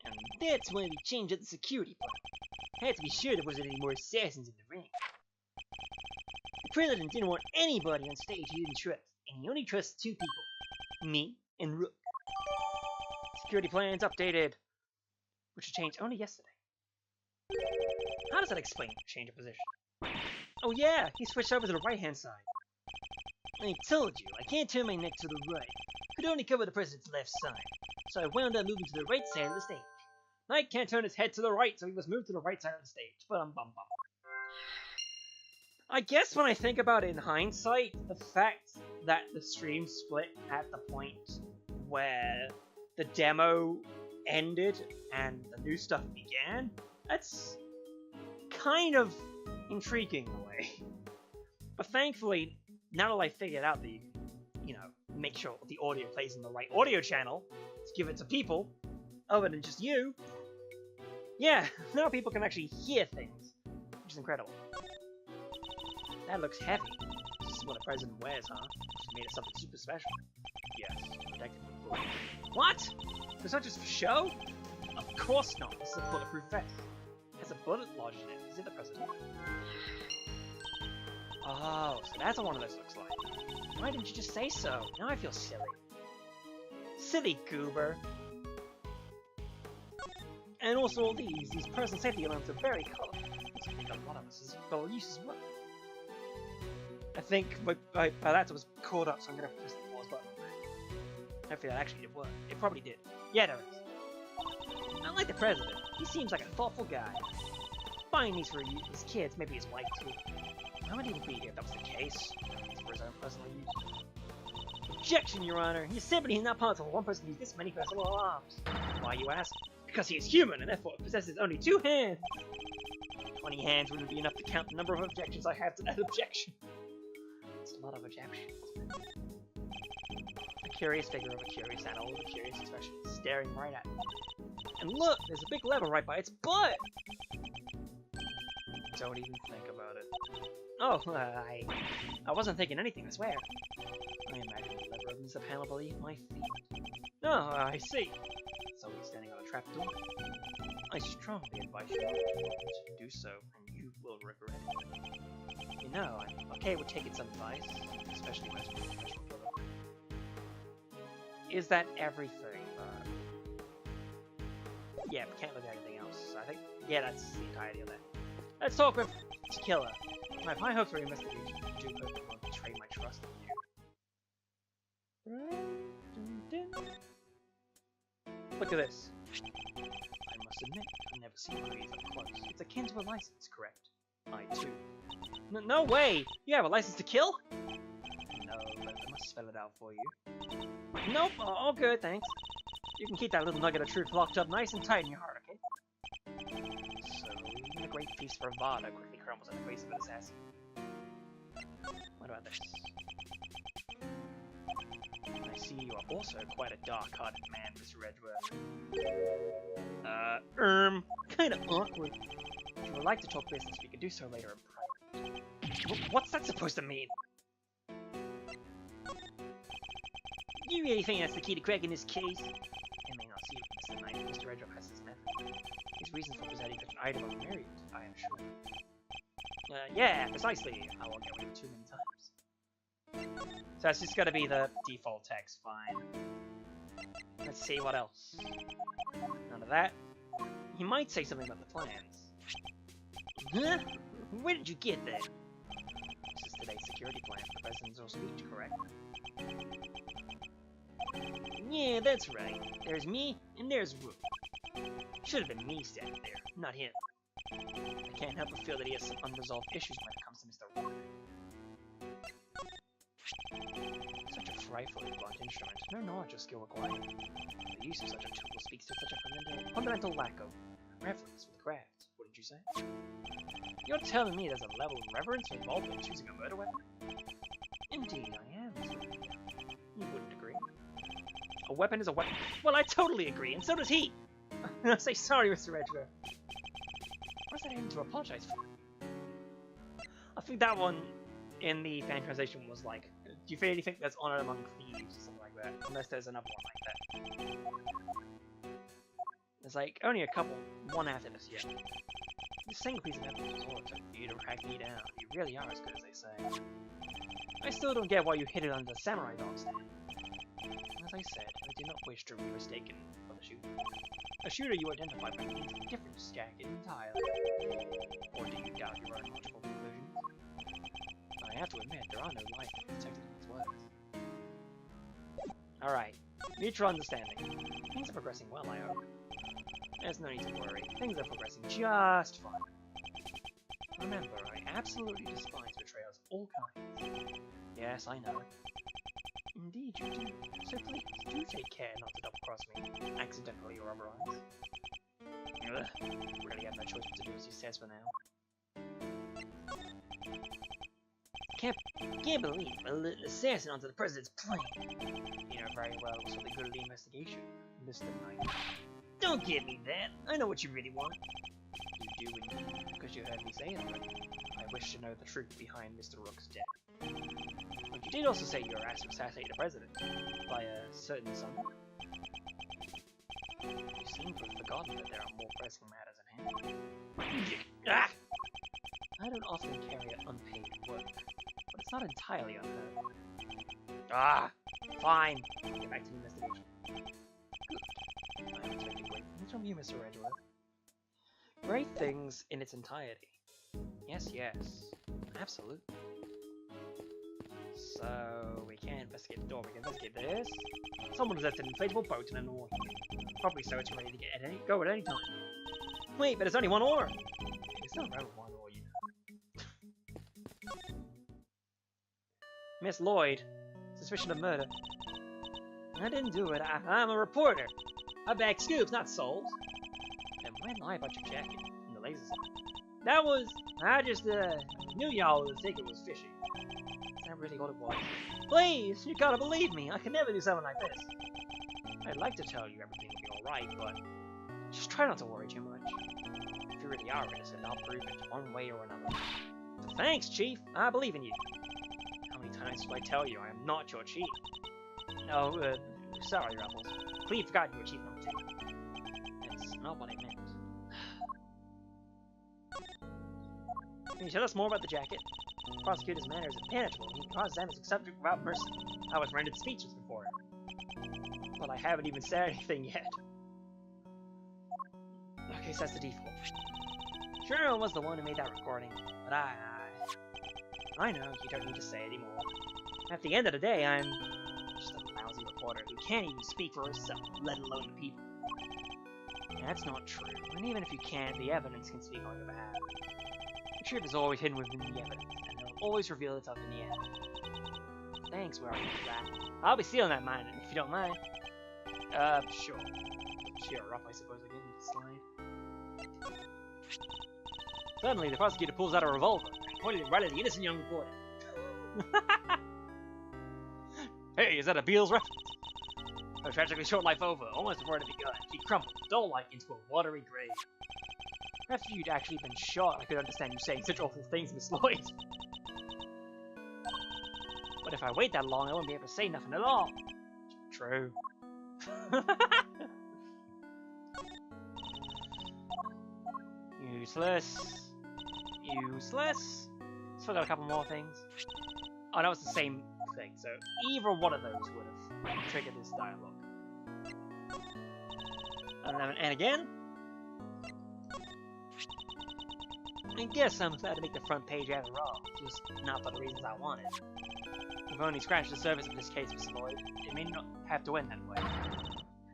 And that's why we changed up the security plan. Had to be sure there wasn't any more assassins in the ring. The president didn't want anybody on stage he didn't trust, and he only trusts two people. Me and Rook. Security plans updated. Which was changed only yesterday. How does that explain the change of position? Oh yeah, he switched over to the right-hand side. I told you, I can't turn my neck to the right. Could only cover the president's left side. So I wound up moving to the right side of the stage. Knight can't turn his head to the right, so he was moved to the right side of the stage. Bum. I guess when I think about it in hindsight, the fact that the stream split at the point where the demo ended and the new stuff began, that's kind of intriguing in a way. But thankfully, now that I figured out the, make sure the audio plays in the right audio channel to give it to people, other than just you, yeah, now people can actually hear things, which is incredible. That looks heavy. This is what a president wears, huh? Just made it something super special. Yes, protected with bullet. What? It's not just for show? Of course not. This is a bulletproof vest. It has a bullet lodged in it. Is it the president? Oh, so that's what one of those looks like. Why didn't you just say so? Now I feel silly. Silly goober. And also all these person safety alarms are very colorful. I think a lot of us will use as well. I think my laptop was caught up, so I'm gonna press the pause button on that. Hopefully that actually did work. It probably did. Yeah, there is. I like the president. He seems like a thoughtful guy. Buying these for his kids, maybe his wife too. I wouldn't even be here if that was the case. It's for his own personal use. Objection, Your Honor. Your sympathy is not possible. One person used this many personal alarms. Why, you ask? Because he is human and therefore possesses only 2 hands. 20 hands wouldn't be enough to count the number of objections I have to that objection. It's a lot of objections. A curious figure of a curious animal with a curious expression, staring right at me. And look, there's a big lever right by its butt! Don't even think about it. Oh, I wasn't thinking anything, I swear. I imagine the lever opens the panel beneath my feet. Oh, I see. So he's standing on a trapdoor. I strongly advise you not to do so, and you will regret it. You know, I'm okay with taking some advice, especially when it's from a professional killer. Is that everything, yeah, we can't look at anything else. I think, yeah, that's the entirety of that. Let's talk with this killer. My high hopes for your investigation do hope you won't betray my trust in you. Look at this. I must admit, I've never seen one of these up close. It's akin to a license, correct? I too. No way! You have a license to kill? No, but I must spell it out for you. Nope, all good, thanks. You can keep that little nugget of truth locked up nice and tight in your heart, okay? So, even a great piece for Vada quickly crumbles in the face of an assassin. What about this? I see you are also quite a dark-hearted man, Mr. Edgeworth. Kinda awkward. If you would like to talk business, we can do so later in private. What's that supposed to mean? You really think that's the key to cracking this case? I may not see it, Mr. Knight. Mr. Edgeworth has his method. His reasons for presenting such an item are myriad, I am sure. Yeah, precisely. I won't get away too many times. So that's just gotta be the default text, fine. Let's see what else. None of that. He might say something about the plans. Huh? Where did you get that? This is today's security plan for the presidential speech, correct? Yeah, that's right. There's me, and there's Rook. Should have been me standing there, not him. I can't help but feel that he has some unresolved issues when it comes to Mr. Rook. Such a frightfully blunt instrument, no knowledge or skill required. The use of such a tool speaks to such a fundamental lack of reverence for the craft, wouldn't you say? You're telling me there's a level of reverence involved in choosing a murder weapon? Indeed I am, sir. You wouldn't agree. A weapon is a weapon. Well, I totally agree, and so does he! I'll say sorry, Mr. Edgeworth. What's that aiming to apologize for? I think that one in the fan translation was like, do you really think that's honor among thieves or something like that? Unless there's another one like that. There's like only a couple, one after this yet. This single piece of evidence was all it took for you to track me down. You really are as good as they say. I still don't get why you hid it under the samurai dog stand. As I said, I did not wish to be mistaken for the shooter. A shooter you identified by means of a different jacket entirely. Or do you doubt your own logical conclusions? I have to admit, there are no lies detected in his words. Alright, mutual understanding. Things are progressing well, I hope. There's no need to worry. Things are progressing just fine. Remember, I absolutely despise betrayals of all kinds. Yes, I know. Indeed you do. So please, do take care not to double-cross me, accidentally or otherwise. Ugh, really have no choice but to do as he says for now. Can't believe a little assassin onto the president's plane. You know very well it was for the good of the investigation, Mr. Knight. Don't give me that. I know what you really want. You do indeed, because you heard me say it already. I wish to know the truth behind Mr. Rook's death. But you did also say you were asked to assassinate the president by a certain someone. You seem to have forgotten that there are more pressing matters at hand. Ah! I don't often carry out unpaid work, but it's not entirely unheard. Ah! Fine! Get back to the investigation. Good. I am expecting great things from you, Mr. Edgeworth. Great things in its entirety. Yes, yes. Absolutely. So, we can't investigate the door, we can investigate this. Someone has left an inflatable boat in an oar here. Probably so it's ready to go at any time. Wait, but there's only one oar! It's not around one oar, you know. Miss Lloyd, suspicion of murder. I didn't do it, I'm a reporter. I bag scoops, not souls. Then why lie about your jacket and the laser sight? That was, I just knew y'all would think it was fishy. Is that really what it was? Please, you gotta believe me, I can never do something like this. I'd like to tell you everything will be alright, but just try not to worry too much. If you really are innocent, I'll prove it one way or another. Thanks, Chief, I believe in you. How many times do I tell you I am not your chief? No, sorry, Ruffles. Please forgot you were chief number 2. That's not what I meant. Can you tell us more about the jacket? The prosecutor's manner is impenetrable, and he causes damage subject without mercy. I was rendered speechless before him. But I haven't even said anything yet. Okay, so that's the default. Sure, I was the one who made that recording, but I know, you don't need to say anymore. At the end of the day, I'm just a lousy reporter who can't even speak for herself, let alone the people. That's not true, and even if you can't, the evidence can speak on your behalf. The truth is always hidden within the evidence, and it'll always reveal itself in the end. Thanks, where are you for that? I'll be stealing that mine, if you don't mind. Sure. Cheer her up, I suppose, again, slide. Suddenly, the prosecutor pulls out a revolver and pointed it right at the innocent young reporter. Hey, is that a Beals reference? Her tragically short life over, almost before it had begun, she crumbled, doll-like, into a watery grave. Perhaps if you'd actually been shot, I could understand you saying such awful things, Miss Lloyd. But if I wait that long, I won't be able to say nothing at all. True. Useless. Useless. Still got a couple more things. Oh, that was the same thing, so either one of those would have triggered this dialogue. And again. I guess I'm glad to make the front page after all, just not for the reasons I wanted. If You've only scratched the surface of this case, Mr. Lloyd. It may not have to end that way.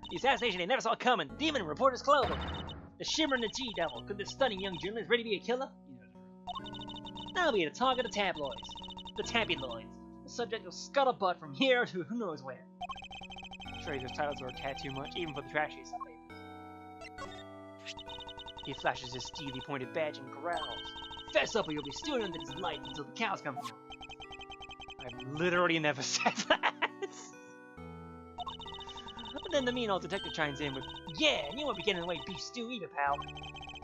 The assassination they never saw coming. Demon in reporter's clothing. The shimmer and the G-Devil. Could this stunning young journalist ready to be a killer? Now be the target of tabloids. The tabloids. The subject of scuttlebutt from here to who knows where. Treasurer's titles are a tad too much, even for the trashiest of papers. He flashes his steely pointed badge and growls. Fess up or you'll be stewing under this light until the cows come home. I've literally never said that. But then the mean old detective chimes in with, yeah, and you won't be getting away beef stew either, pal.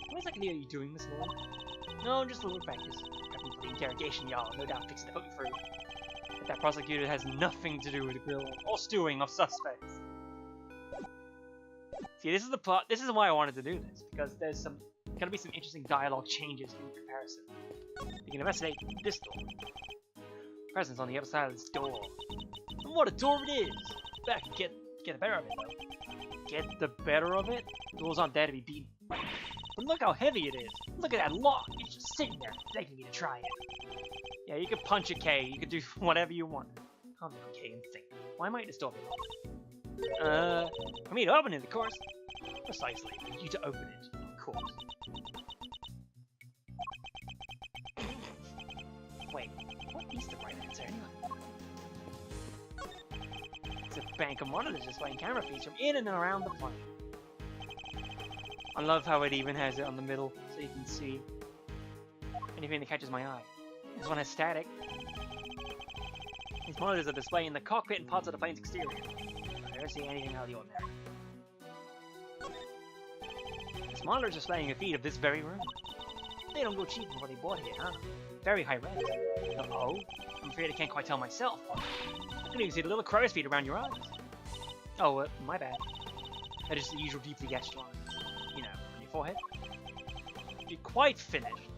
What exactly are you doing, Miss Lloyd? No, just a little practice. Prepping for the interrogation, y'all. No doubt fixing to put me through. But that prosecutor has nothing to do with the grill or stewing of suspects. See, this is the plot. This is why I wanted to do this, because there's gonna be some interesting dialogue changes in comparison. You can investigate this door. Presence on the other side of this door. And what a door it is! Back and get the better of it, though. Get the better of it? Doors aren't there to be beaten. But look how heavy it is. Look at that lock. It's just sitting there, begging me to try it. Yeah, you could punch a K. You could do whatever you want. Calm down, K, and think. Why might this door be locked? For me to open it, of course. Precisely. For you to open it, of course. Wait, what is the right answer anyway? It's a bank of monitors displaying camera feeds from in and around the planet. I love how it even has it on the middle, so you can see anything that catches my eye. This one has static. These monitors are displaying the cockpit and parts of the plane's exterior. I never see anything out of the ordinary. This monitor is displaying a feed of this very room. They don't go cheap before they bought here, huh? Very high res. Uh-oh. I'm afraid I can't quite tell myself. I can even see the little crow's feet around your eyes. Oh, my bad. That is the usual deeply gashed lines. You know, on your forehead. You're quite finished.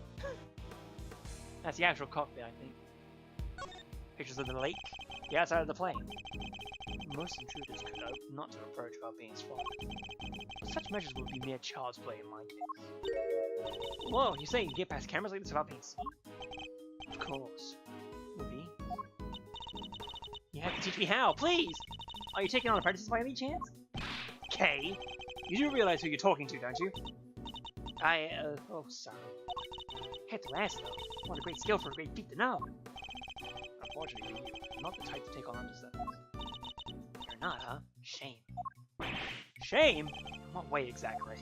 That's the actual cockpit, I think. Pictures of the lake, the outside of the plane. Most intruders could opt not to approach without being spotted. Such measures would be mere child's play in my case. Whoa, you say you can get past cameras like this without being seen? Of course. Would be. You have to teach me how, please! Are you taking on apprentices by any chance? Kay, you do realize who you're talking to, don't you? Oh, sorry. Had to ask, though. What a great skill for a great feat to know. Unfortunately for you, I'm not the type to take on understudies. You're not, huh? Shame. Shame? In what way exactly?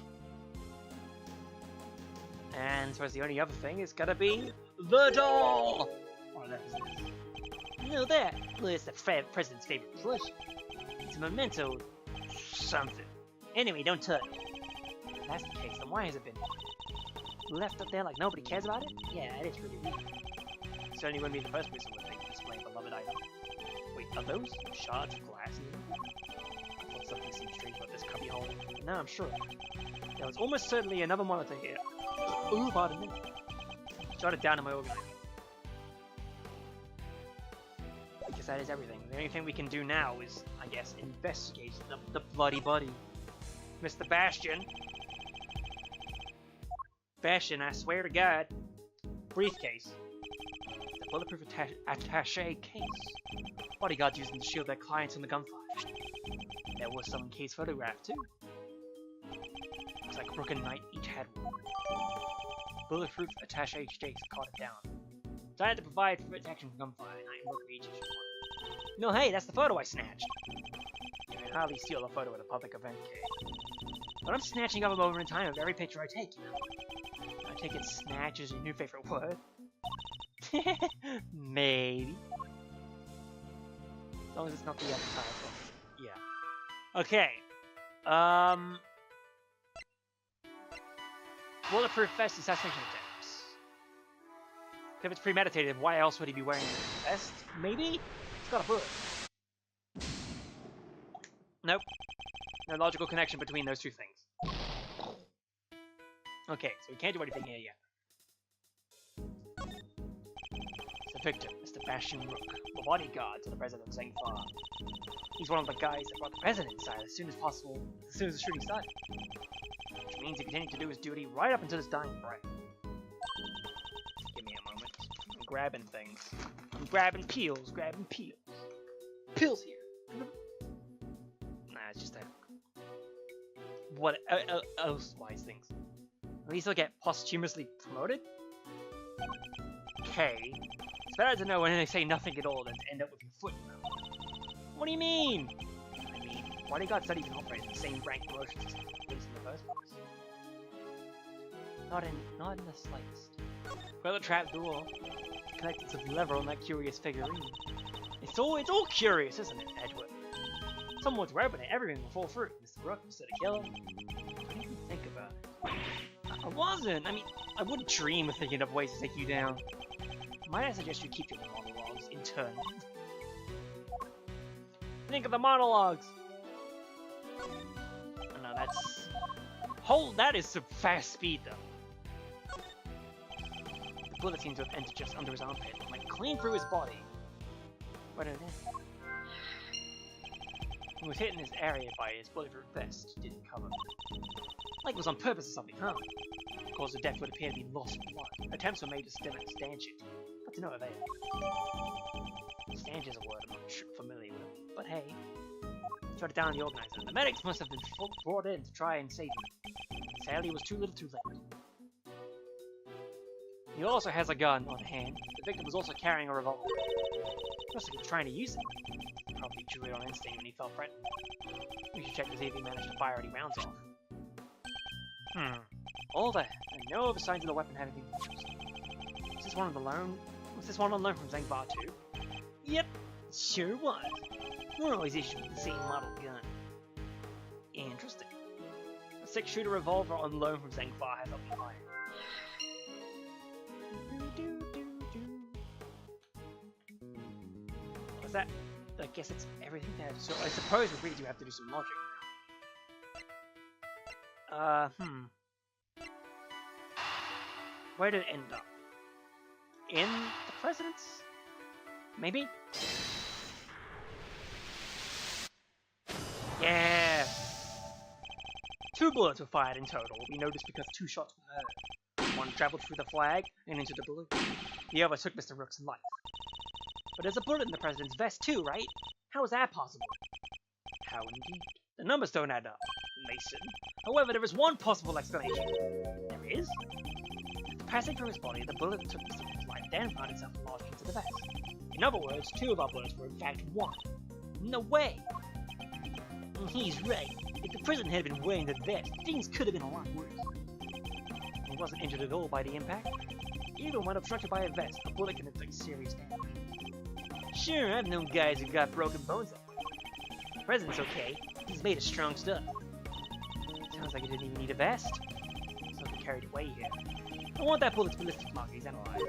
And I suppose the only other thing is gotta be the doll! What the heck is this? You know that? Well, it's the president's favorite plush. It's a memento something. Anyway, don't touch. If that's the case, then why has it been left up there like nobody cares about it? Yeah, it is really weird. Certainly wouldn't be the first person would think to display a beloved item. Wait, are those shards of glass in them? I thought something seemed strange about this cubbyhole. No, I'm sure. There was almost certainly another monitor here. Ooh, pardon me. Jot it down in my organizer. Because that is everything. The only thing we can do now is, I guess, investigate the bloody buddy. Mr. Bastion. Bastion, I swear to God. Briefcase. The bulletproof attaché case. Bodyguards using to shield their clients from the gunfire. There was some case photograph too. Looks like Rook and Knight each had one. Bulletproof attaché case caught it down. Decided to provide for protection from gunfire. Knight and Rook each issued one. No, hey, that's the photo I snatched. You can hardly steal a photo at a public event, Kay. But I'm snatching up a moment in time of every picture I take, you know. I take it snatch is your new favorite word. Maybe. As long as it's not the other title. Yeah. Okay. Bulletproof vest assassination attempts. If it's premeditated, why else would he be wearing a vest? Maybe? It's got a bullet. Nope. No logical connection between those two things. Okay, so we can't do anything here yet. It's the victim, Mr. Bastion Rook, the bodyguard to the president of Zengfar. He's one of the guys that brought the president inside as soon as possible, as soon as the shooting started. Which means he continued to do his duty right up until his dying breath. Give me a moment. I'm grabbing things. I'm grabbing peels, grabbing peels. pills here. Nah, it's just that. What elsewise things? At least he'll get posthumously promoted? Okay. It's better to know when they say nothing at all than to end up with your foot in your mouth. What do you mean? I mean, bodyguard studies and operate the same rank promotion system, at least in the first place. Not in the slightest. Well, the trap door connected to the lever on that curious figurine. It's all curious, isn't it, Edward? Someone to open it, everything will fall through. Mr. Rook, Mr. the Killer. What do you think about it? I wasn't. I mean, I wouldn't dream of thinking of ways to take you down. Might I suggest you keep your monologues internal? Think of the monologues. Oh, no, that's that is some fast speed though. The bullet seems to have entered just under his armpit, like clean through his body. What did it end? He was hit in his area by his bulletproof vest, didn't cover. Like it was on purpose or something, huh? The cause of death would appear to be loss of blood. Attempts were made to stanch it, but to no avail. Stanch is a word I'm not familiar with, but hey. Tried to down the organizer. The medics must have been brought in to try and save him. Sadly, it was too little too late. He also has a gun on hand. The victim was also carrying a revolver. Looks like he was trying to use it. Probably drew it on instinct when he felt threatened. We should check to see if he managed to fire any rounds off. All there, and no other signs of the weapon having been used. Was this one on loan from Zangbar too? Yep, it sure was. We're always issuing the same model gun. Interesting. A 6-shooter revolver on loan from Zangbar has up behind. What's that? I guess it's everything there. So I suppose we really do have to do some logic now. Where did it end up? In the president's? Maybe? Yeah! 2 bullets were fired in total. We noticed because 2 shots were heard. One traveled through the flag and into the balloon. The other took Mr. Rook's life. But there's a bullet in the president's vest too, right? How is that possible? How indeed? The numbers don't add up, Mason. However, there is one possible explanation. There is? Passing through his body, the bullet took Mr. Rook's life, then found itself lodged into the vest. In other words, 2 of our bullets were in fact 1. No way! He's right. If the president had been wearing the vest, things could have been a lot worse. He wasn't injured at all by the impact. Even when obstructed by a vest, a bullet can inflict serious damage. Sure, I've known guys who got broken bones that way. The president's okay. He's made of strong stuff. Sounds like he didn't even need a vest. Something carried away here. I want that bullet's ballistic markings analyzed.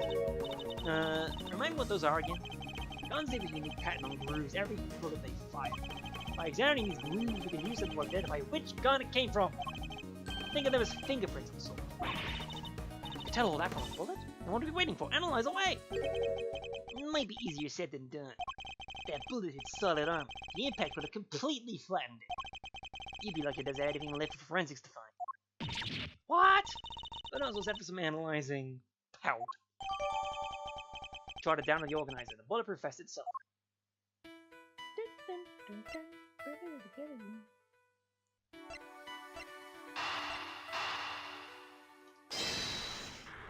Remind me what those are again? Guns leave a unique pattern on grooves every bullet they fire. By examining these grooves, we can use them to identify which gun it came from. Think of them as fingerprints of sorts. You can tell all that from a bullet? And what are we waiting for? Analyze away! It might be easier said than done. That bullet hit solid armor. The impact would have completely flattened it. You'd be lucky if there's anything left for forensics to find. What? But also set for some analyzing. Pout. Jot it down on the organizer, the bulletproof vest itself.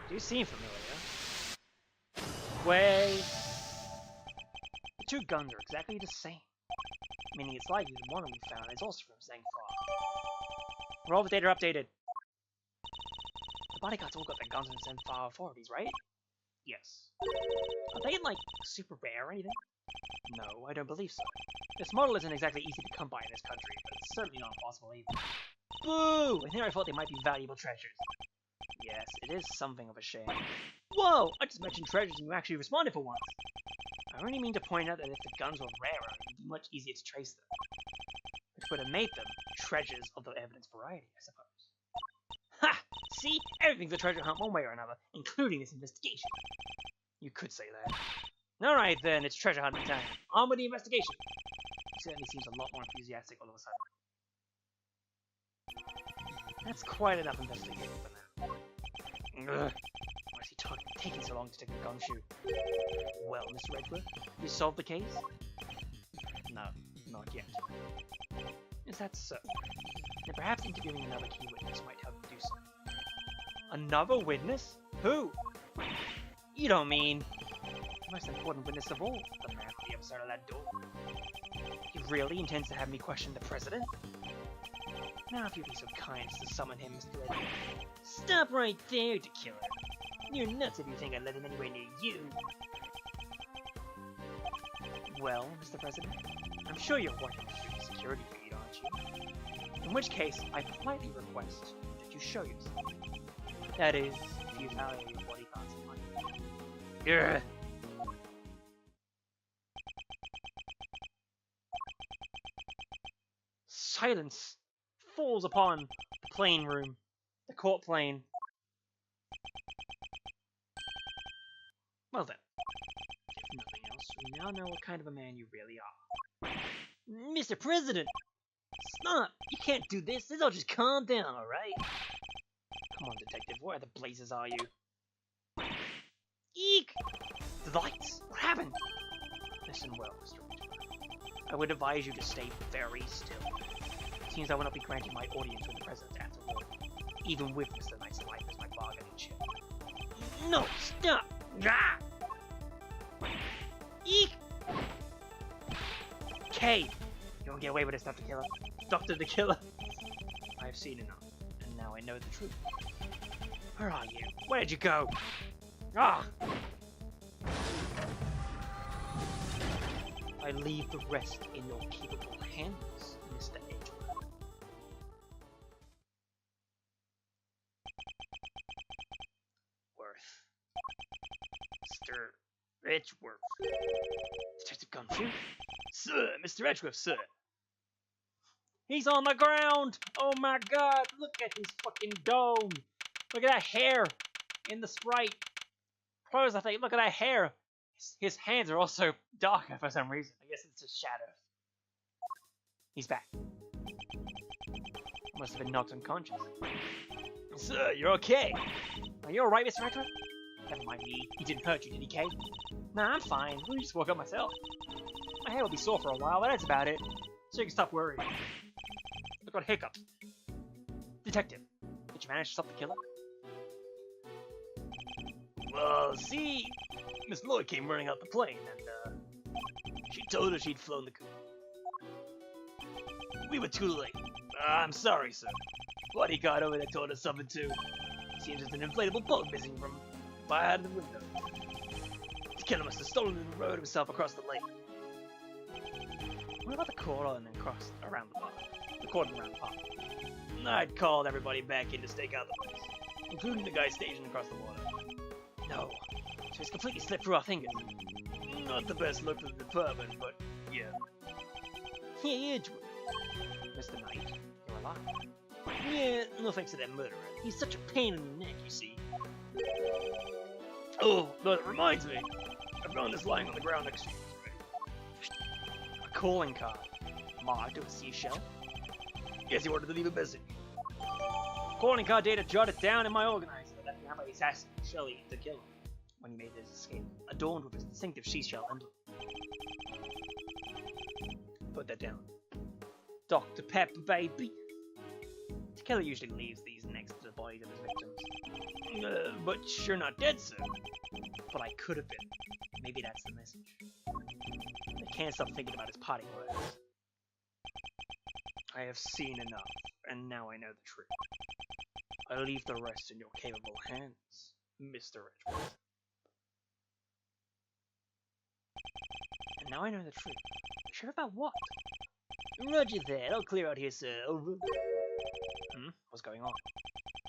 Do seem familiar. Wait. The 2 guns are exactly the same. Meaning it's likely the one we found is also from Zangfar. All the data are updated. The bodyguards all got their guns from Zangfar authorities, right? Yes. Are they like super rare or anything? No, I don't believe so. This model isn't exactly easy to come by in this country, but it's certainly not impossible either. Boo! I think I thought they might be valuable treasures. Yes, it is something of a shame. Whoa! I just mentioned treasures and you actually responded for once. I only mean to point out that if the guns were rarer, it would be much easier to trace them. Which would have made them treasures of the evidence variety, I suppose. Ha! See? Everything's a treasure hunt one way or another, including this investigation. You could say that. Alright then, it's treasure hunting time. On with the investigation. He certainly seems a lot more enthusiastic all of a sudden. That's quite enough investigating for now. Ugh. Why is he taking so long to take the gumshoe? Well, Mr. Redwood, you solved the case? not yet. Is that so? Then perhaps interviewing another key witness might help you do so. Another witness? Who? You don't mean... The most important witness of all, the man on the other side of that door. He really intends to have me question the president? Now if you'd be so kind as to summon him, Mr. Edward. Stop right there, to kill him. You're nuts if you think I'd let him anywhere near you. Well, Mr. President, I'm sure you're working through the security feed, aren't you? In which case, I politely request that you show yourself. That is, if you value your bodyguards in life. Yeah. Silence falls upon the plane room, the court plane. Well then, if nothing else, we now know what kind of a man you really are. Mr. President! Stop! You can't do this! This all just calm down, alright? Come on, detective, where the blazes are you? Eek! The lights! What happened? Listen well, Mr. Richard. I would advise you to stay very still. It seems I will not be granting my audience with the president after all, even with Mr. Knight's life as my bargaining chip. No! Stop! Ah! Eek! Kay! You won't get away with this, Dr. Killer. Dr. the Killer! I've seen enough, and now I know the truth. Where are you? Where'd you go? Ah! I leave the rest in your capable hands, Mr. Edgeworth. Worth. Mr. Edgeworth. Detective Gunfield? Sir, Mr. Edgeworth, sir. He's on the ground! Oh my god, look at his fucking dome! Look at that hair in the sprite. Pros, I think, look at that hair. His hands are also darker for some reason. I guess it's just shadows. He's back. Must have been knocked unconscious. Sir, you're okay. Are you alright, Mr. Edgeworth? Never mind me. He didn't hurt you, did he, Kay? Nah, I'm fine. Let me just woke up myself. My hair will be sore for a while, but that's about it. So you can stop worrying. I've got hiccups. Detective, did you manage to stop the killer? Well, see, Miss Lloyd came running out the plane, and, she told her she'd flown the coop. We were too late. I'm sorry, sir. Bodyguard over there told us something, too. Seems there's an inflatable boat missing from behind the window. The killer must have stolen and rowed himself across the lake. What about the cordon and crossed around the park? The cordon around the park. I'd called everybody back in to stake out the place, including the guy stationed across the water. No, so he's completely slipped through our fingers. Not the best look for the department, but yeah. Hey, Edgeworth. Mr. Knight, you're alive. Yeah, no thanks to that murderer. He's such a pain in the neck, you see. Oh, but it reminds me. I found this lying on the ground next to you. A calling card. Marked with a seashell. Guess he wanted to leave a message. Calling card data jotted down in my organizer left behind by the assassin, Shelley, to kill him when he made his escape, adorned with his distinctive seashell emblem. Put that down. Dr. Pepper, baby. The killer usually leaves these next to the bodies of his victims. But you're not dead, sir. But I could have been. Maybe that's the message. I can't stop thinking about his parting words. I have seen enough, and now I know the truth. I leave the rest in your capable hands, Mr. Edgeworth. And now I know the truth. Sure about what? Roger that. I'll clear out here, sir. Over. What's going on?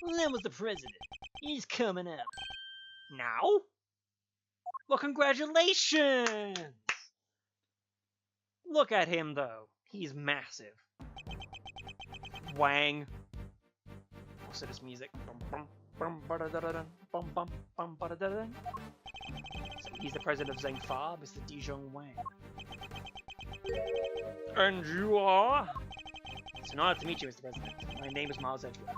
Well, that was the president. He's coming out. Now? Well, congratulations! Look at him, though. He's massive. Wang. What's this music? So he's the president of Zhang Fa, Mr. Dijong Wang. And you are? It's an honor to meet you, Mr. President. My name is Miles Edgeworth.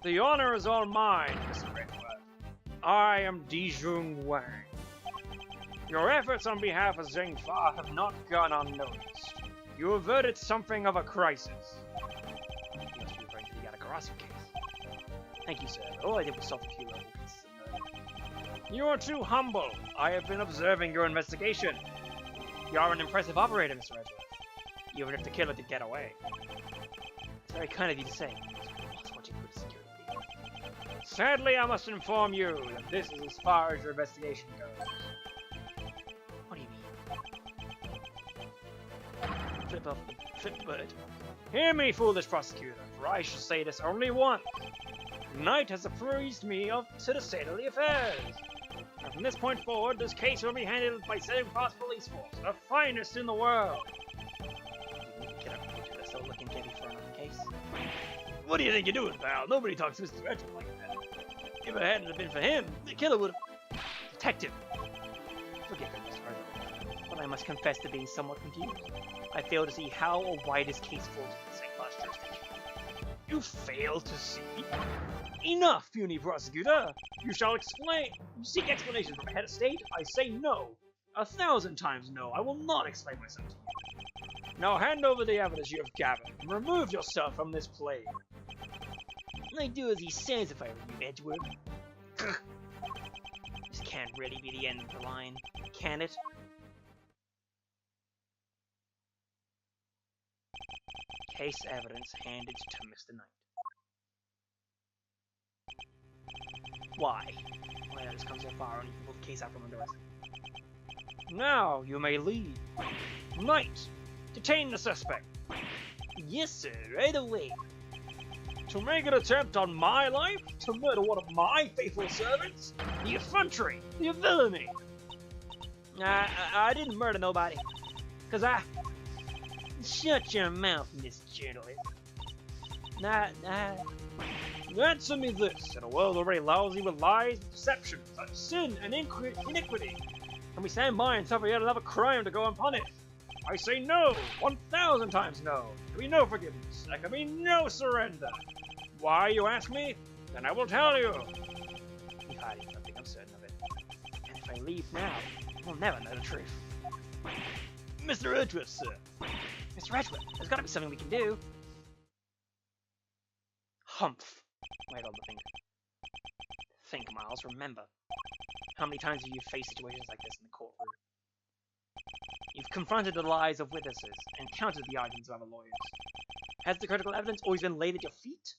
The honor is all mine, Mr. Edgeworth. I am Dijong Wang. Your efforts on behalf of Zhengfa have not gone unnoticed. You averted something of a crisis. You must be referring to the Yatagarasu case. Thank you, sir. All I did was solve a few little cases of murder. You are too humble. I have been observing your investigation. You are an impressive operator, Mr. Edgeworth. Even if the killer did get away. It's very kind of you to say. I was watching good security video. Sadly, I must inform you that this is as far as your investigation goes. What do you mean? Flip off the flip bird. Hear me, foolish prosecutor, for I shall say this only once. Night has apprised me to the state of the affairs. And from this point forward, this case will be handled by Zhengfa's police force, the finest in the world. Still looking Gambit for another case. What do you think you're doing, pal? Nobody talks to Mr. Edgeworth like that. If it hadn't been for him, the killer would have... Detective! Forgive me, Mr. Edgeworth, but I must confess to being somewhat confused. I fail to see how or why this case falls into the Zhengfa's jurisdiction. You fail to see? Enough, puny prosecutor! You shall explain! You seek explanation from a head of state? I say no! 1,000 times no! I will not explain myself to you! Now hand over the evidence you have gathered, and remove yourself from this plague. I'd do as he says if I were you, Edgeworth. This can't really be the end of the line, can it? Case evidence handed to Mr. Knight. Why? Why did this come so far and you can pull the case out from under us? Now you may leave. Knight! Detain the suspect! Yes, sir, right away. To make an attempt on my life? To murder one of my faithful servants? The effrontery! The villainy! I didn't murder nobody. Cause I... Shut your mouth, Miss Journalist. Answer me this. In a world already lousy with lies, deception, such sin and iniquity, can we stand by and suffer yet another crime to go unpunished? I say no! 1,000 times no! There can be no forgiveness. There can be no surrender. Why, you ask me? Then I will tell you. You're hiding something, I'm certain of it. And if I leave now, we'll never know the truth. Mr. Edgeworth, sir. Mr. Edgeworth, there's gotta be something we can do. Humph. Wave on the finger. Think, Miles, remember. How many times have you faced situations like this in the courtroom? You've confronted the lies of witnesses and countered the arguments of other lawyers. Has the critical evidence always been laid at your feet?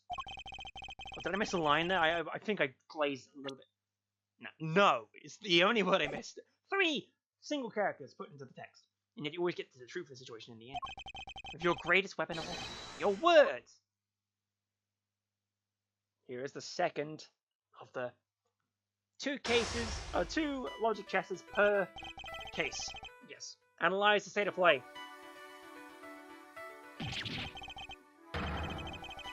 Oh, did I miss a line there? I think I glazed a little bit. No, it's the only word I missed. 3 single characters put into the text, and yet you always get to the truth of the situation in the end. With your greatest weapon of all, your words! Here is the second of the 2 logic chests per case. Yes. Analyze the state of play.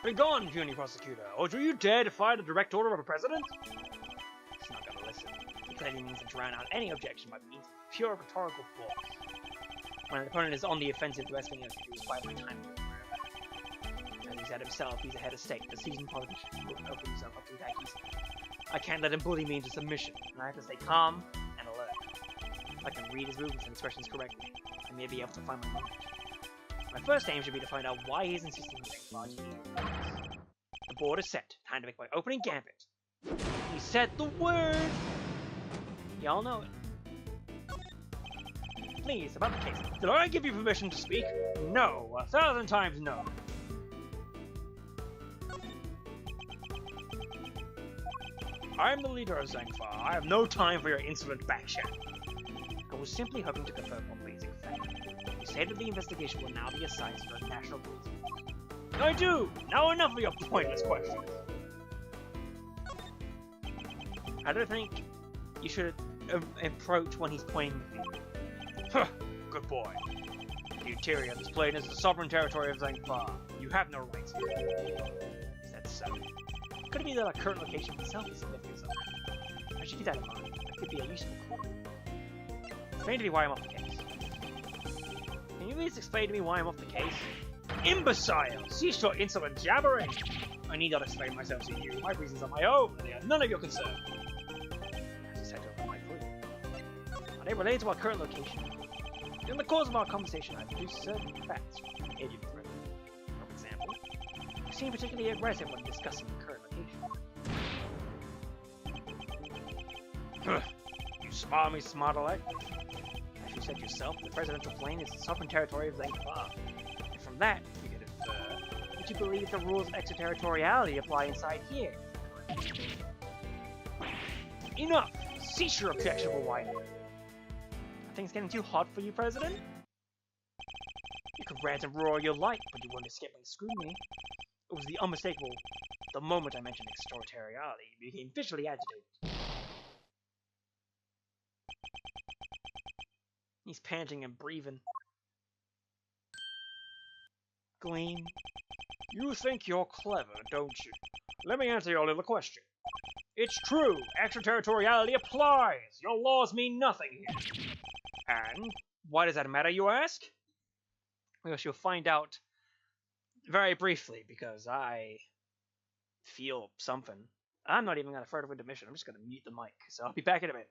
Begone, puny prosecutor, or do you dare defy the direct order of a president? He's not gonna listen. He clearly means to drown out any objection by means of pure rhetorical force. When an opponent is on the offensive, the best thing he has to do is buy my time. As he said himself, he's a head of state. The seasoned politician will open himself up to attack easily. I can't let him bully me into submission, and I have to stay calm and alert. If I can read his movements and expressions correctly, I may be able to find my moment. My first aim should be to find out why he's insisting on taking large deals. The board is set. Time to make my opening gambit. He said the word! Y'all know it. Please, about the case. Did I give you permission to speak? No, 1,000 times no. I'm the leader of Zhengfa. I have no time for your insolent backchat. I was simply hoping to confirm one basic fact. You stated the investigation will now be assigned to the National Police Force. I do! Now enough of your pointless questions. I don't think you should approach when he's pointing with you. Huh, good boy. The interior of this plane is the sovereign territory of Zhengfa. You have no rights here. Is that so? Could it be that our current location itself is significant something? I should keep that in mind. That could be a useful clue. Explain to me why I'm off the case. Can you please explain to me why I'm off the case? Imbecile! Cease your insolent jabbering! I need not explain myself to you. My reasons are my own, and they are none of your concern. As I said over my foot. They relate to our current location. In the course of our conversation, I produced certain facts from the behavior of the president. For example, you seem particularly aggressive when discussing the current location. You smarmy smart alike. As you said yourself, the presidential plane is the sovereign territory of Zanzibar. And from that, we could infer that you believe the rules of extraterritoriality apply inside here. Enough! Cease your objectionable whining. Are things getting too hot for you, President? You could rant and roar all you like, but you wouldn't escape my scrutiny. It was the unmistakable. The moment I mentioned extraterritoriality, you became visually agitated. He's panting and breathing. Gleam. You think you're clever, don't you? Let me answer your little question. It's true, extraterritoriality applies. Your laws mean nothing here. And why does that matter, you ask? Well, you'll find out very briefly, because I feel something. I'm not even going to further intermission. I'm just going to mute the mic. So I'll be back in a minute.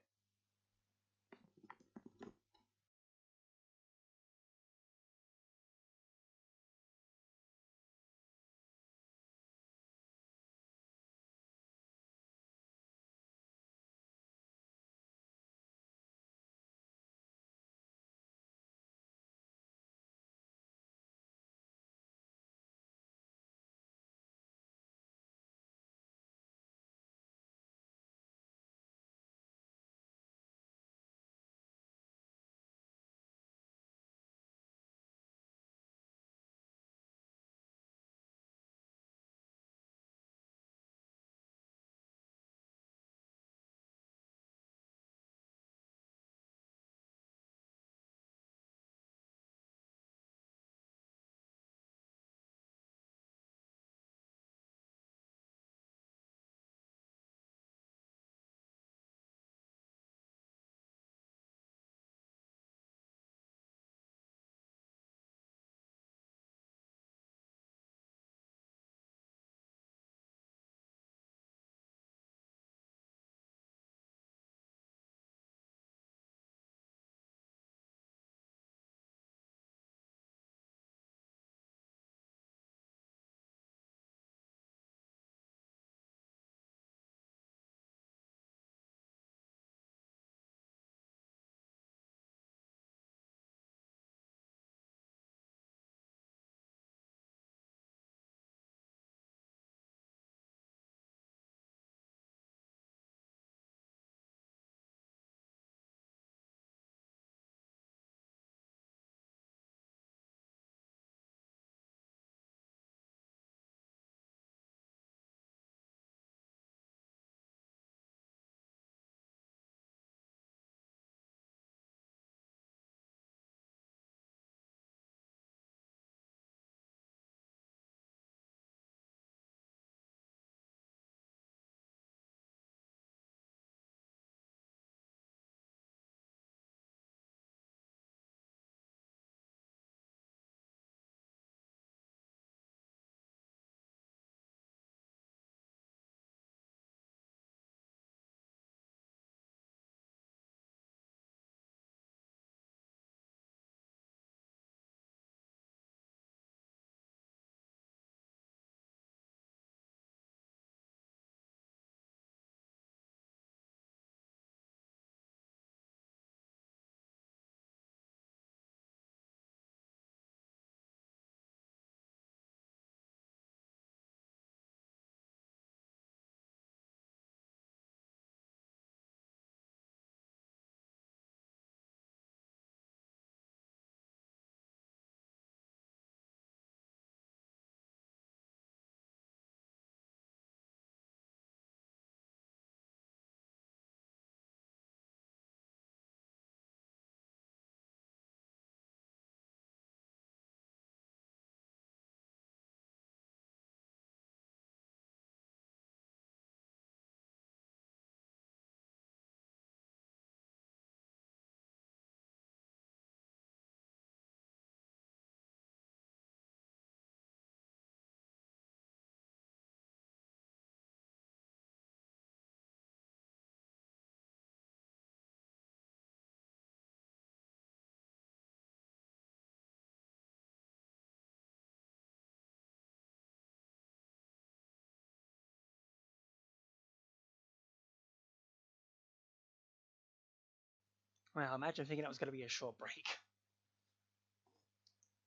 Well, imagine thinking it was going to be a short break.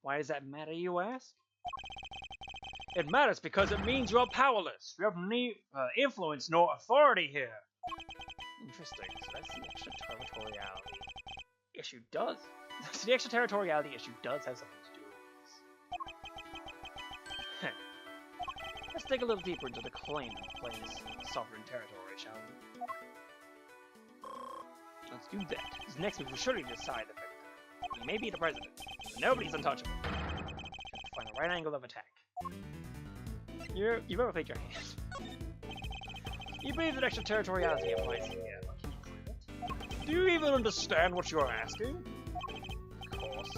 Why does that matter, you ask? It matters because it means you're powerless. You have no influence nor authority here. Interesting. So that's the extraterritoriality issue does. So the extraterritoriality issue does have something to do with this. Let's dig a little deeper into the claim of Plane's sovereign territory, shall we? Let's do that. Because next we will surely decide the victor. He may be the president, but nobody's untouchable. Have to find the right angle of attack. You've overplayed your hand. You believe that extraterritoriality applies here, but can you prove it? Do you even understand what you're asking? Of course.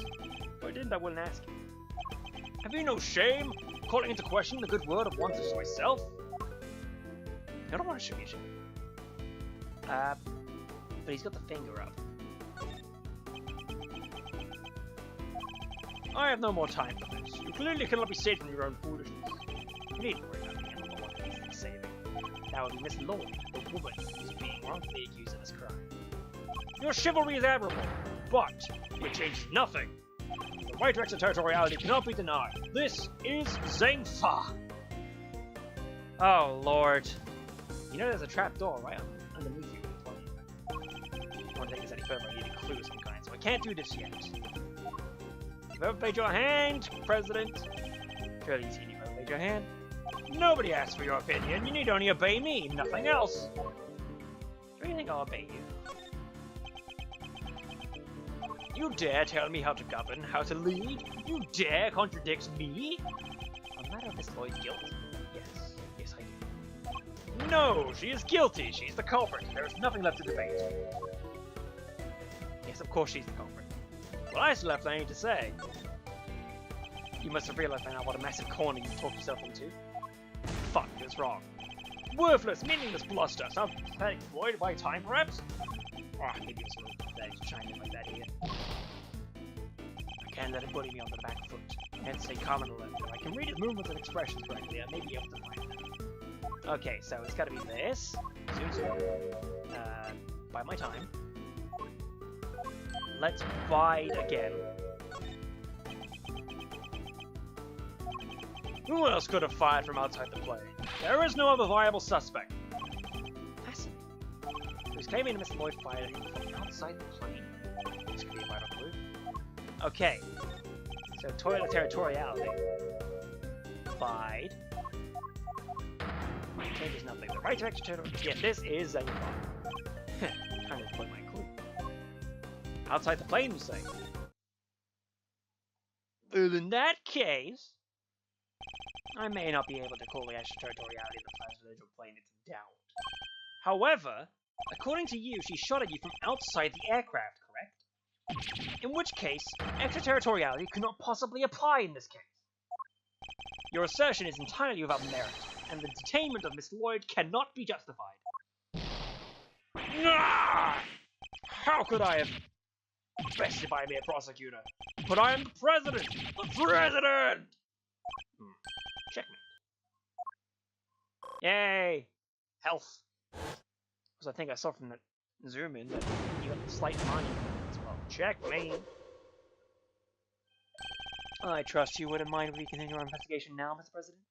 If I didn't, I wouldn't ask you. Have you no shame, calling into question the good word of one such as myself? I don't want to shoot you. But he's got the finger up. I have no more time for this. You clearly cannot be saved from your own foolishness. You needn't worry about me anymore what he's saving. That would be Miss Lloyd, the woman who's being wrongfully accused of this crime. Your chivalry is admirable, but it changes nothing. The right to extraterritoriality cannot be denied. This is Zangfa! Oh, Lord. You know there's a trap door right underneath you. I don't think it's any further. I need a clue of some kind, so I can't do this yet. You've overplayed your hand, President. Surely you've seen you've overplayed your hand. Nobody asked for your opinion. You need only obey me, nothing else. Do you think I'll obey you? You dare tell me how to govern, how to lead? You dare contradict me? On the matter of Miss Lloyd's guilt? Yes. Yes, I do. No, she is guilty. She's the culprit. There is nothing left to debate. Yes, of course she's the culprit. Well, I still have plenty to say. You must have realized by now what a massive corner you talked yourself into. Fuck, that's wrong. Worthless, meaningless bluster. Some pathetic void of my time, perhaps? Ah, maybe it's a little pathetic to chime in like that here. I can't let him bully me on the back foot. I can't say common level. I can read his movements and expressions correctly. I may be able to find them. Okay, so it's gotta be this. Zoom, zoom. Buy my time. Let's bide again. Who else could have fired from outside the plane? There is no other viable suspect. Fascinating. Who's claiming Mr. Lloyd fired from outside the plane? This could be a vital clue. Okay. So, toilet territoriality. Bide. Changes nothing. The right to extraterritoriality. Yeah, this is a kind of put my clue. Outside the plane, you say? Well, in that case, I may not be able to call the extraterritoriality of the presidential plane into doubt. However, according to you, she shot at you from outside the aircraft, correct? In which case, extraterritoriality could not possibly apply in this case. Your assertion is entirely without merit, and the detainment of Miss Lloyd cannot be justified. Nah! How could I have bested by a mere prosecutor? But I am the president! The president! Checkmate. Yay! Health. Because I think I saw from the zoom in that you got a slight monument as well. Checkmate! I trust you wouldn't mind if we continue our investigation now, Mr. President?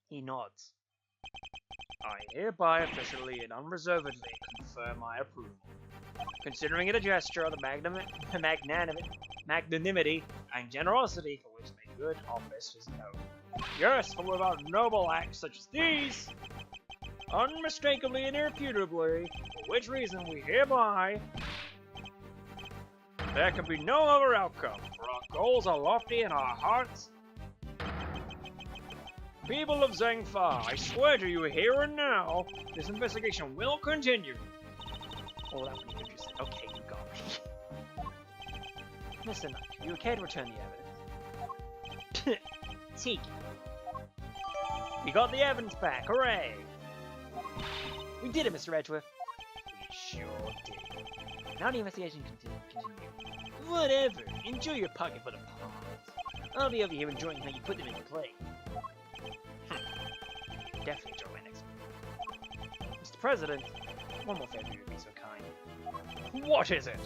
He nods. I hereby officially and unreservedly confirm my approval. Considering it a gesture of the magnanimity and generosity for which my good office is known. Yes, for without noble acts such as these, unmistakably and irrefutably, for which reason we hereby, there can be no other outcome, for our goals are lofty and our hearts. People of Zangfa, I swear to you here and now, this investigation will continue. Oh, that would be interesting. Okay, you got me. Listen, are you okay to return the evidence? Tiki. We got the evidence back, hooray! We did it, Mr. Edgeworth. We sure did. Now the investigation continue. Whatever, enjoy your pocket full of palms. I'll be over here enjoying how you put them into play. definitely enjoy my next meal. Mr. President, one more favor, you'd be so kind. What is it?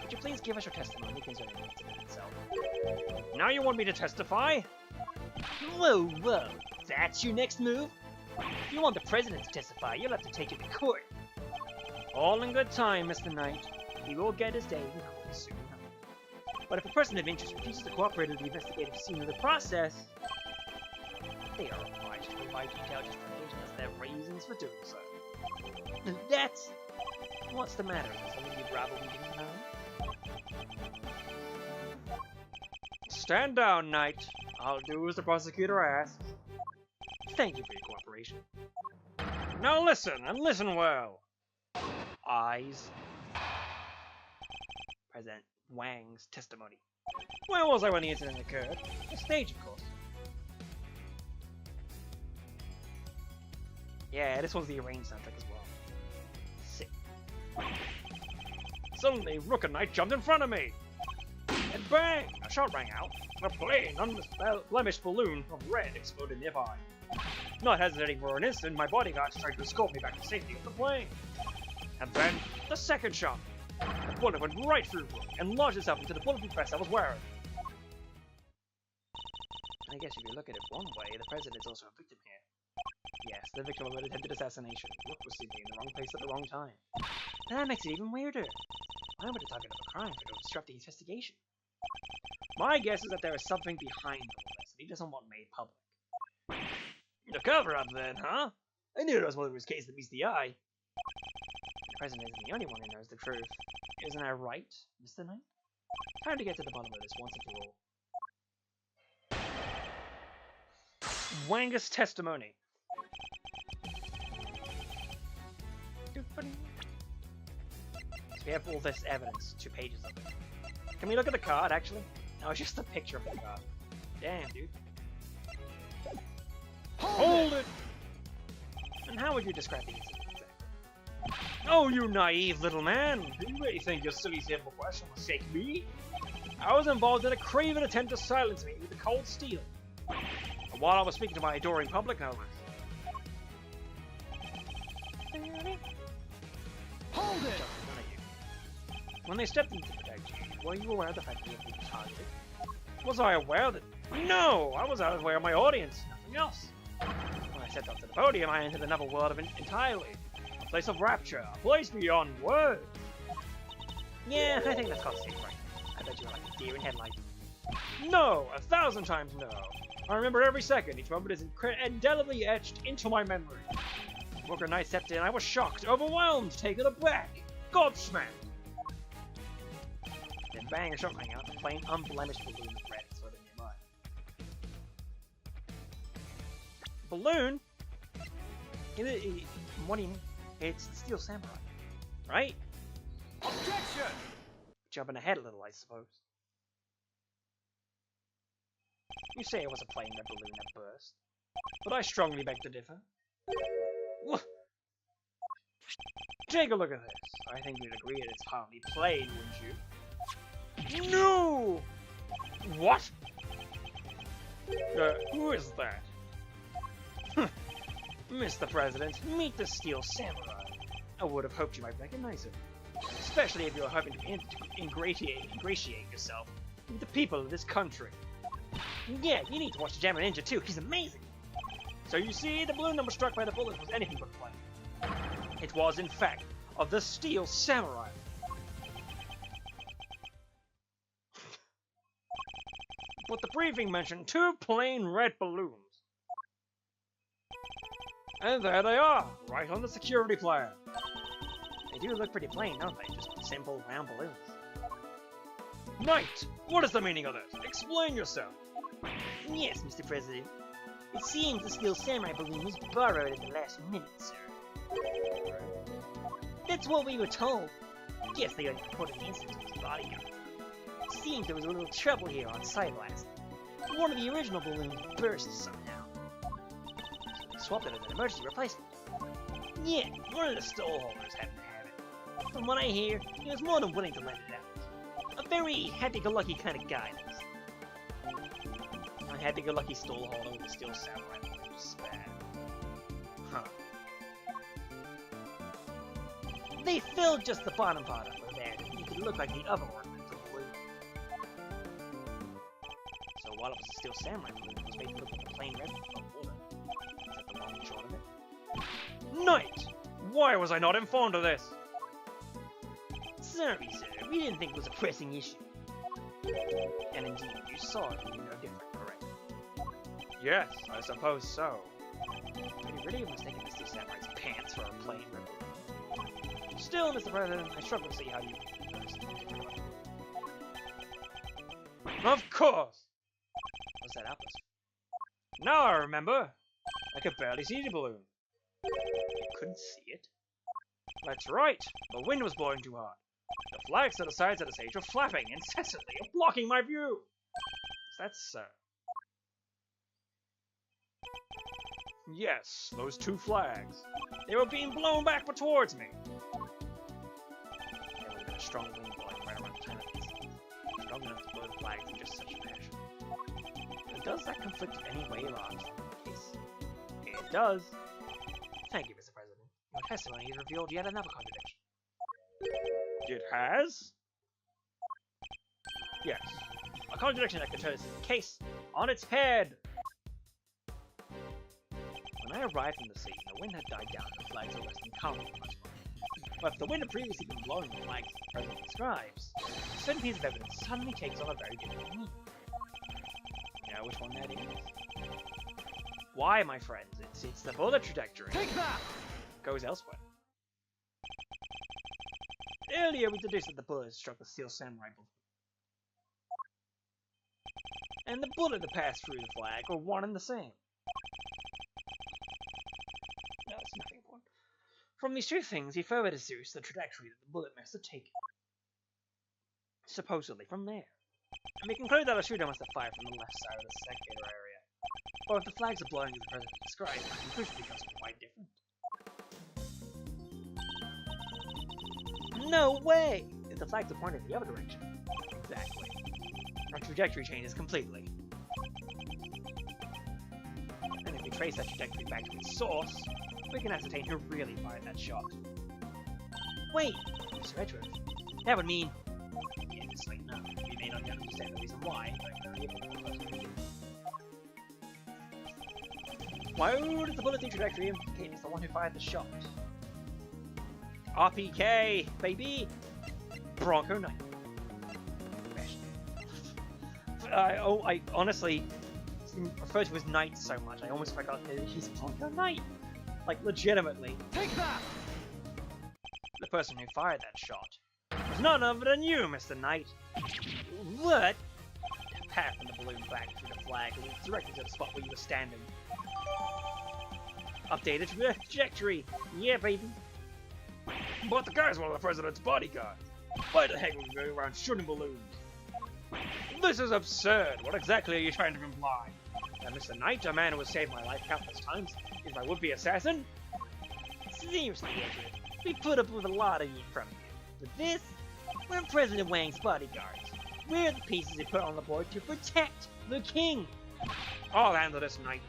Could you please give us your testimony concerning the incident itself? Now you want me to testify? Whoa, whoa, that's your next move? If you want the president to testify, you'll have to take it to court. All in good time, Mr. Knight. He will get his day in court soon enough. But if a person of interest refuses to cooperate with the investigative scene of the process, they are obliged to provide detailed justification as their reasons for doing so. That's... What's the matter? Is there something you'd rather we didn't know? Stand down, Knight. I'll do as the prosecutor asks. Thank you for your cooperation. Now listen, and listen well. Eyes. President Wang's testimony. Where was I when the incident occurred? The stage, of course. Yeah, this was the arranged soundtrack as well. Sick. Suddenly, Rook and Knight jumped in front of me. And bang! A shot rang out. A plain, unblemished balloon of red exploded nearby. Not hesitating for an instant, my bodyguards tried to escort me back to safety of the plane. And then, the second shot. The bullet went right through Rook and lodged itself into the bulletproof vest I was wearing. I guess if you look at it one way, the president is also a victim here. Yes, the victim of an attempted assassination. Rook was simply in the wrong place at the wrong time. And that makes it even weirder. Why would a target of a crime for to obstruct the investigation? My guess is that there is something behind all this that he doesn't want made public. The cover-up then, huh? I knew there was more to his case that meets the eye. The president isn't the only one who knows the truth. Isn't that right, Mr. Knight? Time to get to the bottom of this once and for all. Wangus testimony. So we have all this evidence, 2 pages of it. Can we look at the card, actually? No, it's just a picture of the card. Damn, dude. Hold it! And how would you describe the incident exactly? Oh, you naive little man! Do you really think your silly simple question will shake me? I was involved in a craven attempt to silence me with the cold steel. And while I was speaking to my adoring public, no less. Hold it! When they stepped in to protect you, were you aware of the fact that you were being targeted? Was I aware that... No! I was aware of my audience, nothing else. When I stepped up to the podium, I entered another world of entirely. A place of rapture, a place beyond words. Yeah, I think that's called safe, right? I bet you were like a deer in headlights. No! 1,000 times no! I remember every second, each moment is indelibly etched into my memory. Booker Knight stepped in, I was shocked, overwhelmed, taken aback, gobsmacked. Then bang, a shot rang out, a plain, unblemished balloon of red exploded nearby. Balloon? What do you mean? It's the Steel Samurai, right? Objection! Jumping ahead a little, I suppose. You say it was a plain red balloon that burst, but I strongly beg to differ. Take a look at this. I think you'd agree that it's hardly plain, wouldn't you? No! What? Who is that? Mr. President, meet the Steel Samurai. I would have hoped you might recognize him, especially if you were hoping to ingratiate yourself with the people of this country. Yeah, you need to watch Jammer Ninja too, he's amazing! So you see, the balloon that was struck by the bullet was anything but plain. It was, in fact, of the Steel Samurai. But the briefing mentioned 2 plain red balloons. And there they are, right on the security plan. They do look pretty plain, don't they? Just simple, round balloons. Knight, what is the meaning of this? Explain yourself. Yes, Mr. President. It seems the Steel Samurai balloon was borrowed at the last minute, sir. That's what we were told. Guess they got reported the incident to his bodyguard. It seems there was a little trouble here on site last. One of the original balloons burst somehow. So they swapped it as an emergency replacement. Yeah, one of the stall holders happened to have it. From what I hear, he was more than willing to lend it out. A very happy-go-lucky kind of guy, this. A happy-go-lucky stall holder with a Steel Samurai balloon, just bad. huh? They filled just the bottom part up with air to make it look like the other ornaments of the balloon. So while it was a steel samurai balloon, it was made to look like a plain red of water. Is that the long and short of it? Knight! Why was I not informed of this? Sorry, sir. We didn't think it was a pressing issue. And indeed, you saw it and you know different, correct? Yes, I suppose so. But you really mistaken Mr. Samurai's pants for a plain red balloon. Still, Mr. President, I struggle to see how you noticed it. Of course! What's that outburst? Now I remember! I could barely see the balloon. You couldn't see it? That's right! The wind was blowing too hard. The flags to the sides of the stage were flapping incessantly and blocking my view! Is that so? Yes, those two flags. They were being blown back towards me. There would have been a strong wind blowing right around the time of these things. Strong enough to blow the flags in just such a fashion. But does that conflict in any way with our case? It does. Thank you, Mr. President. Your testimony has revealed yet another contradiction. It has? Yes. A contradiction that could turn this case on its head! When I arrived in the scene, the wind had died down and the flags were resting calmly on my spot. But if the wind had previously been blowing the flags the President describes, a certain piece of evidence suddenly takes on a very different meaning. You know which one that is? Why, my friends? It's the bullet trajectory. Take that! Goes elsewhere. Earlier we deduced that the bullet struck the steel samurai balloon. And the bullet that passed through the flag were one and the same. No, it's nothing important. From these two things, he further deduced the trajectory that the bullet must have taken. Supposedly from there. And we conclude that a shooter must have fired from the left side of the spectator area. But if the flags are blowing as the President described, the conclusion becomes quite different. No way! If the flags are pointed in the other direction. Exactly. Our trajectory changes completely. And if we trace that trajectory back to its source, we can ascertain who really fired that shot. Wait! Mr. Edgeworth. That would mean... Yeah, it's like, no. We may not understand the reason why, but... Why did the bullet trajectory indicate it's the one who fired the shot? RPK, baby! Bronco Knight. I honestly refer to his Knight so much, I almost forgot that he's Bronco Knight. Like, legitimately. Take that! The person who fired that shot was none other than you, Mr. Knight. What? Passing the balloon back through the flag, directly to the spot where you were standing. Updated trajectory. Yeah, baby. But the guy's one of the President's bodyguards. Why the heck would we go around shooting balloons? This is absurd. What exactly are you trying to imply? That Mr. Knight, a man who has saved my life countless times, is my would-be assassin? Seriously, Edward, we put up with a lot of you from you. But this, we're President Wang's bodyguards. We're the pieces he put on the board to protect the king. I'll handle this, Knight.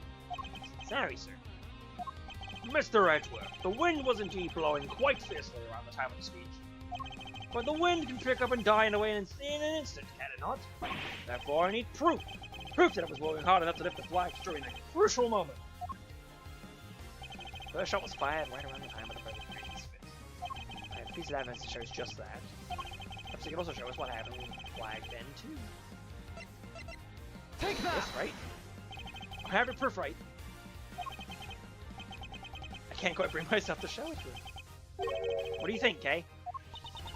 Sorry, sir. Mr. Edgeworth, the wind was indeed blowing quite fiercely around the time of the speech. But the wind can pick up and die in an instant, can it not? Therefore, I need proof. Proof that it was blowing hard enough to lift the flags during a crucial moment. The first shot was fired right around the time of the President's speech. I have a piece of evidence that shows just that. Perhaps it can also show us what happened with the flag then, too. Take that! Yes, right? I have your proof right. I can't quite bring myself to show it to him. What do you think, Kay?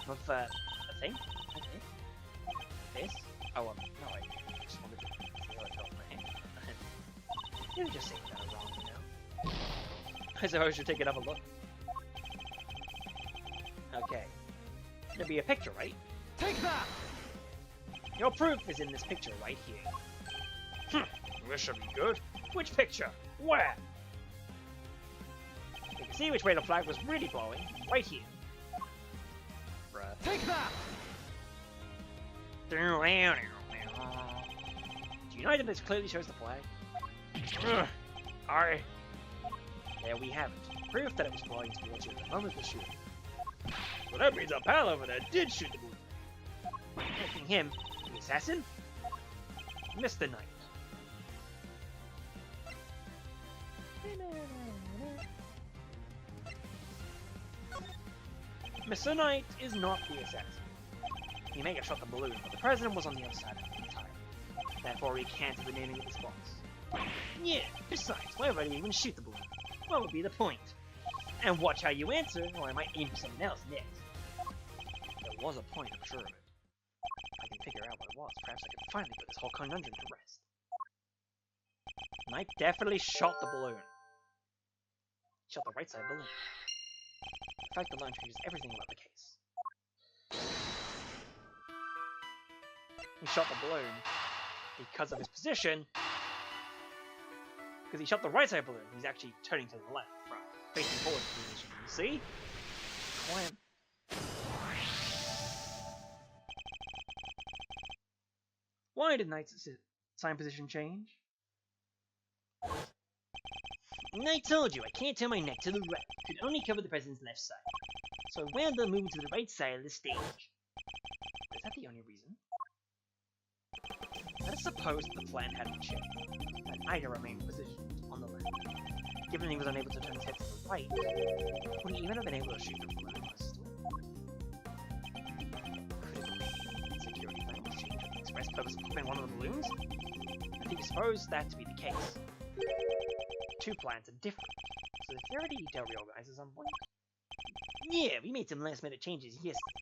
Of, a thing? Okay. This? Oh, no, I just wanted to see how it felt in my hand. You were just saying that wrong, you know? I suppose we should take another look. Okay. There'll be a picture, right? Take that! Your proof is in this picture right here. This should be good. Which picture? Where? You can see which way the flag was really blowing, right here. Bruh. Take that! Do you know item that clearly shows the flag? There we have it. Proof that it was flying towards you at the moment of the shooting. Well, that means our pal over there did shoot the balloon. Making him the assassin? Mr. Knight. Mr. Knight is not the assassin. He may have shot the balloon, but the president was on the other side of the tire. Therefore, he can't have been aiming at this box. Yeah, besides, why would I even shoot the balloon? What would be the point? And watch how you answer, or I might aim for someone else next. There was a point, I'm sure of it. If I can figure out what it was, perhaps I can finally put this whole conundrum to rest. Knight definitely shot the balloon. He shot the right side balloon. In fact, the line changes everything about the case. He shot the balloon because of his position. Because he shot the right side balloon, he's actually turning to the left, from facing forward position. You see? Clamp. Why did Knight's sign position change? I told you, I can't turn my neck to the right. Could only cover the president's left side. So I wound up moving to the right side of the stage. Is that the only reason? Let us suppose the plan hadn't changed, and Ida remained positioned on the left. Given he was unable to turn his head to the right, would he even have been able to shoot the balloon was still? Could it be security plan was changed for the express purpose of popping one of the balloons? I think you suppose that to be the case. Two plans are different, so the security detail reorganizes on point. Yeah, we made some last-minute changes yesterday.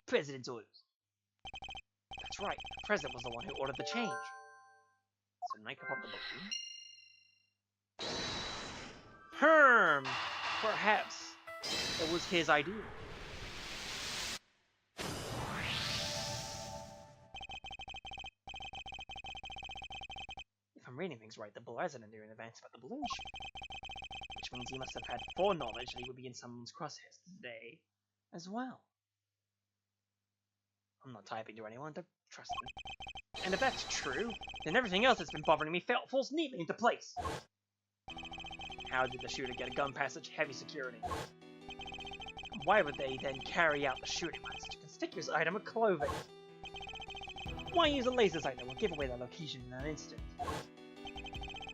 President's orders. That's right, the president was the one who ordered the change. So Knight could pop the balloon. Herm! Perhaps it was his idea. If I'm reading things right, the president knew in advance about the balloon shoot, which means he must have had foreknowledge that he would be in someone's crosshairs today as well. I'm not typing to anyone, don't trust me. And if that's true, then everything else that's been bothering me falls neatly into place. How did the shooter get a gun past such heavy security? Why would they then carry out the shooting on such a conspicuous item of clothing? Why use a laser sight that will give away their location in an instant?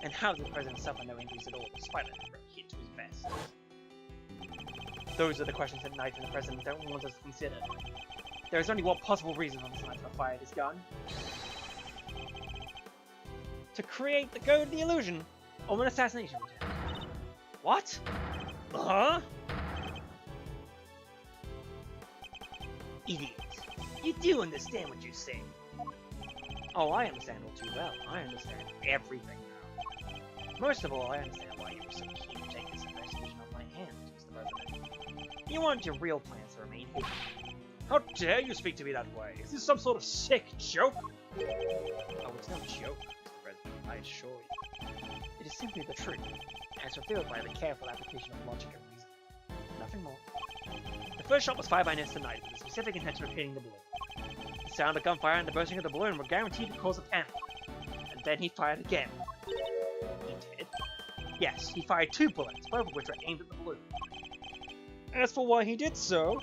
And how did the president suffer no injuries at all, despite a hit to his vest? Those are the questions that Knight and the president don't want us to consider. There is only one possible reason for this Knight to fire this gun. To create the illusion of an assassination attempt. What? Huh? Idiot. You do understand what you say. Oh, I understand all too well. I understand everything now. Most of all, I understand why you were so keen to take this investigation off my hands, Mr. President. You want your real plans to remain hidden. How dare you speak to me that way? Is this some sort of sick joke? Oh, it's no joke, Mr. President, I assure you. It is simply the truth, as revealed by the careful application of logic and reason. Nothing more. The first shot was fired by Mr. Knight with the specific intention of hitting the balloon. The sound of gunfire and the bursting of the balloon were guaranteed to cause a panic. And then he fired again. He did? Yes, he fired 2 bullets, both of which were aimed at the balloon. As for why he did so,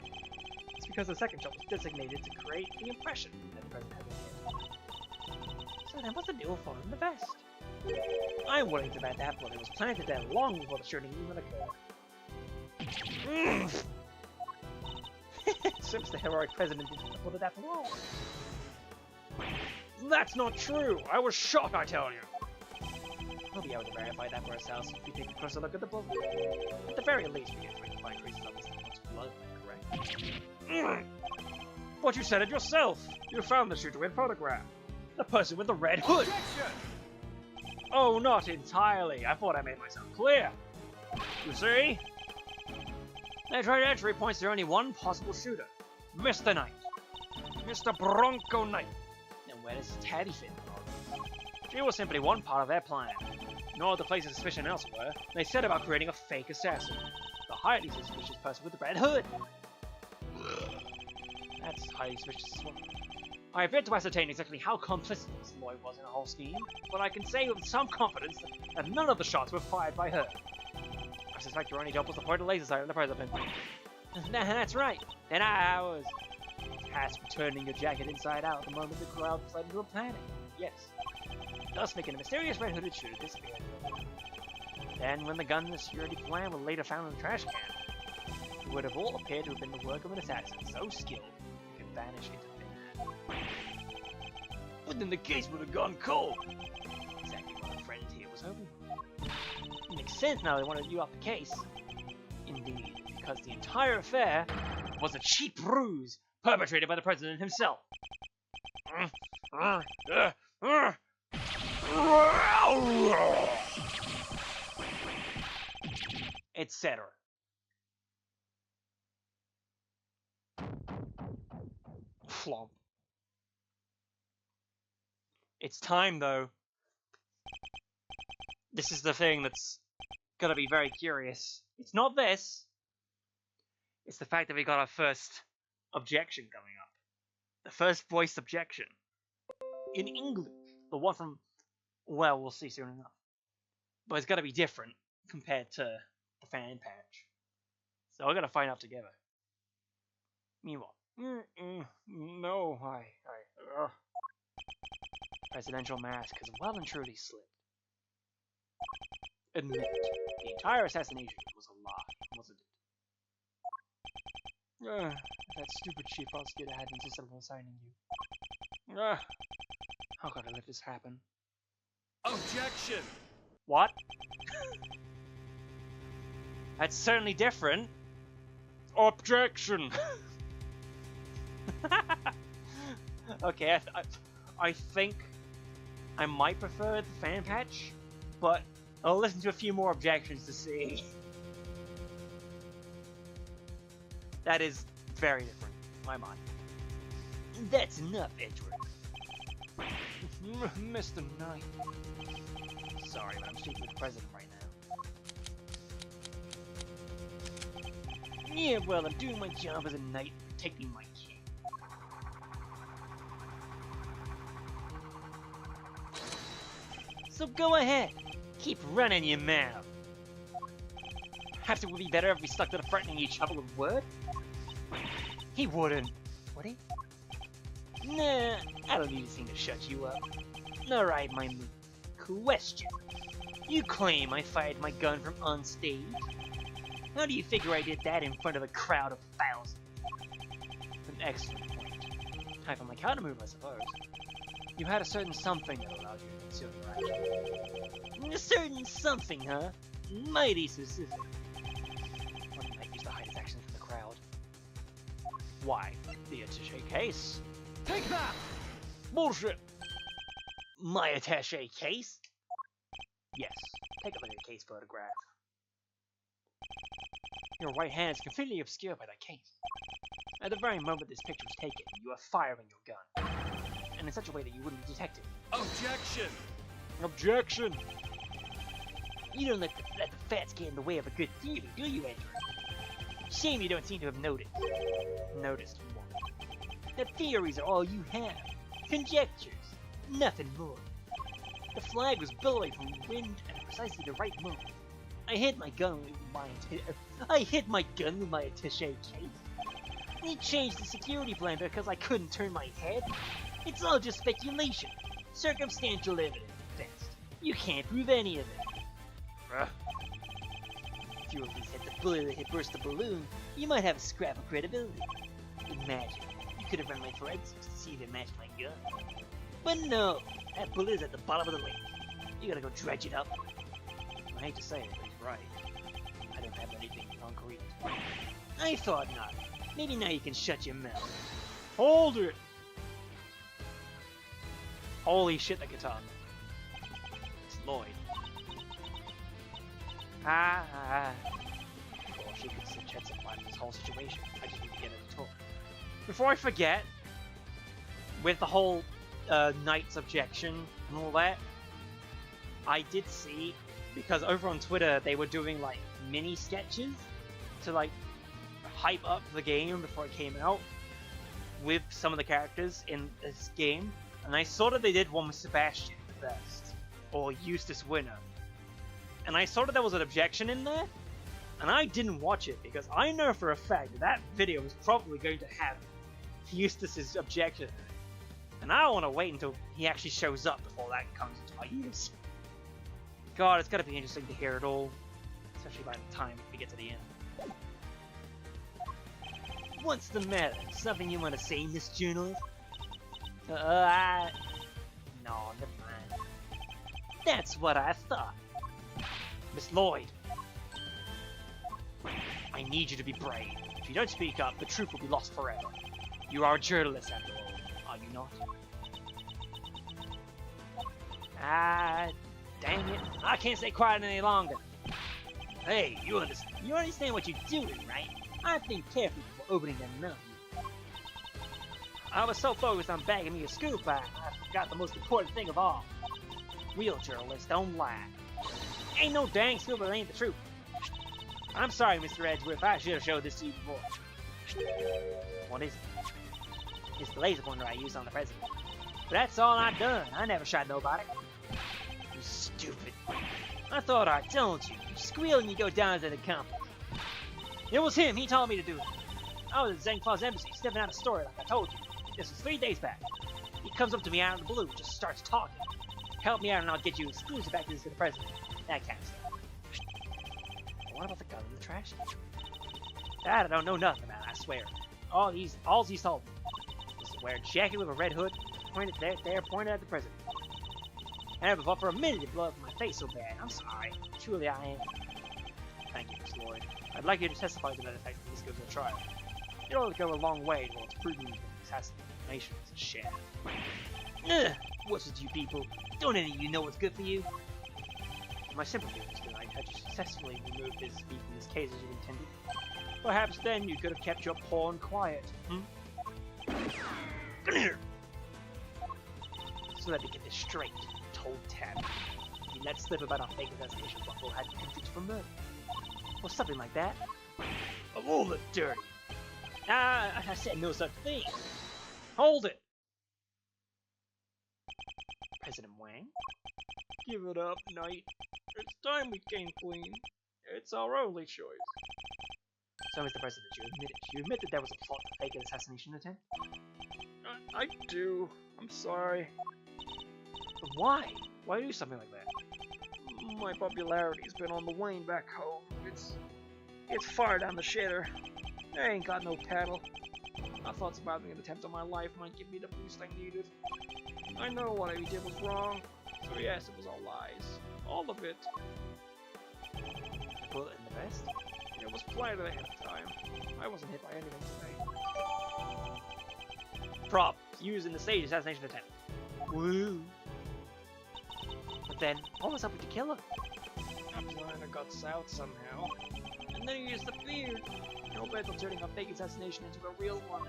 it's because the second shot was designated to create the impression that the president had been hit. So then what's the deal for in the vest? I'm willing to bet that bullet was planted there long before the shooting even occurred. Seems the heroic president didn't put it after all. That's not true! I was shot, I tell you! We'll be able to verify that for ourselves if we take a closer look at the bullet. At the very least, we can find traces of this blood, correct? But you said it yourself! You found the shooter in photograph! The person with the red hood! Objection! Oh, not entirely. I thought I made myself clear. You see? That right entry points to only one possible shooter. Mr. Knight. Mr. Bronco Knight. And where does Tabby fit in all this? She was simply one part of their plan. No other place of suspicion elsewhere. They set about creating a fake assassin. The highly suspicious person with the red hood. That's highly suspicious as well. I have yet to ascertain exactly how complicit this Lloyd was in the whole scheme, but I can say with some confidence that none of the shots were fired by her. I suspect your only job was to point a laser sight on the president. That's right. Then I was tasked with turning your jacket inside out the moment the crowd fled into a panic. Yes. Thus making a mysterious red hooded shooter disappear. Then, when the gun and the security plan were later found in the trash can, it would have all appeared to have been the work of an assassin so skilled it could vanish into thin air. But then the case would have gone cold. Exactly what our friend here was hoping for. It makes sense now they wanted you off the case. Indeed, because the entire affair was a cheap ruse perpetrated by the president himself. Etc. Flop. It's time, though. This is the thing that's gonna be very curious. It's not this. It's the fact that we got our first objection coming up. The first voiced objection. In English. The one from... Well, we'll see soon enough. But it's gotta be different compared to the fan patch. So we're gonna find out together. Meanwhile. No, presidential mask has well and truly slipped. Admit, the entire assassination was a lie, wasn't it? That stupid chief prosecutor had insisted on signing you. How could I let this happen? Objection! What? That's certainly different. Objection! Okay, I think I might prefer the fan patch, but I'll listen to a few more objections to see. That is very different, in my mind. That's enough, Edgeworth. Mr. Knight. Sorry, but I'm speaking with the president right now. Yeah, well, I'm doing my job as a knight, protecting my king. So go ahead, keep running your mouth. Perhaps it would be better if we stuck to the threatening each other with word? He wouldn't, would he? Nah, I don't need anything to shut you up. Alright, my move. Question. You claim I fired my gun from unstage. How do you figure I did that in front of a crowd of thousands? An excellent point. Time for my counter-move, I suppose. You had a certain something that allowed you to conceal your action. A certain something, huh? Mighty specific. One might use to hide his actions from the crowd. Why? The attaché case. Take that! Bullshit! My attaché case? Yes. Take a look at the case photograph. Your right hand is completely obscured by that case. At the very moment this picture was taken, you are firing your gun. And in such a way that you wouldn't be detected. Objection! Objection! You don't let the facts get in the way of a good theory, do you, Edward? Shame you don't seem to have noticed. Noticed what? That theories are all you have. Conjectures. Nothing more. The flag was billowing from the wind at precisely the right moment. I hit my gun with my attaché case. He changed the security plan because I couldn't turn my head. It's all just speculation. Circumstantial evidence, at best. You can't prove any of it. If you at least hit the bullet that had burst the balloon, you might have a scrap of credibility. Imagine, you could have run my forensics to see if it matched my gun. But no, that bullet is at the bottom of the lake. You gotta go dredge it up. I hate to say it, but he's right. I don't have anything concrete. I thought not. Maybe now you can shut your mouth. Hold it! Holy shit, the guitar. It's Lloyd. Well, she could shed some light on this whole situation. I just need to get her to talk. Before I forget, with the whole Knight's objection and all that, I did see, because over on Twitter they were doing like mini sketches to like hype up the game before it came out with some of the characters in this game, and I saw that they did one with Sebastian the Best, or Eustace Winner, and I saw that there was an objection in there, And I didn't watch it because I know for a fact that that video is probably going to have Eustace's objection. And I don't want to wait until he actually shows up before that comes into my ears. God, it's gotta be interesting to hear it all. Especially by the time we get to the end. What's the matter? Something you want to say, Miss Journalist? No, never mind. That's what I thought. Miss Lloyd. I need you to be brave. If you don't speak up, the truth will be lost forever. You are a journalist after all, are you not? Dang it. I can't stay quiet any longer. Hey, you understand what you're doing, right? I think carefully before opening that mouth. I was so focused on bagging me a scoop, I forgot the most important thing of all. Real journalists don't lie. Ain't no dang scoop that ain't the truth. I'm sorry, Mr. Edgeworth, I should have showed this to you before. What is it? It's the laser pointer I used on the president. But that's all I done. I never shot nobody. You stupid. I thought I told you. You squeal and you go down to the compass. It was him. He told me to do it. I was at Zengfaw's embassy, stepping out a story like I told you. This was 3 days back. He comes up to me out of the blue, just starts talking. Help me out and I'll get you exclusive access to the president. That kind of stuff. What about the gun in the trash? That I don't know nothing about, I swear. All he's told me was to wear a jacket with a red hood, pointed pointed at the president. I never thought for a minute it blew up my face so bad. I'm sorry. Truly I am. Thank you, Miss Lloyd. I'd like you to testify to that effect when this goes to trial. It ought to go a long way towards proving that the assassination was a sham. Ugh! What's with you people? Don't any of you know what's good for you? My sympathy was tonight had you successfully removed his feet from this case as you intended. Perhaps then you could have kept your pawn quiet, Come here! So let me get this straight, told Tab. You let slip about our fake assassination buckle had you convicted for murder. Or something like that. Of all the dirty! I said no such thing! Hold it! President Wang? Give it up, Knight. It's time we came clean. It's our only choice. So, Mr. President, you admit it. You admit that there was a plot to fake an assassination attempt? I do. I'm sorry. But why? Why do something like that? My popularity's been on the wane back home. It's far down the shitter. I ain't got no paddle. I thought surviving an attempt on my life might give me the boost I needed. I know what I did was wrong. So yes, it was all lies. All of it. The bullet in the vest? It was planted ahead of time. I wasn't hit by anything today. Prop, used in the stage assassination attempt. Woo! But then, what was up with the killer? Appeliner got south somehow. And then he disappeared. No bet on turning a fake assassination into a real one.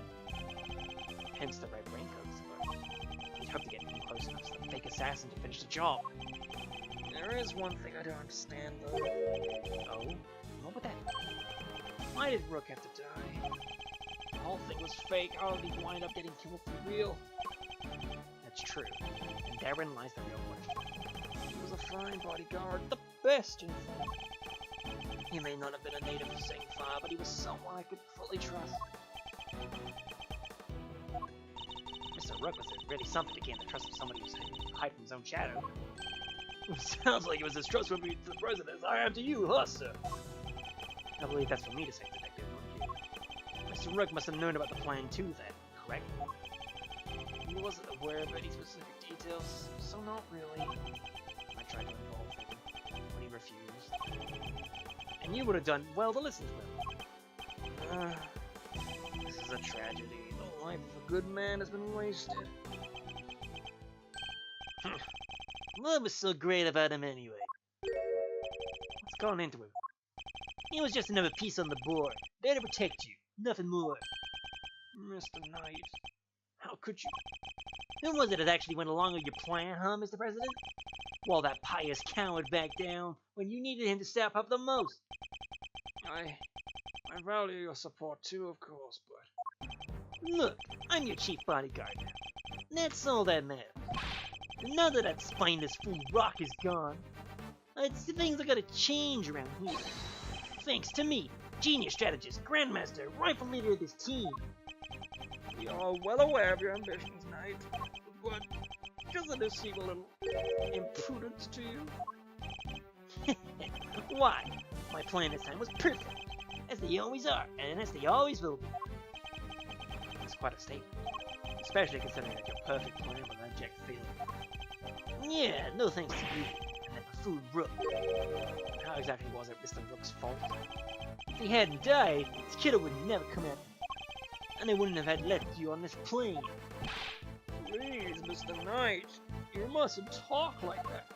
Hence the red raincoats, but you'd hope to get close enough to the fake assassin to finish the job. There is one thing I don't understand though. Oh? What about that? Why did Rook have to die? The whole thing was fake. How did he wind up getting killed for real? That's true. And therein lies the real question. He was a fine bodyguard. The best, in fact. He may not have been a native of Zengfa, but he was someone I could fully trust. Mr. Rook was really something to gain the trust of somebody who's hide from his own shadow. Sounds like it was as trustworthy to the president as I am to you, huh, sir? I believe that's for me to say, Detective, wouldn't you? Mr. Rook must have known about the plan too, then, correct? He wasn't aware of any specific details, so not really. I tried to involve him, but he refused. And you would have done well to listen to him. This is a tragedy. The life of a good man has been wasted. What was so great about him anyway? What's gone into him? He was just another piece on the board, there to protect you, nothing more. Mr. Knight, how could you? Who was it that actually went along with your plan, huh, Mr. President? While that pious coward backed down when you needed him to step up the most. I value your support too, of course, but... Look, I'm your chief bodyguard now. That's all that matters. Now that that spineless fool Rock is gone, things are gonna change around here. thanks to me, genius strategist, grandmaster, rightful leader of this team. We are well aware of your ambitions, Knight, but doesn't this seem a little imprudent to you? Why? My plan this time was perfect, as they always are, and as they always will be. That's quite a statement, especially considering that your perfect plan with abject failure. Yeah, no thanks to you, and that buffoon Rook. How exactly was it Mr. Rook's fault? If he hadn't died, this kiddo would never come after me, and they wouldn't have had left you on this plane. Please, Mr. Knight, you mustn't talk like that.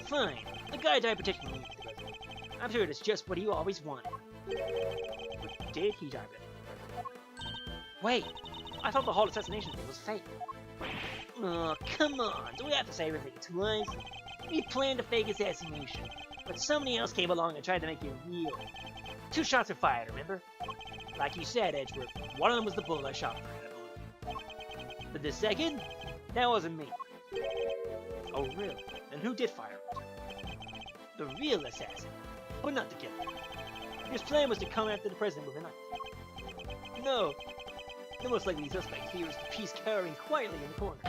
Fine, the guy died protecting me. I'm sure it's just what he always wanted. But did he die then? Wait, I thought the whole assassination thing was fake. Oh, come on, do we have to say everything twice? We planned a fake assassination, but somebody else came along and tried to make it real. 2 shots were fired, remember? Like you said, Edgeworth, one of them was the bullet I shot for. But the second? That wasn't me. Oh, really? And who did fire it? The real assassin, but not the killer. His plan was to come after the president with a knife. No, the most likely suspect here is the piece cowering quietly in the corner.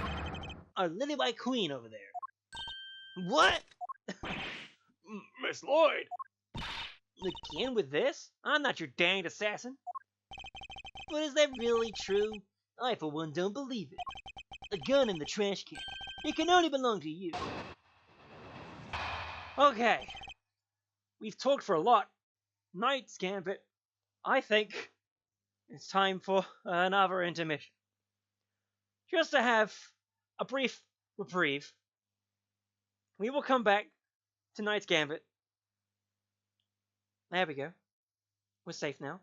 Our lily white queen over there. What? Miss Lloyd! Again with this? I'm not your danged assassin. But is that really true? I, for one, don't believe it. A gun in the trash can. It can only belong to you. Okay. We've talked for a lot. Knight's Gambit. I think it's time for another intermission. Just to have a brief reprieve. We will come back to Knight's Gambit. There we go. We're safe now.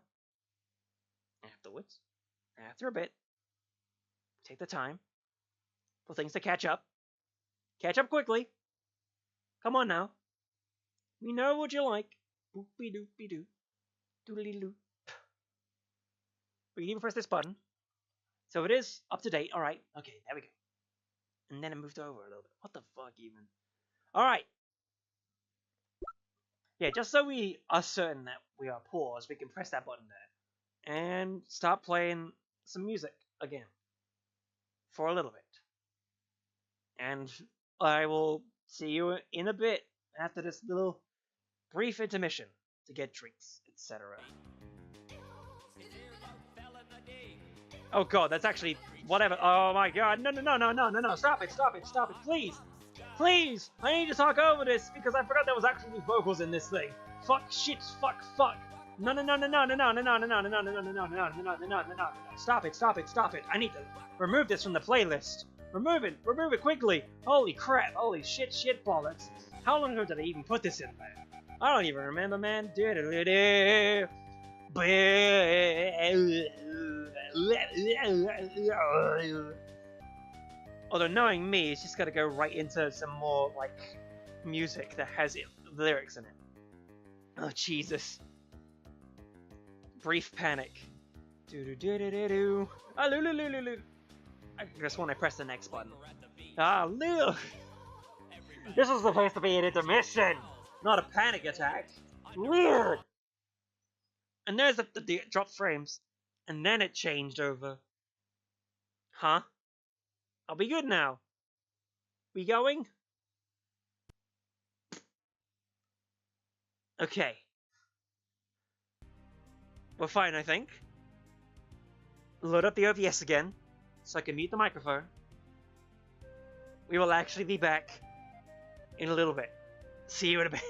Afterwards, after a bit, take the time for things to catch up. Catch up quickly. Come on now. We know what you like. Boopy doopy doo. Doodly doo. We can even press this button. So it is up to date. Alright. Okay, there we go. And then it moved over a little bit. What the fuck even? Alright. Yeah, just so we are certain that we are paused, we can press that button there. And start playing some music again. For a little bit. And I will see you in a bit after this little brief intermission to get drinks, etc. Oh god, that's actually whatever. Oh my god, no, stop it, please. Please, I need to talk over this because I forgot there was actually vocals in this thing. Fuck, shit, fuck. No. Stop it. I need to remove this from the playlist. Remove it quickly. Holy crap, holy shit bollocks. How long ago did I even put this in there? I don't even remember, man. Although knowing me, it's just gotta go right into some more, like, music that has lyrics in it. Oh, Jesus. Brief panic. Do-do-do-do-do-do. Ah, loo-loo-loo-loo-loo. I guess when I press the next button. Ah, look! This is supposed to be an intermission, not a panic attack. Weird! And there's the dropped frames. And then it changed over. Huh? I'll be good now. We going? Okay. We're fine, I think. Load up the OBS again, so I can mute the microphone. We will actually be back in a little bit. See you in a bit.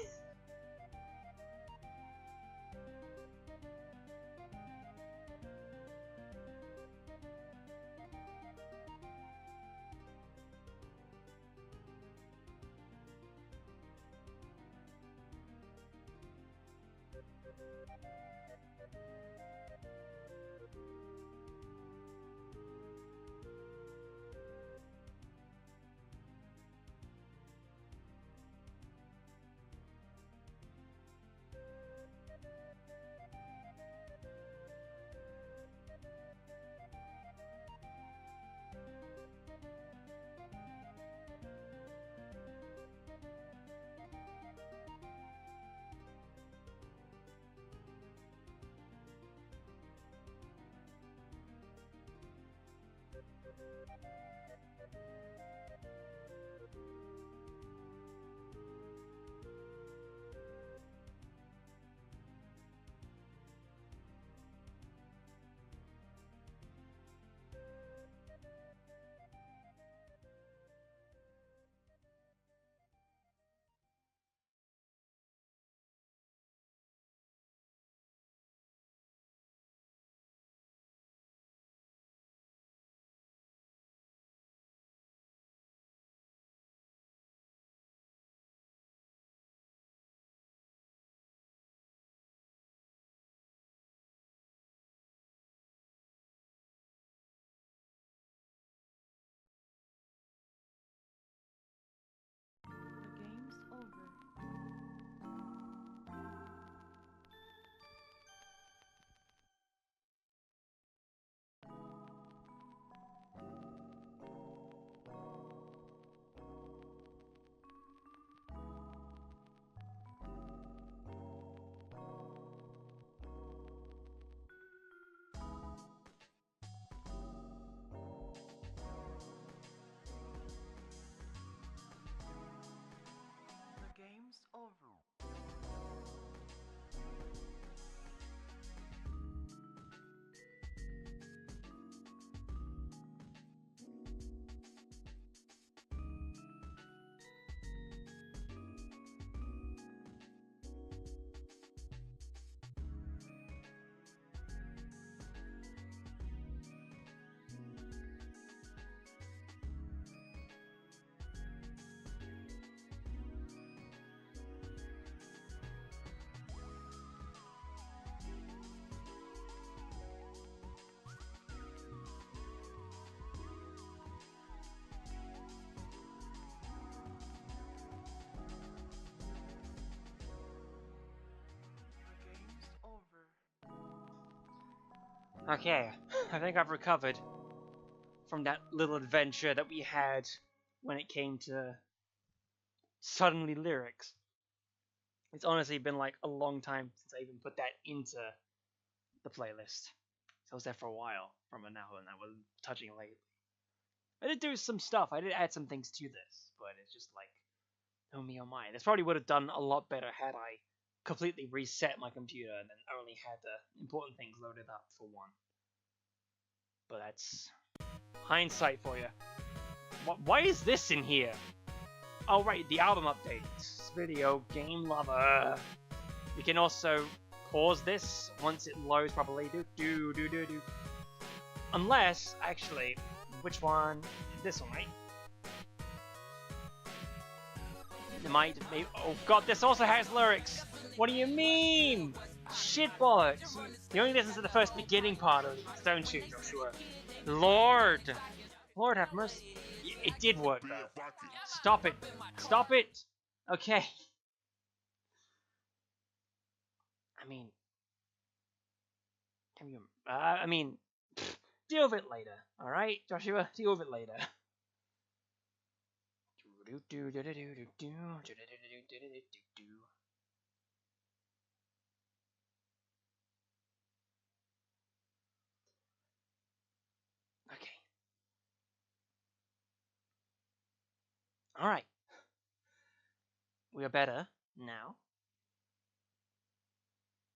Okay, I think I've recovered from that little adventure that we had when it came to suddenly lyrics. It's honestly been like a long time since I even put that into the playlist. So I was there for a while from it now, and I was touching it lately. I did do some stuff. I did add some things to this, but it's just like, oh me, oh my. This probably would have done a lot better had I completely reset my computer and then only had the important things loaded up for one. But that's hindsight for you. Why is this in here? Oh right, the album updates. Video game lover. You can also pause this once it loads properly. Do. Unless, actually, which one? This one, right? It might. Maybe, oh god, this also has lyrics. What do you mean? Shit bollocks. You only listen to the first beginning part of it, don't you, Joshua? Lord have mercy. It did work though. Stop it. Stop it. Okay. I mean, can you? Deal with it later. All right, Joshua. Deal with it later. Okay. All right. We are better now.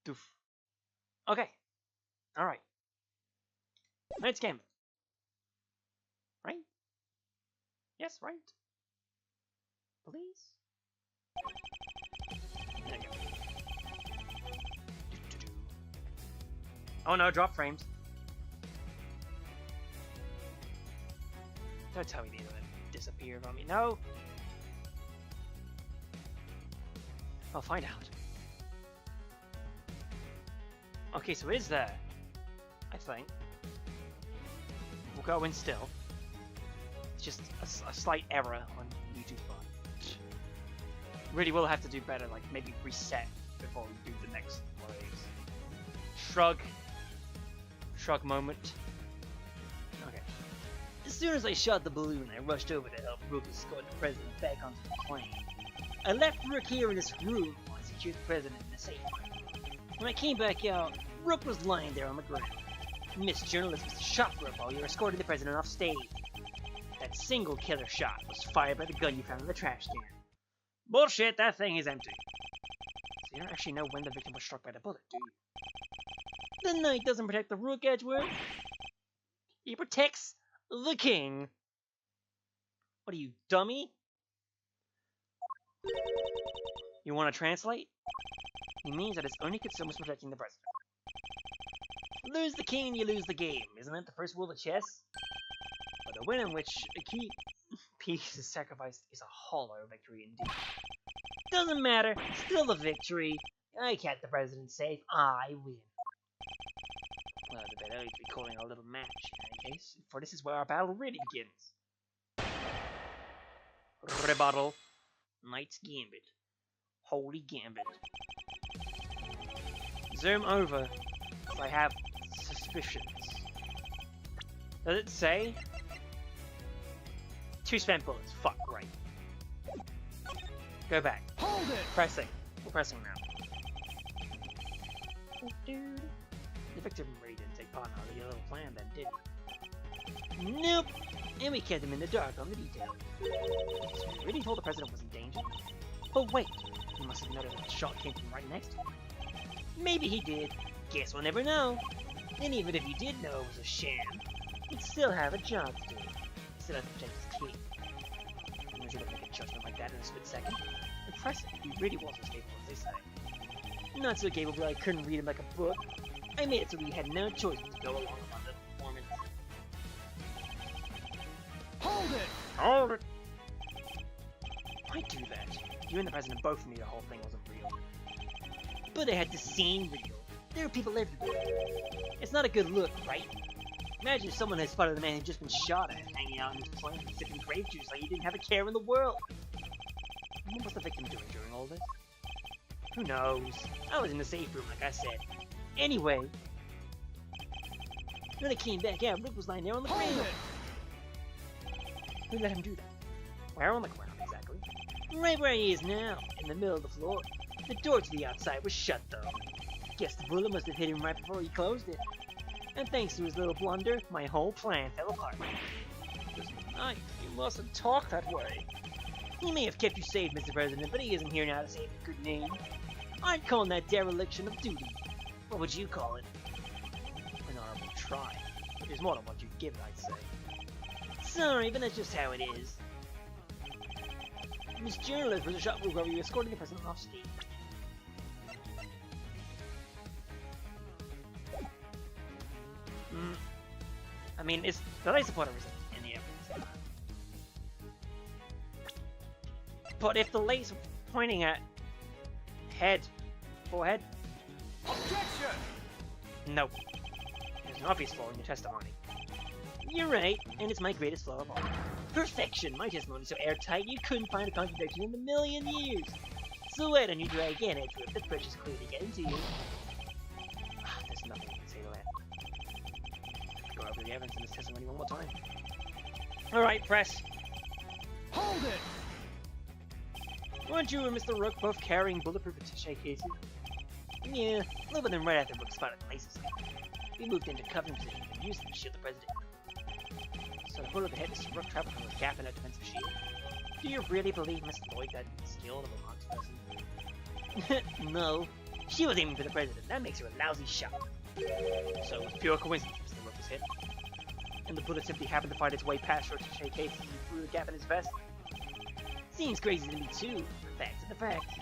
Doof. Okay. All right. Let's Gambit. Right? Yes, right? Please? There you go. Oh no, drop frames. Don't tell me these are gonna disappear from me. No! I'll find out. Okay, so it is there. I think. We'll go in still. It's just a slight error on YouTube bar. Really will have to do better, like maybe reset before we do the next one of these. Shrug moment. Okay. As soon as I shot the balloon, I rushed over to help Rook escort the president back onto the plane. I left Rook here in this room while I secured the president in a safe. When I came back out, Rook was lying there on the ground. Miss Journalist was shot for while you were escorting the president off stage. That single killer shot was fired by the gun you found in the trash can. Bullshit, that thing is empty. So you don't actually know when the victim was struck by the bullet, do you? The knight doesn't protect the Rook, Edgeworth. He protects the king. What are you, dummy? You want to translate? He means that his only concern was protecting the president. Lose the king and you lose the game. Isn't that the first rule of chess? But a win in which a key piece is sacrificed is a hollow victory indeed. Doesn't matter. Still a victory. I kept the president safe. I win. Well, it's a bit early to be calling a little match in any case, for this is where our battle really begins. Rebuttal. Knight's Gambit. Holy Gambit. Zoom over. I have suspicions. Does it say? 2 spent bullets. Fuck, right. Go back. Hold it! Pressing. We're pressing now. The victim really didn't take part in our little plan then, did he? Nope! And we kept him in the dark on the details. So we really told the president was in danger? But wait, he must have noticed that the shot came from right next to him. Maybe he did. Guess we'll never know. And even if he did know it was a sham, he'd still have a job to do. Still have to protect his king. I'm not sure to make a judgment like that in a split second. Impressive. He really was as capable as they say. Not so capable I couldn't read him like a book. I made it so we had no choice but to go along with the performance. Hold it! Hold it! Why do that? You and the president both knew the whole thing wasn't real. But they had to seem real. There are people everywhere. It's not a good look, right? Imagine if someone had spotted the man who'd just been shot at, hanging out in his plane, sipping grape juice like he didn't have a care in the world. What was the victim doing during all this? Who knows? I was in the safe room, like I said. Anyway, When I came back out, Rick was lying there on the Hold ground. it! Who let him do that? Where on the ground, exactly? Right where he is now, in the middle of the floor. The door to the outside was shut, though. Guess the bullet must have hit him right before he closed it. And thanks to his little blunder, my whole plan fell apart. Nice, you mustn't talk that way. He may have kept you safe, Mr. President, but he isn't here now to save your good name. I'd call that dereliction of duty. What would you call it? An honorable try. Which is more than what you'd give it, I'd say. Sorry, but that's just how it is. Miss Journalist was a shot where you escorting the president off stage. I mean, it's the laser pointer isn't in the evidence. But if the laser pointing at forehead, Objection! no. There's an obvious flaw in your testimony. You're right, and it's my greatest flaw of all. Perfection! My testimony's so airtight you couldn't find a contradiction in a million years. So why don't you try again after if the pressure's clearly getting to you? There's nothing you can say to that. Go over the evidence in this testimony one more time. Alright, press. Hold it! Weren't you and Mr. Rook both carrying bulletproof attaché cases? Yeah, a little bit then right after Rook spotted the laser scan. We moved into covering position and used them to shield the president. So the bullet that hit Mr. Rook traveled from a gap in our defensive shield. Do you really believe Miss Lloyd got skilled of a marksperson? No. She was aiming for the president. That makes her a lousy shot. So it was pure coincidence Mr. Rook was hit. And the bullet simply happened to find its way past her attaché cases and through the gap in his vest. Seems crazy to me too, but facts are the facts.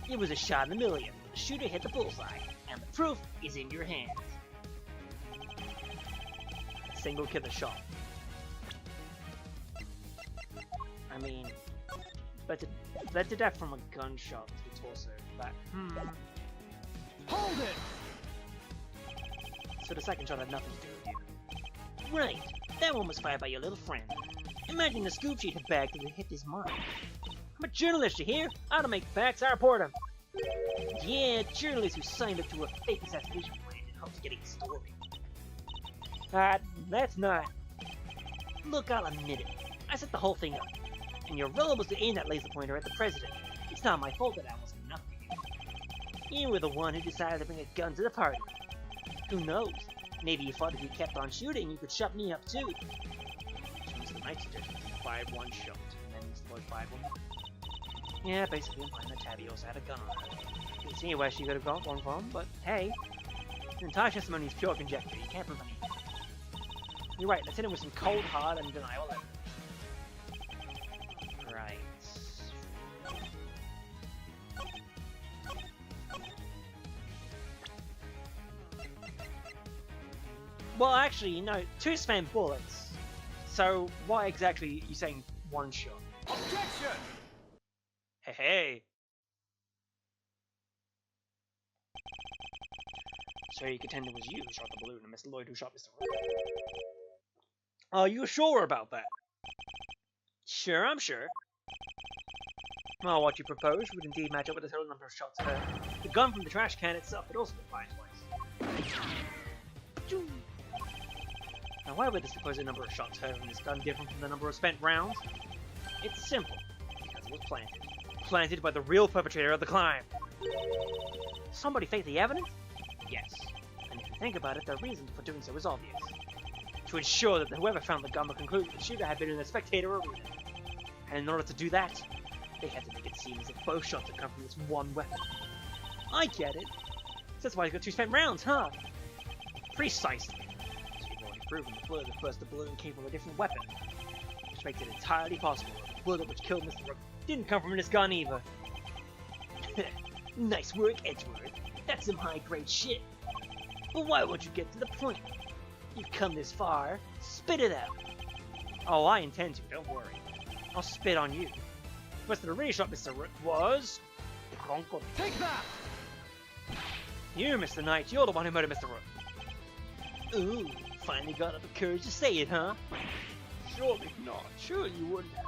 It was a shot in a million, where the shooter hit the bullseye, and the proof is in your hands. Single killer shot. I mean, led to death from a gunshot to the torso, but Hold it! So the second shot had nothing to do with you. Right, that one was fired by your little friend. Imagine the scoop sheet had bagged that hit his mark. I'm a journalist, you hear? I don't make facts, I report them. Yeah, journalists who signed up to a fake assassination plan in hopes of getting a story. That's not. Look, I'll admit it. I set the whole thing up. And your role was to aim that laser pointer at the president. It's not my fault that I wasn't enough for you. You were the one who decided to bring a gun to the party. Who knows? Maybe you thought if you kept on shooting, you could shut me up too. James the Night suggested you fired one shot, and then Mr. Lloyd fired one. Yeah, basically implying that Tabby also had a gun on her. Didn't see where she could have got one from, but hey. The entire testimony is pure conjecture, you can't prove anything. You're right, let's hit him with some cold, hard, and denial evidence. Right. Well, actually, no, 2 spent bullets. So, why exactly are you saying one shot? Objection! Hey, hey. So you contend it was you who shot the balloon and Mr. Lloyd who shot Mr. Rook? Are you sure about that? Sure, I'm sure. Well, what you propose would indeed match up with the total number of shots heard. The gun from the trash can itself could also be fired twice. Now, why would the supposed number of shots heard from this gun different from the number of spent rounds? It's simple. Because it was planted. Planted by the real perpetrator of the crime. Somebody faked the evidence? Yes. And if you think about it, the reason for doing so is obvious. To ensure that whoever found the gun would conclude that the shooter had been in the spectator arena. And in order to do that, they had to make it seem as if both shots had come from this one weapon. I get it. So that's why he's got 2 spent rounds, huh? Precisely. So you've already proven the bullet that burst the balloon came from a different weapon. Which makes it entirely possible that the bullet which killed Mr. Rook didn't come from this gun either. Nice work, Edgeworth. That's some high-grade shit. But why won't you get to the point? You've come this far. Spit it out. Oh, I intend to, don't worry. I'll spit on you. The person that really shot Mr. Rook was... Take that! You, Mr. Knight, you're the one who murdered Mr. Rook. Ooh, finally got up the courage to say it, huh? Surely not. Sure you wouldn't have.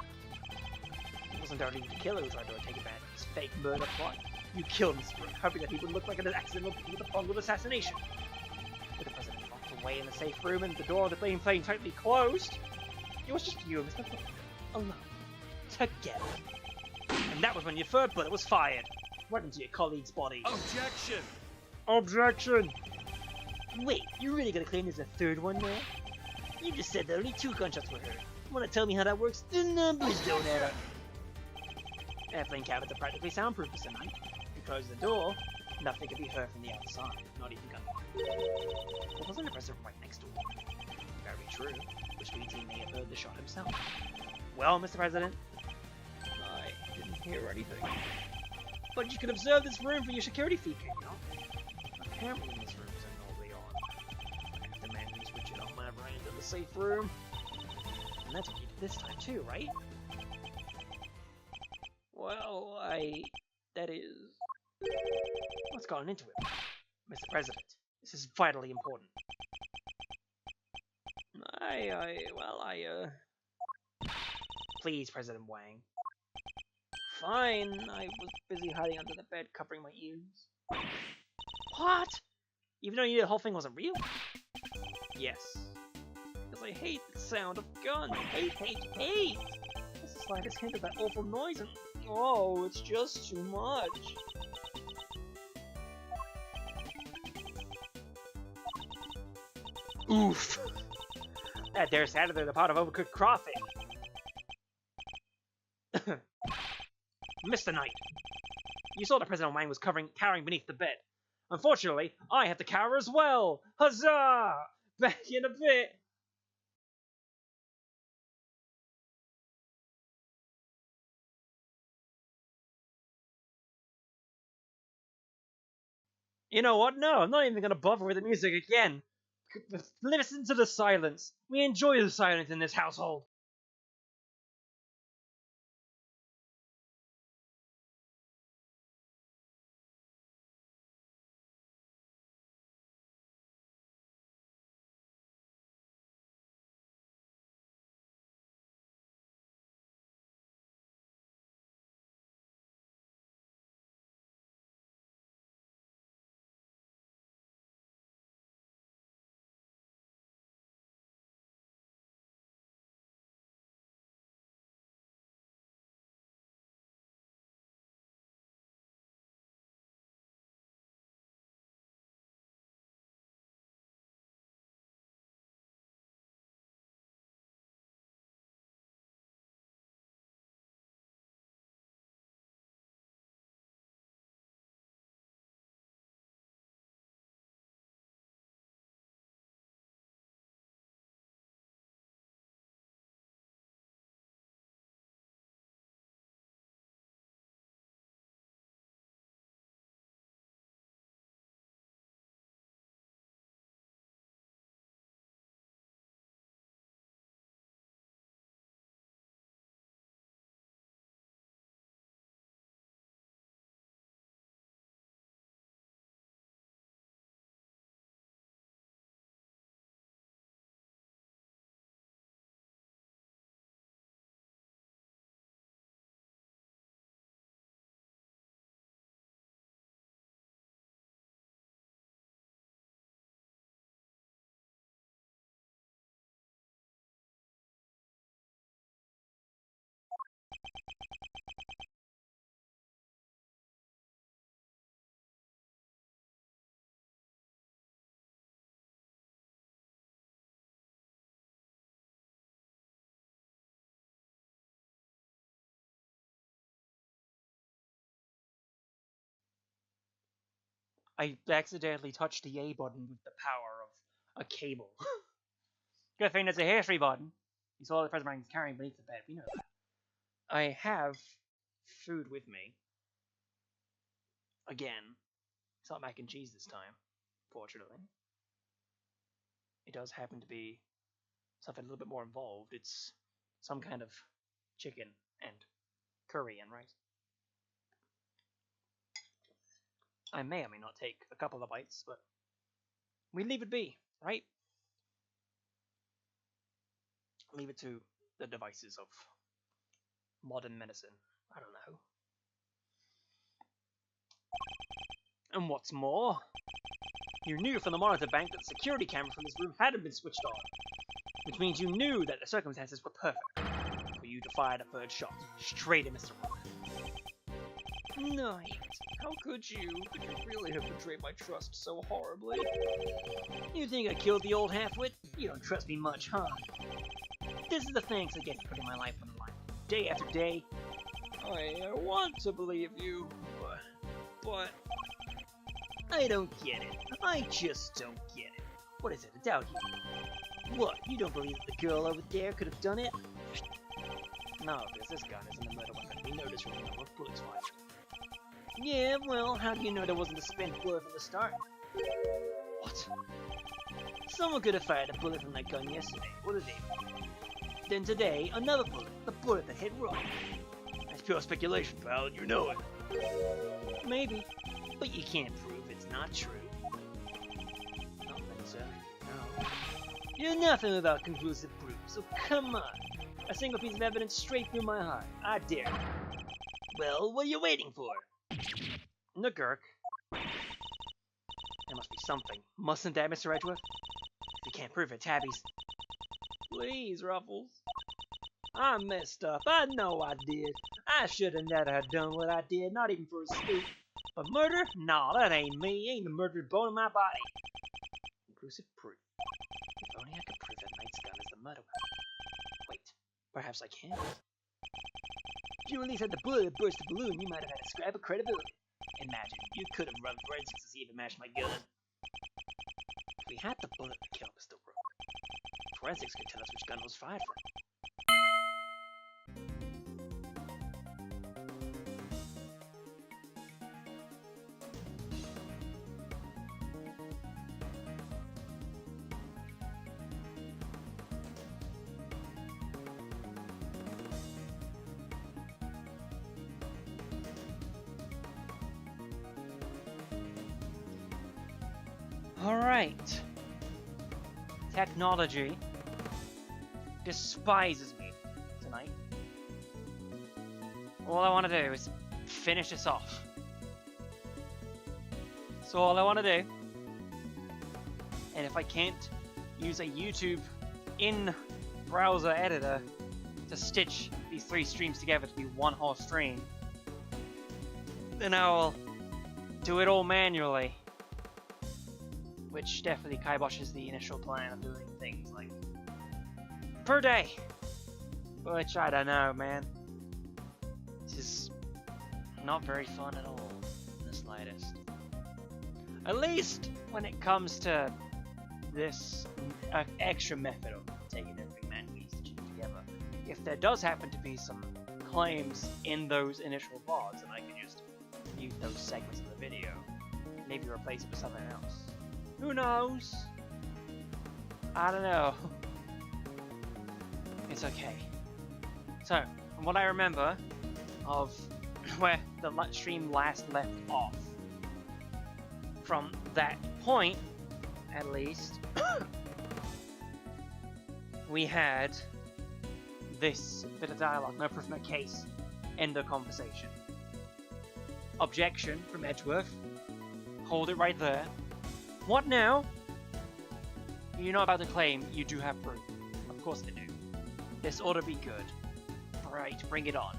It wasn't only the killer who tried to take advantage of this fake murder plot. You killed Mr. Rook, hoping that he would look like an accidental victim of the plot assassination. But the president walked away in the safe room and the door of the being playing tightly closed, it was just you and Mr. Foot alone. Together. And that was when your third bullet was fired. Right into your colleague's body. Objection! Objection! Wait, you're really gonna claim there's a third one there? You just said that only 2 gunshots were heard. Wanna tell me how that works? The numbers don't add up. Airplane cabins are practically soundproof for tonight. You close the door, nothing can be heard from the outside, not even gunfire. There wasn't a president right next door. Very true, which means he may have heard the shot himself. Well, Mr. President, I didn't hear anything. But you can observe this room for your security feed, can you not? Apparently this room isn't normally on. I have to manually switch it on whenever I enter the safe room. And that's what you did this time too, right? Well, that is... What's gone into it? Mr. President, this is vitally important. Please, President Wang. Fine, I was busy hiding under the bed, covering my ears. What? Even though you knew the whole thing wasn't real? Yes. Because I hate the sound of guns. Hate! Just the slightest hint of that awful noise and... Oh, it's just too much. Oof. That there sat there the pot of overcooked crawfish. Mr. Knight, you saw that President Wang was cowering beneath the bed. Unfortunately, I have to cower as well. Huzzah! Back in a bit. You know what? No, I'm not even going to bother with the music again. Listen to the silence. We enjoy the silence in this household. I accidentally touched the A button with the power of a cable. Good thing there's a history button. You saw the President Wang's carrying beneath the bed. We know that. I have food with me. Again. It's not mac and cheese this time, fortunately. It does happen to be something a little bit more involved. It's some kind of chicken and curry and rice. I may or may not take a couple of bites, but we leave it be, right? Leave it to the devices of modern medicine. I don't know. And what's more, You knew from the monitor bank that the security camera from this room hadn't been switched on, which means you knew that the circumstances were perfect for you to fire the third shot, straight at Mr. Rook. Knight, how could you? Could you really have betrayed my trust so horribly? You think I killed the old half-wit? You don't trust me much, huh? This is the thanks I get for putting my life on the line, day after day. I want to believe you, but... I don't get it. I just don't get it. What is it, a doubt here? What, you don't believe that the girl over there could have done it? No, because this gun isn't a murder weapon. We noticed from the number of bullets fired. Yeah, well, how do you know there wasn't a spent bullet from the start? What? Someone could have fired a bullet from that gun yesterday, what a day. Then today, another bullet, the bullet that hit Rook. That's pure speculation, pal, you know it. Maybe, but you can't prove it's not true. Nothing, sir. No. You're nothing without conclusive proof, so come on. A single piece of evidence straight through my heart. I dare you. Well, what are you waiting for? Nugurk. There must be something. Mustn't there, Mr. Edgeworth? If you can't prove it, Tabby's. Please, Ruffles. I messed up. I know I did. I should have never have done what I did, not even for a scoop. But murder? Nah, that ain't me. Ain't the murdered bone in my body. Conclusive proof. If only I could prove that Knight's gun is the murder weapon. Wait, perhaps I can. If you at least had the bullet that burst the balloon, you might have had a scrap of credibility. Imagine, you could have run forensics to see if it matched my gun. If we had the bullet to kill Mr. Rook, forensics could tell us which gun was fired from. Alright. Technology despises me tonight. All I want to do is finish this off. So all I want to do, and if I can't use a YouTube in-browser editor to stitch these 3 streams together to be one whole stream, then I'll do it all manually. Which definitely kiboshes the initial plan of doing things like per day. Which I don't know, man. This is not very fun at all, in the slightest. At least when it comes to this extra method of taking everything manually stitching together. If there does happen to be some claims in those initial VODs, then I can just mute those segments of the video. Maybe replace it with something else. Who knows? I don't know. It's okay. So, from what I remember of where the stream last left off, from that point, at least, we had this bit of dialogue, no proof, no case, end the conversation. Objection from Edgeworth. Hold it right there. What now? You're not about to claim you do have proof. Of course I do. This ought to be good. Right, bring it on.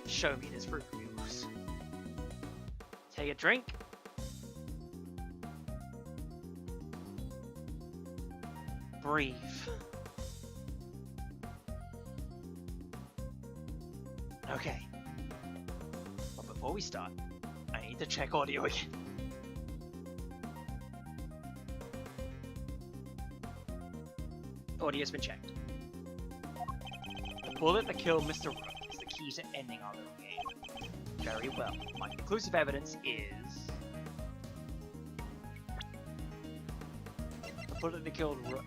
Show me this proof of yours. Take a drink. Breathe. Okay. But before we start, I need to check audio again. Audio's been checked. The bullet that killed Mr. Rook is the key to ending our little game. Very well. My conclusive evidence is... the bullet that killed Rook.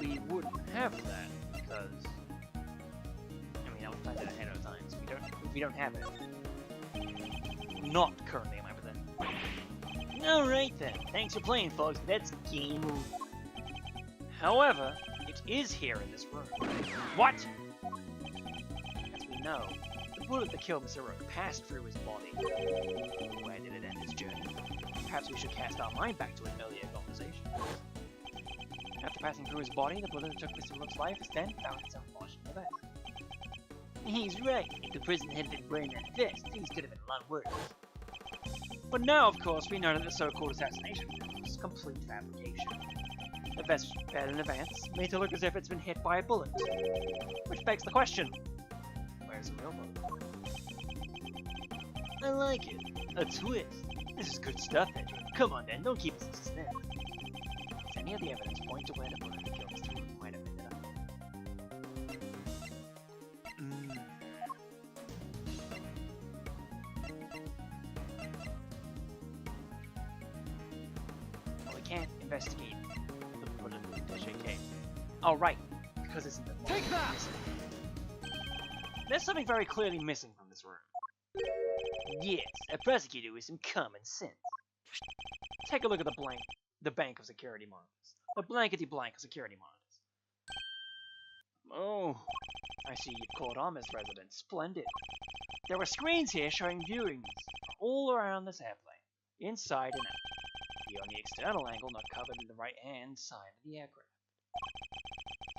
We wouldn't have that because... I mean, I would find that ahead of time, so we don't have it. Not currently in my possession. Alright then. Thanks for playing, folks. That's game over. However, it is here in this room. What? As we know, the bullet that killed Mr. Rook passed through his body. Where did it end its journey? perhaps we should cast our mind back to an earlier conversation. After passing through his body, the bullet that took Mr. Rook's life is then found itself lodged in the vest. He's right. If the prison had been wearing that vest, things could have been a lot worse. But now, of course, we know that the so-called assassination was complete fabrication. The vest was prepared in advance, made to look as if it's been hit by a bullet. Which begs the question, where's the real bullet? I like it. A twist. This is good stuff, Edward. Come on, then. Don't keep us in suspense. Does any of the evidence point to where the bullet that killed Mr. Rook might have ended up? Well, we can't investigate the bullet with the JK. Oh, right, because it's in the Take that! There's something very clearly missing from this room. Yes, a prosecutor with some common sense. Take a look at the bank of security monitors. The blankety blank of security monitors. Oh, I see you've caught on, Miss Resident. Splendid. There are screens here showing viewings all around this airplane, inside and out. The only external angle not covered in the right-hand side of the aircraft.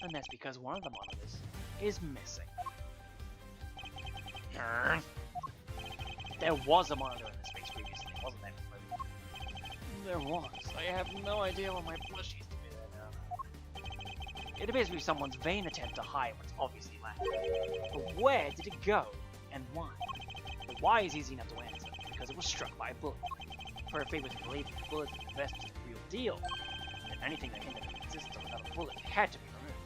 And that's because one of the monitors is missing. There was a monitor in this space previously, wasn't there? There was. I have no idea what my plushies to be there now. It appears to be someone's vain attempt to hide what's obviously lacking. But where did it go, and why? The why is easy enough to answer, because it was struck by a bullet. For if it was believed that the bullet in the vest was the real deal, then anything that hindered the existence of another bullet had to be removed.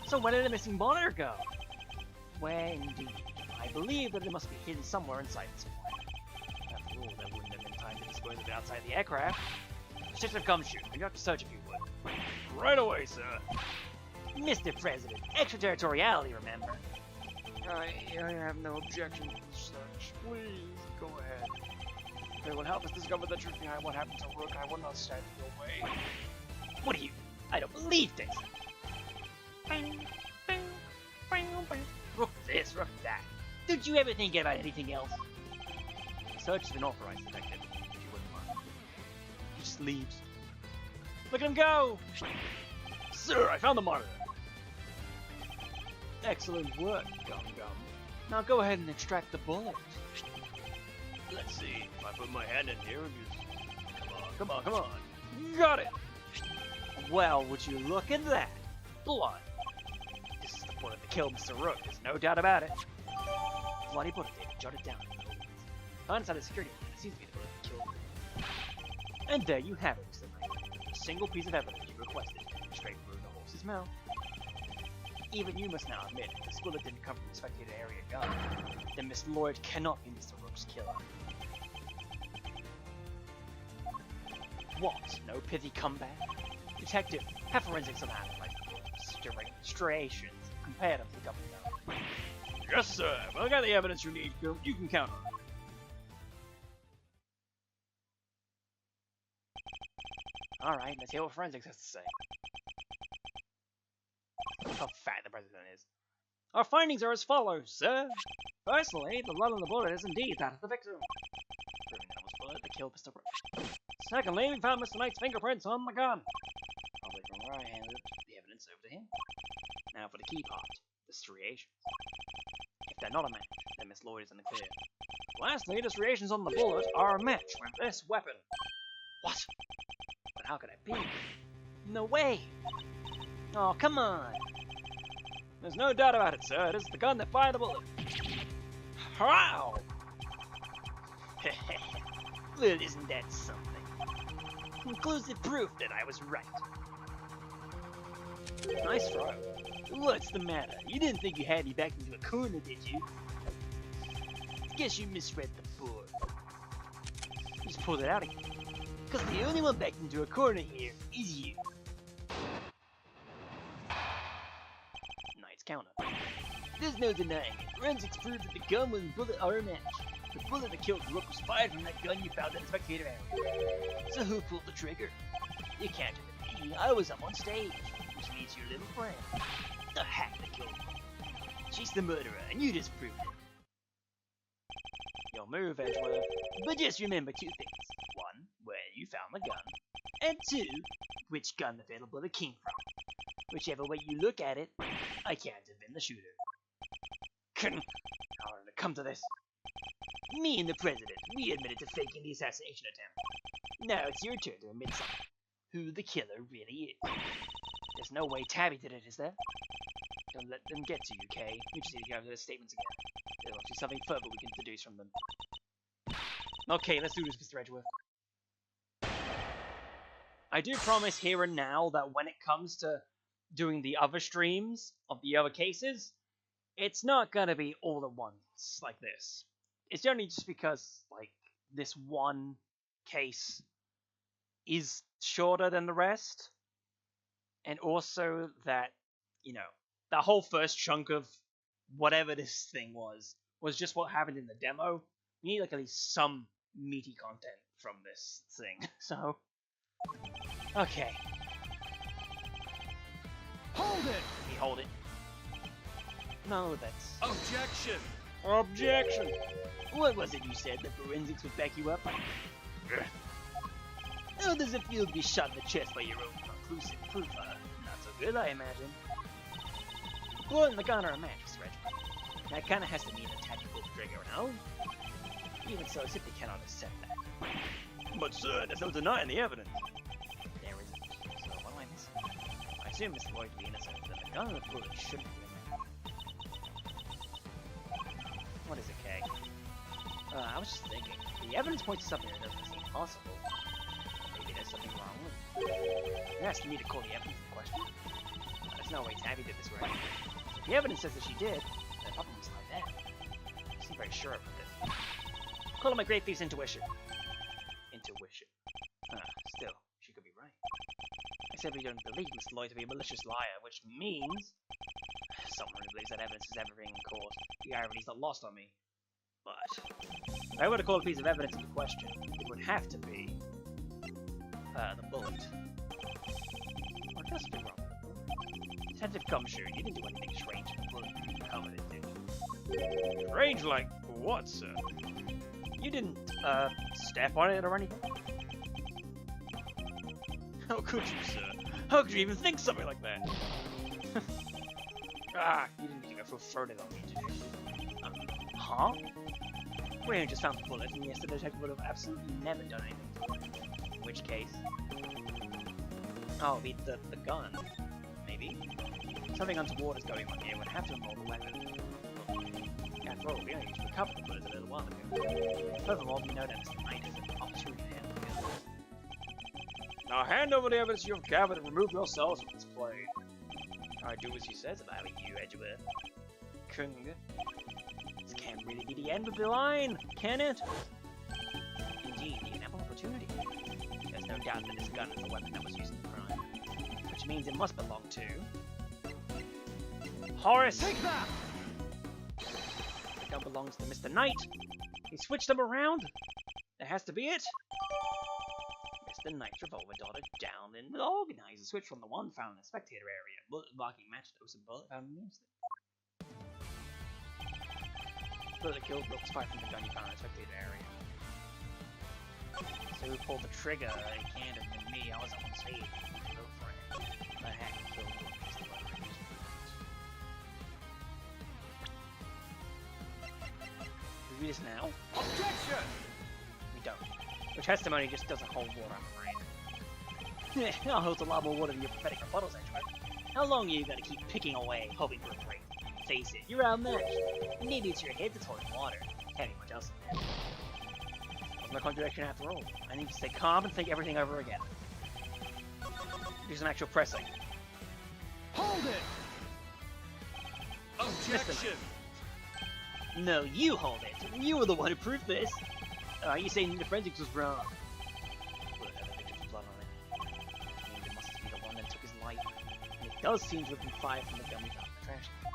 So where did the missing monitor go? Where indeed? I believe that it must be hidden somewhere inside this plane. After all, there wouldn't have been time to dispose of it outside the aircraft. Detective Gumshoe, you have to search if you would. Right away, sir. Mr. President, extraterritoriality, remember? I have no objection to the search. Please, go ahead. If it will help us discover the truth behind what happened to Rook, I will not stand in your way. What are you? I don't believe this! Rook this, Rook that. Don't you ever think about anything else? The search has been authorized, Detective, if you wouldn't mind. He just leaves. Look at him go! Sir, I found the monitor! Excellent work, Gum Gum. Now go ahead and extract the bullet. Let's see, if I put my hand in here and use... Come on. Got it! Well, would you look at that? Blood. This is the bullet that killed Mr. Rook, there's no doubt about it. Bloody bullet, David, jot it down. Inside the security bullet, it seems to be the bullet that killed him. And there you have it, Mr. Knight. A single piece of evidence you requested, straight through the horse's mouth. Even you must now admit, if this bullet didn't come from the spectator area gun, then Miss Lloyd cannot be Mr. Rook's killer. What? No pithy comeback? Detective, have forensics on that, like striations, compare them to the government. Yes, sir. Well, I got the evidence you need. You can count on it. Alright, let's hear what forensics has to say. Look how fat the president is. Our findings are as follows, sir. Firstly, the blood on the bullet is indeed that of the victim, proving that it was the bullet that killed Mr. Rook. Secondly, we found Mr. Knight's fingerprints on the gun, probably from where I handed the evidence over to him. Now for the key part, the striations. If they're not a match, then Miss Lloyd is in the clear. Lastly, the striations on the bullet are a match with this weapon. What? But how could it be? No way! Oh, come on! There's no doubt about it, sir. It is the gun that fired the bullet. How? Well, isn't that something? Conclusive proof that I was right. Nice throw. What's the matter? You didn't think you had me backed into a corner, did you? Guess you misread the board. Just pulled it out again. Because the only one backed into a corner here is you. Knight's counter. There's no denying it. Forensics proved that the gun and bullet are a match. The bullet that killed Rook was fired from that gun you found in the spectator area. So who pulled the trigger? You can't have been me. I was up on stage, which means your little friend, the hack that killed me. She's the murderer, and you just proved it. Your move, Edgeworth. But just remember two things. One, the gun, and 2, which gun the fatal bullet came from. Whichever way you look at it, I can't have been the shooter. How did it come to this? Me and the president, we admitted to faking the assassination attempt. Now it's your turn to admit something. Who the killer really is. There's no way Tabby did it, is there? Don't let them get to you, Kay. We just need to go over their statements again. There's obviously something further we can deduce from them. Okay, let's do this, Mr. Edgeworth. I do promise here and now that when it comes to doing the other streams of the other cases, it's not gonna be all at once like this. It's only just because, like, this one case is shorter than the rest, and also that, you know, the whole first chunk of whatever this thing was just what happened in the demo. We need, like, at least some meaty content from this thing. So, okay. Hold it! We hold it. No, that's... Objection! Objection! What was it you said that forensics would back you up? How does it feel to be shot in the chest by your own conclusive proof? Not so good, I imagine. Blood in the gun are a match, Mr. Edgeworth. That kinda has to mean a tactical trigger, no? Even so, I simply cannot accept that. But sir, there's no denying the evidence. There isn't. So what am I missing? I assume Mr. Lloyd to be innocent, then the gun and the bullet shouldn't be in there. What is it, Kay? I was just thinking. The evidence points to something that doesn't seem possible. Maybe there's something wrong with it. You're asking me to call the evidence in question? There's no way Tabby did this right. If the evidence says that she did, then the problem is like that. I seem very sure of this. Call it my great thief's intuition. Intuition. Still, she could be right. I simply don't believe Mr. Lloyd to be a malicious liar, which means someone who believes that evidence is ever being caught. The irony's not lost on me. But if I were to call a piece of evidence into question, it would have to be the bullet. Or just be wrong. Detective Gumshoe, you didn't do anything strange to the bullet you covered it, did you? Strange like what, sir? You didn't step on it or anything? How could you, sir? How could you even think something like that? You didn't even go further on me, did you? Huh? We just found the bullet, and yes, the detective would have absolutely never done anything to it. In which case... Oh, the gun. Maybe? Something untoward is going on here. Would have to involve a weapon. After all, we only just recovered the bullet a little while ago. Furthermore, we know that Mr. Knight has an opportunity to handle the evidence. Now hand over the evidence you have gathered and remove yourselves from this plane. I do as he says if I were you, Edgeworth. Kung. This can't really be the end of the line, can it? Indeed, you have an opportunity. There's no doubt that this gun is the weapon that was used in the crime. Which means it must belong to... Horace! Take that! The gun belongs to Mr. Knight. He switched them around. That has to be it. Mr. Knight's revolver darted down and organized the switch from the one found in the spectator area. Bullet blocking matched those of bullet found in the instant. Bullet killed Brooks fired from the gun you found in the spectator area. So who pulled the trigger? It can't have been me. I was on stage. Go for it. The heck killed Brooks. We read this now? Objection! We don't. Your testimony just doesn't hold water, I'm afraid. It holds a lot more water than your pathetic rebuttals, Edgeworth. How long are you gonna keep picking away, hoping for a break? Face it, you're outmatched. Maybe it's your head that's holding water. Can't be much else in there. Wasn't a contradiction after all. I need to stay calm and think everything over again. Do some actual pressing. Hold it! Objection! No, you hold it. You were the one who proved this. Are you saying the forensics was wrong? Well, it had a victim's blood on it. I mean, it must be the one that took his life. And it does seem to have been fired from the gun we found in the trash can.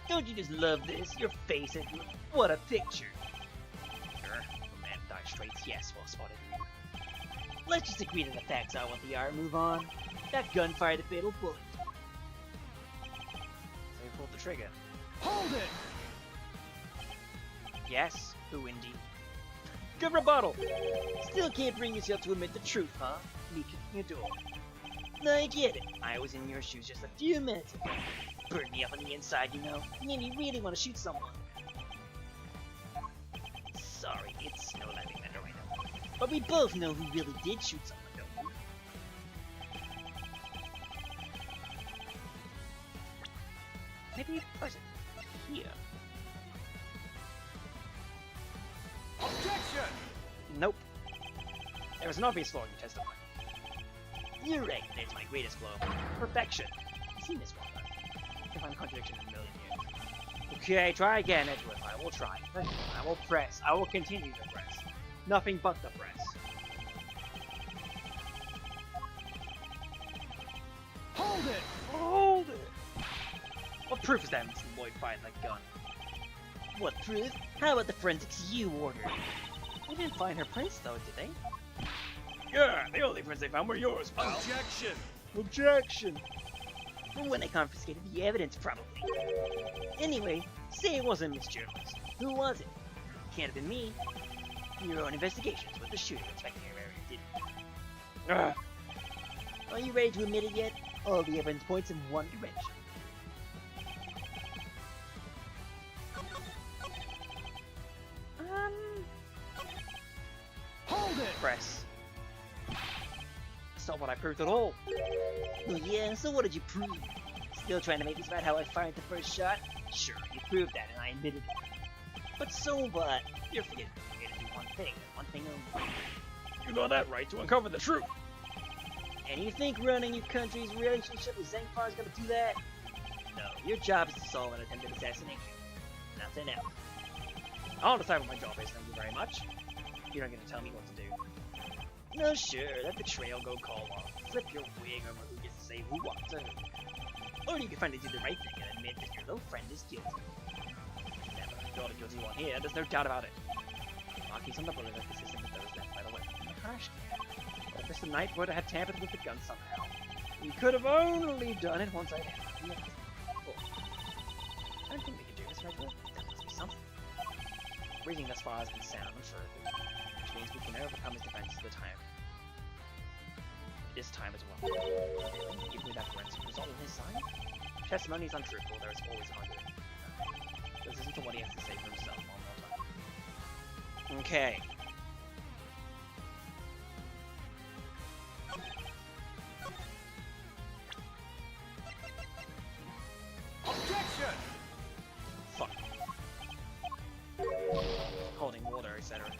Don't you just love this? Your face, Edward. What a picture. Sure, the man died straight. Yes, well spotted. Let's just agree to the facts are what they are and move on. That gun fired a fatal bullet. So he pulled the trigger. Hold it! Yes, who indeed? Good rebuttal! Still can't bring yourself to admit the truth, huh? Me kicking a door. I get it. I was in your shoes just a few minutes ago. Burned me up on the inside, you know. Made me really want to shoot someone. Sorry, it's no laughing matter right now. But we both know who really did shoot someone, don't we? Maybe it wasn't here. Objection! Nope. There was an obvious flaw in your testimony. You're right, that's my greatest flaw. Perfection. I've seen this one, though. I can find a contradiction in a million years. Okay, try again, Edgeworth. I will try. I will press. I will continue to press. Nothing but the press. Hold it! Hold it! What proof is that Mr. Lloyd fired that gun? What proof? How about the forensics you ordered? They didn't find her prints, though, did they? Yeah, the only prints they found were yours, pal. Objection! Objection! Well, when they confiscated the evidence, probably. Anyway, say it wasn't Miss Journalist. Who was it? Can't have been me. Your own investigations with the shooter inspecting your area, didn't you? Are you ready to admit it yet? All the evidence points in one direction. Hold it! Press. That's not what I proved at all. Oh yeah, so what did you prove? Still trying to make this about how I fired the first shot? Sure, you proved that and I admitted it. But so what? You're forgetting to do one thing, and one thing only. You got that right, to uncover the truth. And you think running your country's relationship with Zangfar is gonna do that? No, your job is to solve an attempted assassination. Nothing else. I'll decide what my job is, thank you very much. You're not gonna tell me what to do. No, sure, let the trail go call off. Flip your wig over who gets to say who what to who. Or you can finally do the right thing and admit that your little friend is guilty. Never got a guilty one here, there's no doubt about it. Markings on the bullet are consistent with those left by the weapon in the crash can. But if Mr. Knight would have tampered with the gun somehow, he could have only done it once I had the evidence. I don't think we can do this right now. There must be something. Reading thus far has been sound and further, which means we can overcome his defenses this time as well. Give me that forensic result on his side. Testimony is untruthful, there is always an argument. This isn't to what he has to say for himself one more time. Okay. Objection! Fuck. Holding water, etc.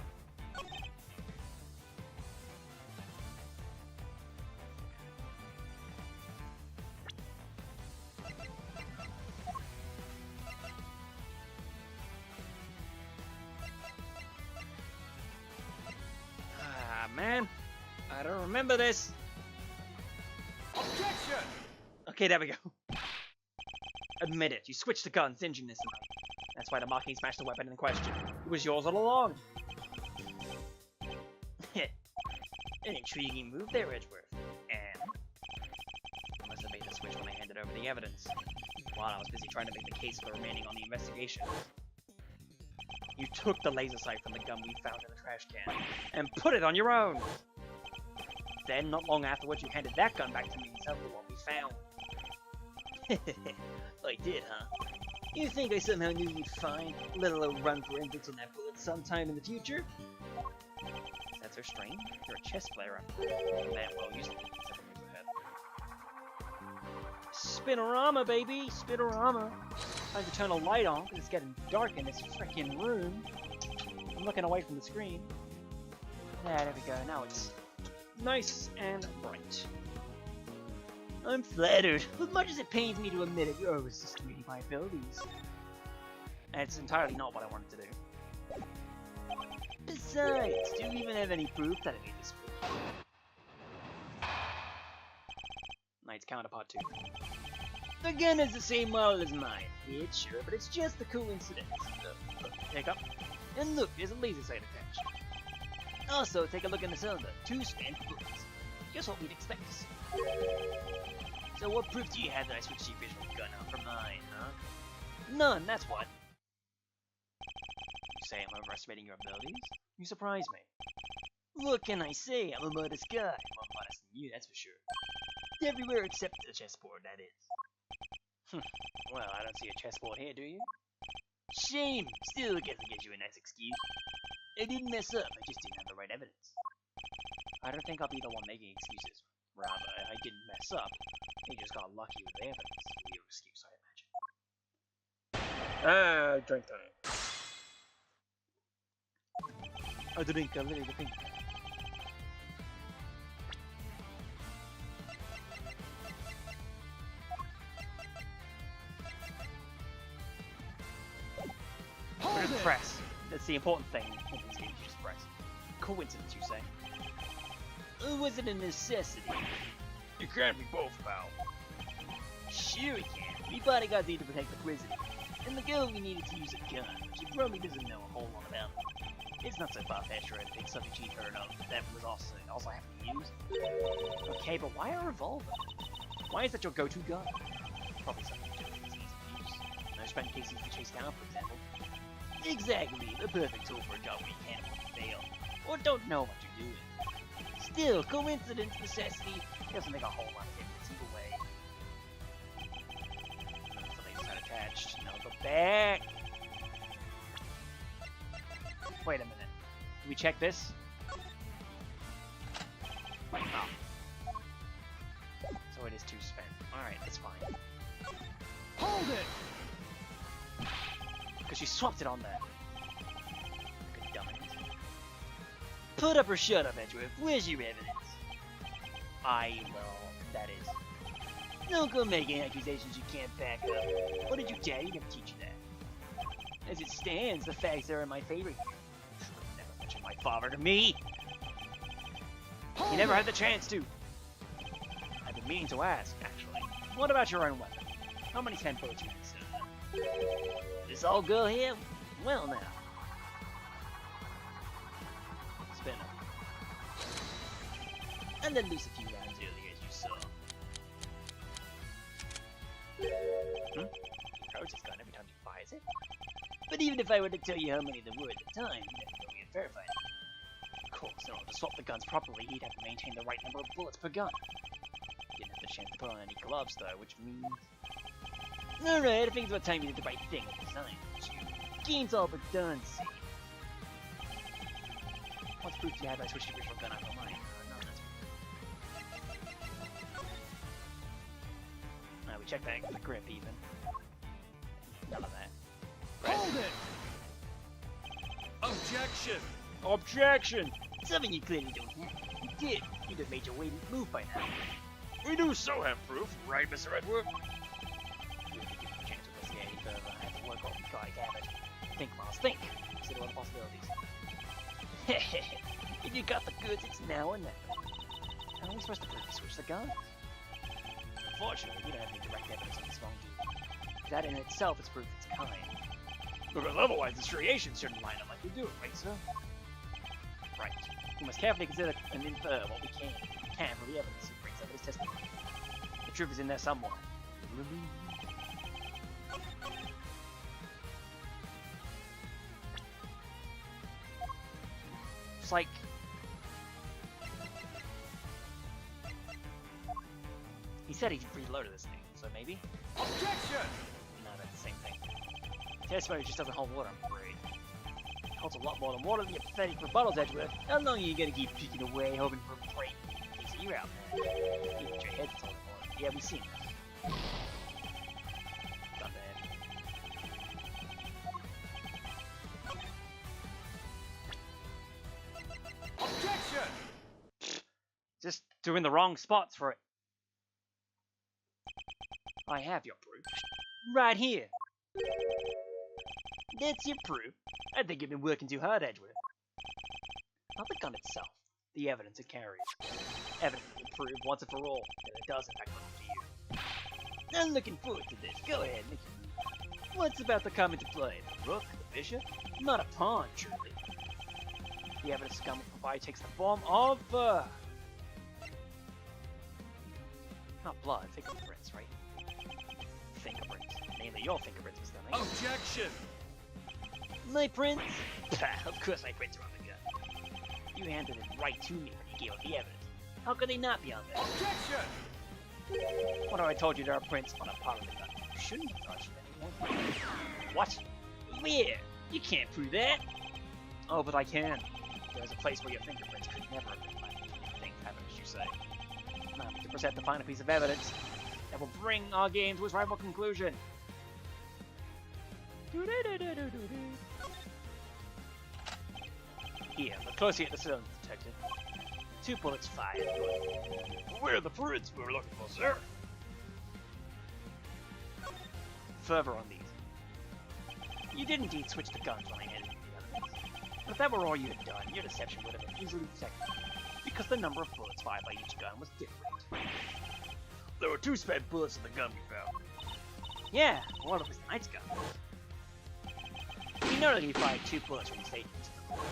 Ah, man. I don't remember this. Objection! Okay, there we go. Admit it, you switched the guns, engine this night. That's why the Mocking smashed the weapon in question. It was yours all along. An intriguing move there, Edgeworth. And I must have made the switch when I handed over the evidence, while I was busy trying to make the case for remaining on the investigation. You took the laser sight from the gun we found in the trash can, and put it on your own! Then, not long afterwards, you handed that gun back to me and said what we found. I did, huh? You think I somehow knew you'd find, let alone run forensics on that bullet sometime in the future? Is that so strange? You're a chess player. Man, well, used to be. Spinorama, baby! Spinorama! Time to turn a light on, because it's getting dark in this freaking room. I'm looking away from the screen. There we go. Now it's nice and bright. I'm flattered. As much as it pains me to admit it, you're overestimating my abilities. And it's entirely not what I wanted to do. Besides, do you even have any proof that I made this move? Knight's counterpart 2. The gun is the same model as mine. It's sure, but it's just a coincidence. Take up. And look, there's a laser sight attached. Also, take a look in the cylinder. 2 spent bullets. Just what we'd expect to see. So what proof do you have that I switched the original gun out for mine, huh? None, that's what. You say I'm overestimating your abilities? You surprise me. What can I say? I'm a modest guy. More modest than you, that's for sure. Everywhere except the chessboard, that is. Well, I don't see a chessboard here, do you? Shame! Still, guess I get you a nice excuse. I didn't mess up, I just didn't have the right evidence. I don't think I'll be the one making excuses. Rather, I didn't mess up. He just got lucky with the evidence. Will be your excuse, I imagine. Drink time. A drink, a little drink. Just press. That's the important thing in these games, just press. Coincidence, you say? It wasn't a necessity. You can't be both, pal. Sure he can. Me bodyguards need to protect the prisoner. And the girl we needed to use a gun. She probably doesn't know a whole lot about it. It's not so far-fetched or anything, something she'd heard of. That was also I have to use. Okay, but why a revolver? Why is that your go-to gun? Probably something to do with easy to use. No spent cases to chase down, for example. Exactly, the perfect tool for a job where you can't fail. Or don't know what you're doing. Still, coincidence, necessity, doesn't make a whole lot of difference either way. Something's not attached. No, go back! Wait a minute. Can we check this? Oh. So it is 2 spent. Alright, it's fine. Hold it! Because she swapped it on there. Good dumbass. Put up or shut up, Edgeworth. Where's your evidence? That is. Don't go making accusations you can't back up. What did your daddy never teach you that? As it stands, the facts are in my favor here. Never mentioned my father to me. Hold You never it! had the chance to. I've been meaning to ask, actually. What about your own weapon? How many 10 bullets you had? This old girl here? Well now. Spin it. And then loose a few rounds earlier, as you saw. Approach his gun every time he fires it. But even if I were to tell you how many there were at the time, you'd never know we had verified it. Of course, in order to swap the guns properly, he'd have to maintain the right number of bullets per gun. Didn't have the chance to put on any gloves, though, which means... Alright, I think it's about time you did the right thing this time. Game's all but done, see? What's proof you had I switched the original gun out of mine? No, that's... we checked that the grip, even. None of that. Hold it! Objection! Objection! Something you clearly don't have. You did. You'd have made your way to move by now. We do so have proof, right, Mr. Edward? You have to give a chance to investigate any further. I have to work on Guy Gambit. Think, Miles, think. Consider all the possibilities. If you got the goods, it's now or never. How are we supposed to prove to switch the guns? Unfortunately, we don't have any direct evidence of this wrongdoing. That in itself is proof of its kind. Because otherwise the striations shouldn't line up like they do, right, sir? Right. We must carefully consider and infer what we can from the evidence that brings up his testimony. The truth is in there somewhere. It's like... He said he reloaded this thing, so maybe? Objection! No, that's the same thing. Testimony just doesn't hold water, I'm afraid. It holds a lot more than water than your pathetic rebuttals, Edgeworth. How long are you gonna keep peeking away, hoping for a break? You're out, man. You put your head to the water. Yeah, we've seen this. Not bad. Objection! just doing the wrong spots for it. I have your proof. Right here. That's your proof. I think you've been working too hard, Edgeworth. Not the gun itself, the evidence it carries. Evidence that will prove once and for all that it does in fact belong to you. I'm looking forward to this. Go ahead, make your move. What's about to come into play? The rook? The bishop? Not a pawn, surely. The evidence gun will provide takes the form of, not blood, fingerprints, right? Fingerprints. Mainly your fingerprints, Mr. Knight. Objection! My prints? Of course my prints are on the gun. You handed it right to me when you gave up the evidence. How could they not be on there? Objection! What have I told you? There are prints on a Parliament gun. You shouldn't have touched anyone. What? Where? You can't prove that. Oh, but I can. There's a place where your fingerprints could never have been found. Things happen, as you say. Now, to present to find a piece of evidence that will bring our game to its rival conclusion. Here, look closely at the cylinder, detective. 2 bullets fired. Where are the prints we were looking for, sir? Further on these. You did indeed switch the guns when I handed you the evidence. But if that were all you had done, your deception would have been easily detected, because the number of bullets fired by each gun was different. There were 2 spent bullets in the gun we found. Yeah, one of them was the Knight's gun. We know that he fired 2 bullets from the stage into the bullet.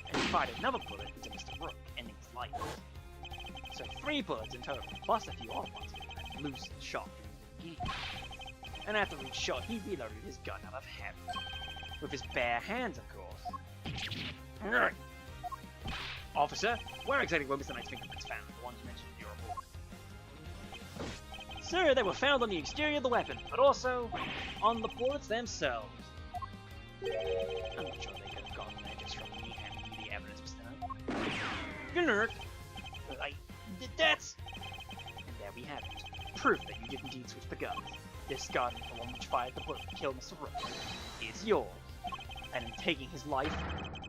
And he fired another bullet into Mr. Rook, ending his life. So 3 bullets in total, plus a few odd ones that loose and shot during the game. And after each shot, he reloaded his gun out of habit. With his bare hands, of course. Officer, where exactly were Mr. Knight's fingerprints found? The ones you mentioned in your report. Sir, they were found on the exterior of the weapon, but also on the bullets themselves. I'm not sure they could have gotten there just from me handing you the evidence, Mr. Knight. Gnurk! That's... And there we have it. Proof that you did indeed switch the guns. This gun, the one which fired the bullet that killed Mr. Rook, is yours. And in taking his life,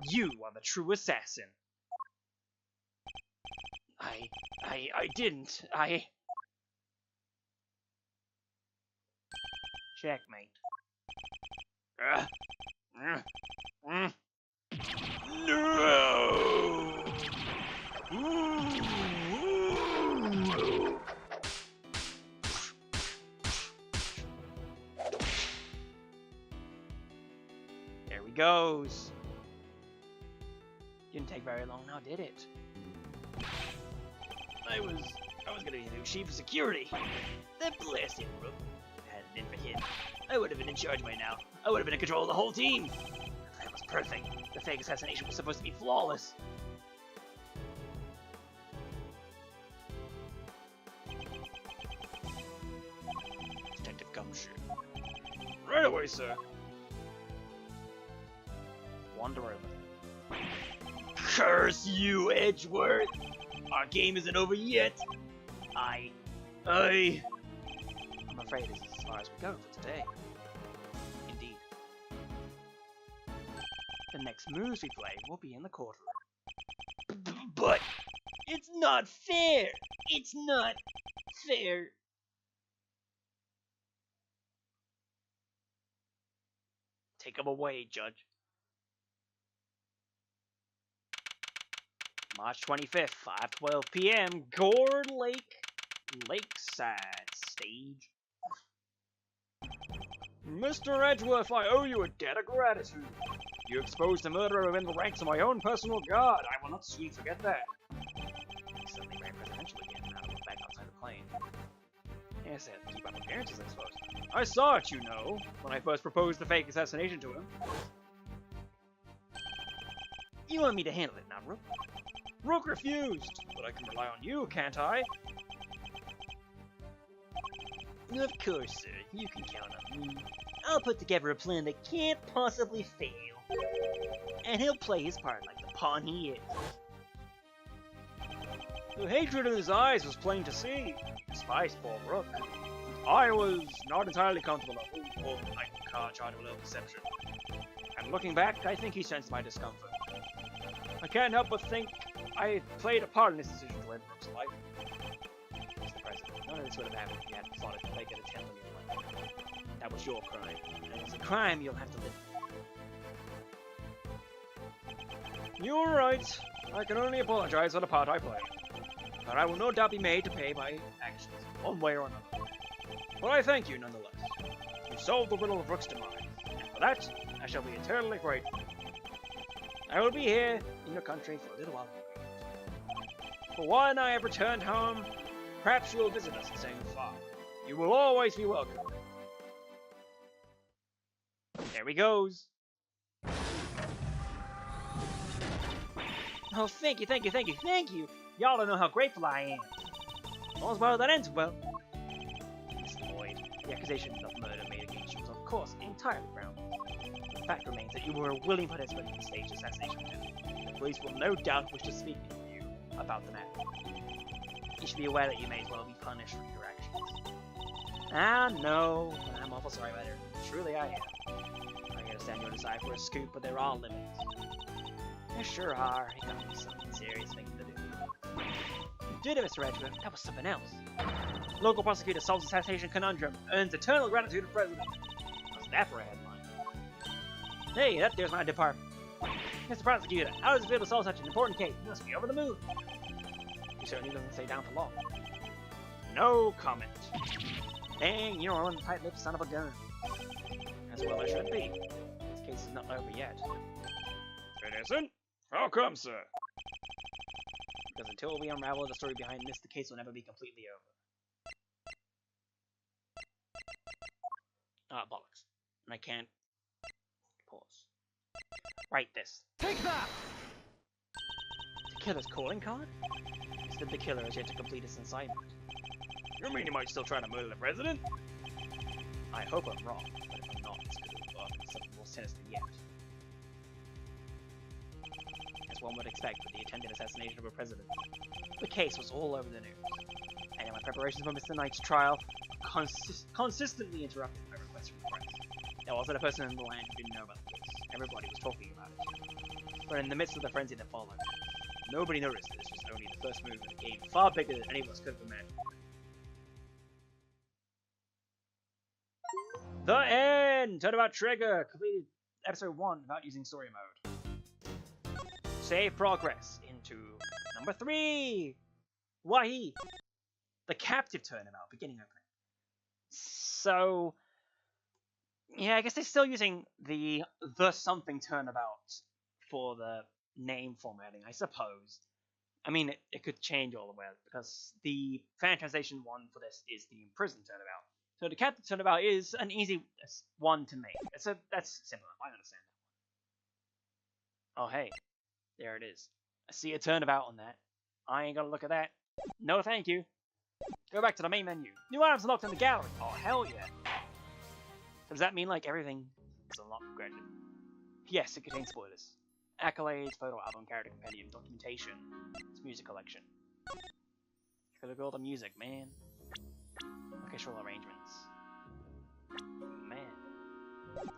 you are the true assassin. I didn't. Checkmate. No! There he goes. Didn't take very long now, did it? I was gonna be the new chief of security. That blasted Rook. Had it been for him, I would have been in charge by now. I would have been in control of the whole team. That was perfect. The fake assassination was supposed to be flawless. Detective Gumshoe. Right away, sir. Wander over. Curse you, Edgeworth! Our game isn't over yet. I'm afraid this is as far as we go for today. Indeed. The next moves we play will be in the courtroom. But it's not fair. It's not fair. Take him away, Judge. March 25th, 5:12 p.m., Gourd Lake, Lakeside Stage. Mr. Edgeworth, I owe you a debt of gratitude. You exposed a murderer within the ranks of my own personal guard. I will not soon forget that. He suddenly ran presidential again, now to look back outside the plane. Yes, I had to keep up appearances, I suppose. I saw it, you know, when I first proposed the fake assassination to him. You want me to handle it now, Rook? Rook refused, but I can rely on you, can't I? Of course, sir. You can count on me. I'll put together a plan that can't possibly fail. And he'll play his part like the pawn he is. The hatred in his eyes was plain to see. Despised poor Rook. I was not entirely comfortable at who pulled the knife in the car charged with low perception. And looking back, I think he sensed my discomfort. I can't help but think I played a part in this decision to end Rook's life. Mr. President, none of this would have happened if you hadn't plotted to make it a 10-million life. That was your crime, and it's a crime you'll have to live with. You're right. I can only apologize for the part I played. But I will no doubt be made to pay my actions, one way or another. But I thank you nonetheless. You solved the riddle of Rook's demise, and for that, I shall be eternally grateful. I will be here in your country for a little while. For when I have returned home, perhaps you will visit us and say goodbye. You will always be welcome. There he goes. Oh, thank you, thank you, thank you, thank you! Y'all don't know how grateful I am. All's well that ends well. Mr. Lloyd, the accusation of murder made against you was, of course, entirely groundless. The fact remains that you were a willing participant in the staged assassination attempt. The police will no doubt wish to speak to you about the matter. You should be aware that you may as well be punished for your actions. Ah, no, I'm awful sorry about it. Truly I am. I understand your desire for a scoop, but there are limits. There sure are. It gotta be something serious thing to do. Did it, Mr. Edgeworth? That was something else. Local prosecutor solves assassination conundrum, earns eternal gratitude of president. What's that for a headline? Hey, there's my department. Mr. Prosecutor, how does it feel to solve such an important case? You must be over the moon. He certainly doesn't stay down for long. No comment. Dang, you're one tight-lipped son of a gun. As well I should be. This case is not over yet. It isn't? How come, sir? Because until we unravel the story behind this, the case will never be completely over. Ah, bollocks. And I can't pause. Write this. Take that! The killer's calling card? Instead, the killer has yet to complete his assignment. You mean he might still try to murder the president? I hope I'm wrong, but if I'm not, this could have been something more sinister yet. As one would expect with the attempted assassination of a president, the case was all over the news, and in my preparations for Mr. Knight's trial, consistently interrupted by requests from the press. There wasn't a person in the land who didn't know about the case. Everybody was talking about it. But in the midst of the frenzy that followed, nobody noticed that this was only the first move in a game far bigger than any of us could have imagined. The end! Turnabout Trigger! Completed episode 1 without using story mode. Save progress into number 3! Wahi! The captive turnabout, beginning opening. So, yeah, I guess they're still using the something turnabout for the name formatting, I suppose. I mean, it could change all the way, because the fan translation one for this is the imprisoned turnabout. So the captive turnabout is an easy one to make. That's simple enough, I understand that one. Oh hey, there it is. I see a turnabout on that. I ain't gonna look at that. No thank you. Go back to the main menu. New items unlocked in the gallery. Oh hell yeah. So does that mean like everything is unlocked granted? Yes, it contains spoilers. Accolades, photo album, character compendium, documentation. It's music collection. Gotta look at all the music, man. Orchestral arrangements. Man.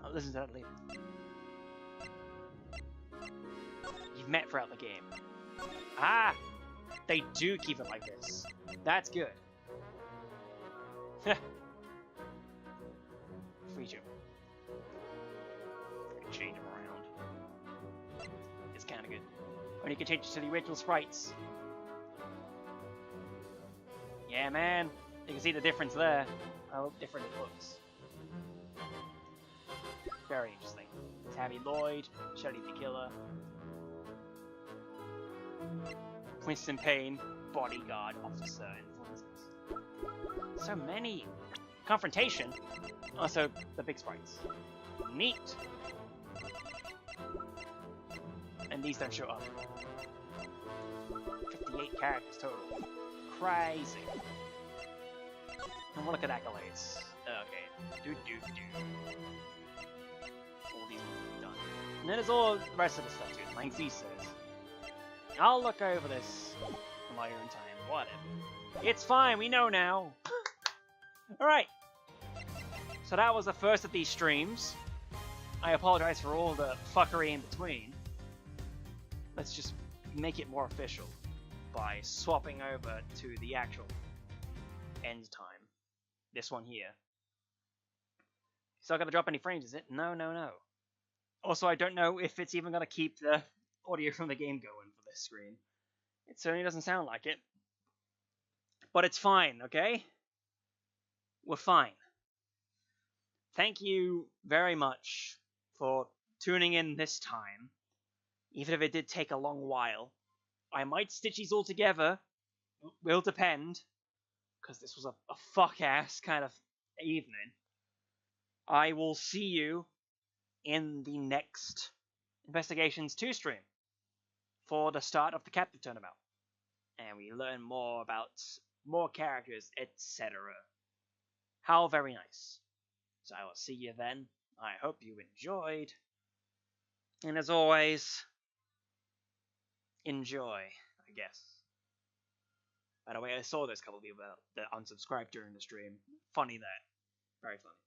I'll listen to that later. You've met throughout the game. Ah! They do keep it like this. That's good. Free to. Change them around. It's kinda good. Or you can change it to the original sprites. Yeah, man. You can see the difference there. How different it looks. Very interesting. Tabby Lloyd, Shelly the Killer, Winston Payne, bodyguard officer influences. So many. Confrontation. Also, the big sprites. Neat. And these don't show up. 58 characters total. Crazy. And we'll look at accolades. Okay. Do. All these will be done. And then there's all the rest of the stuff too. Like Z says. I'll look over this on my own time. Whatever. It's fine, we know now. Alright. So that was the first of these streams. I apologize for all the fuckery in between. Let's just make it more official by swapping over to the actual end time. This one here. It's not going to drop any frames, is it? No. Also, I don't know if it's even going to keep the audio from the game going for this screen. It certainly doesn't sound like it. But it's fine, okay? We're fine. Thank you very much for tuning in this time. Even if it did take a long while. I might stitch these all together. Will depend. Because this was a fuck-ass kind of evening. I will see you in the next Investigations 2 stream. for the start of the captive turnabout. And we learn more about more characters, etc. How very nice. So I will see you then. I hope you enjoyed. And as always, enjoy, I guess. By the way, I saw this couple of people that unsubscribed during the stream. Funny that. Very funny.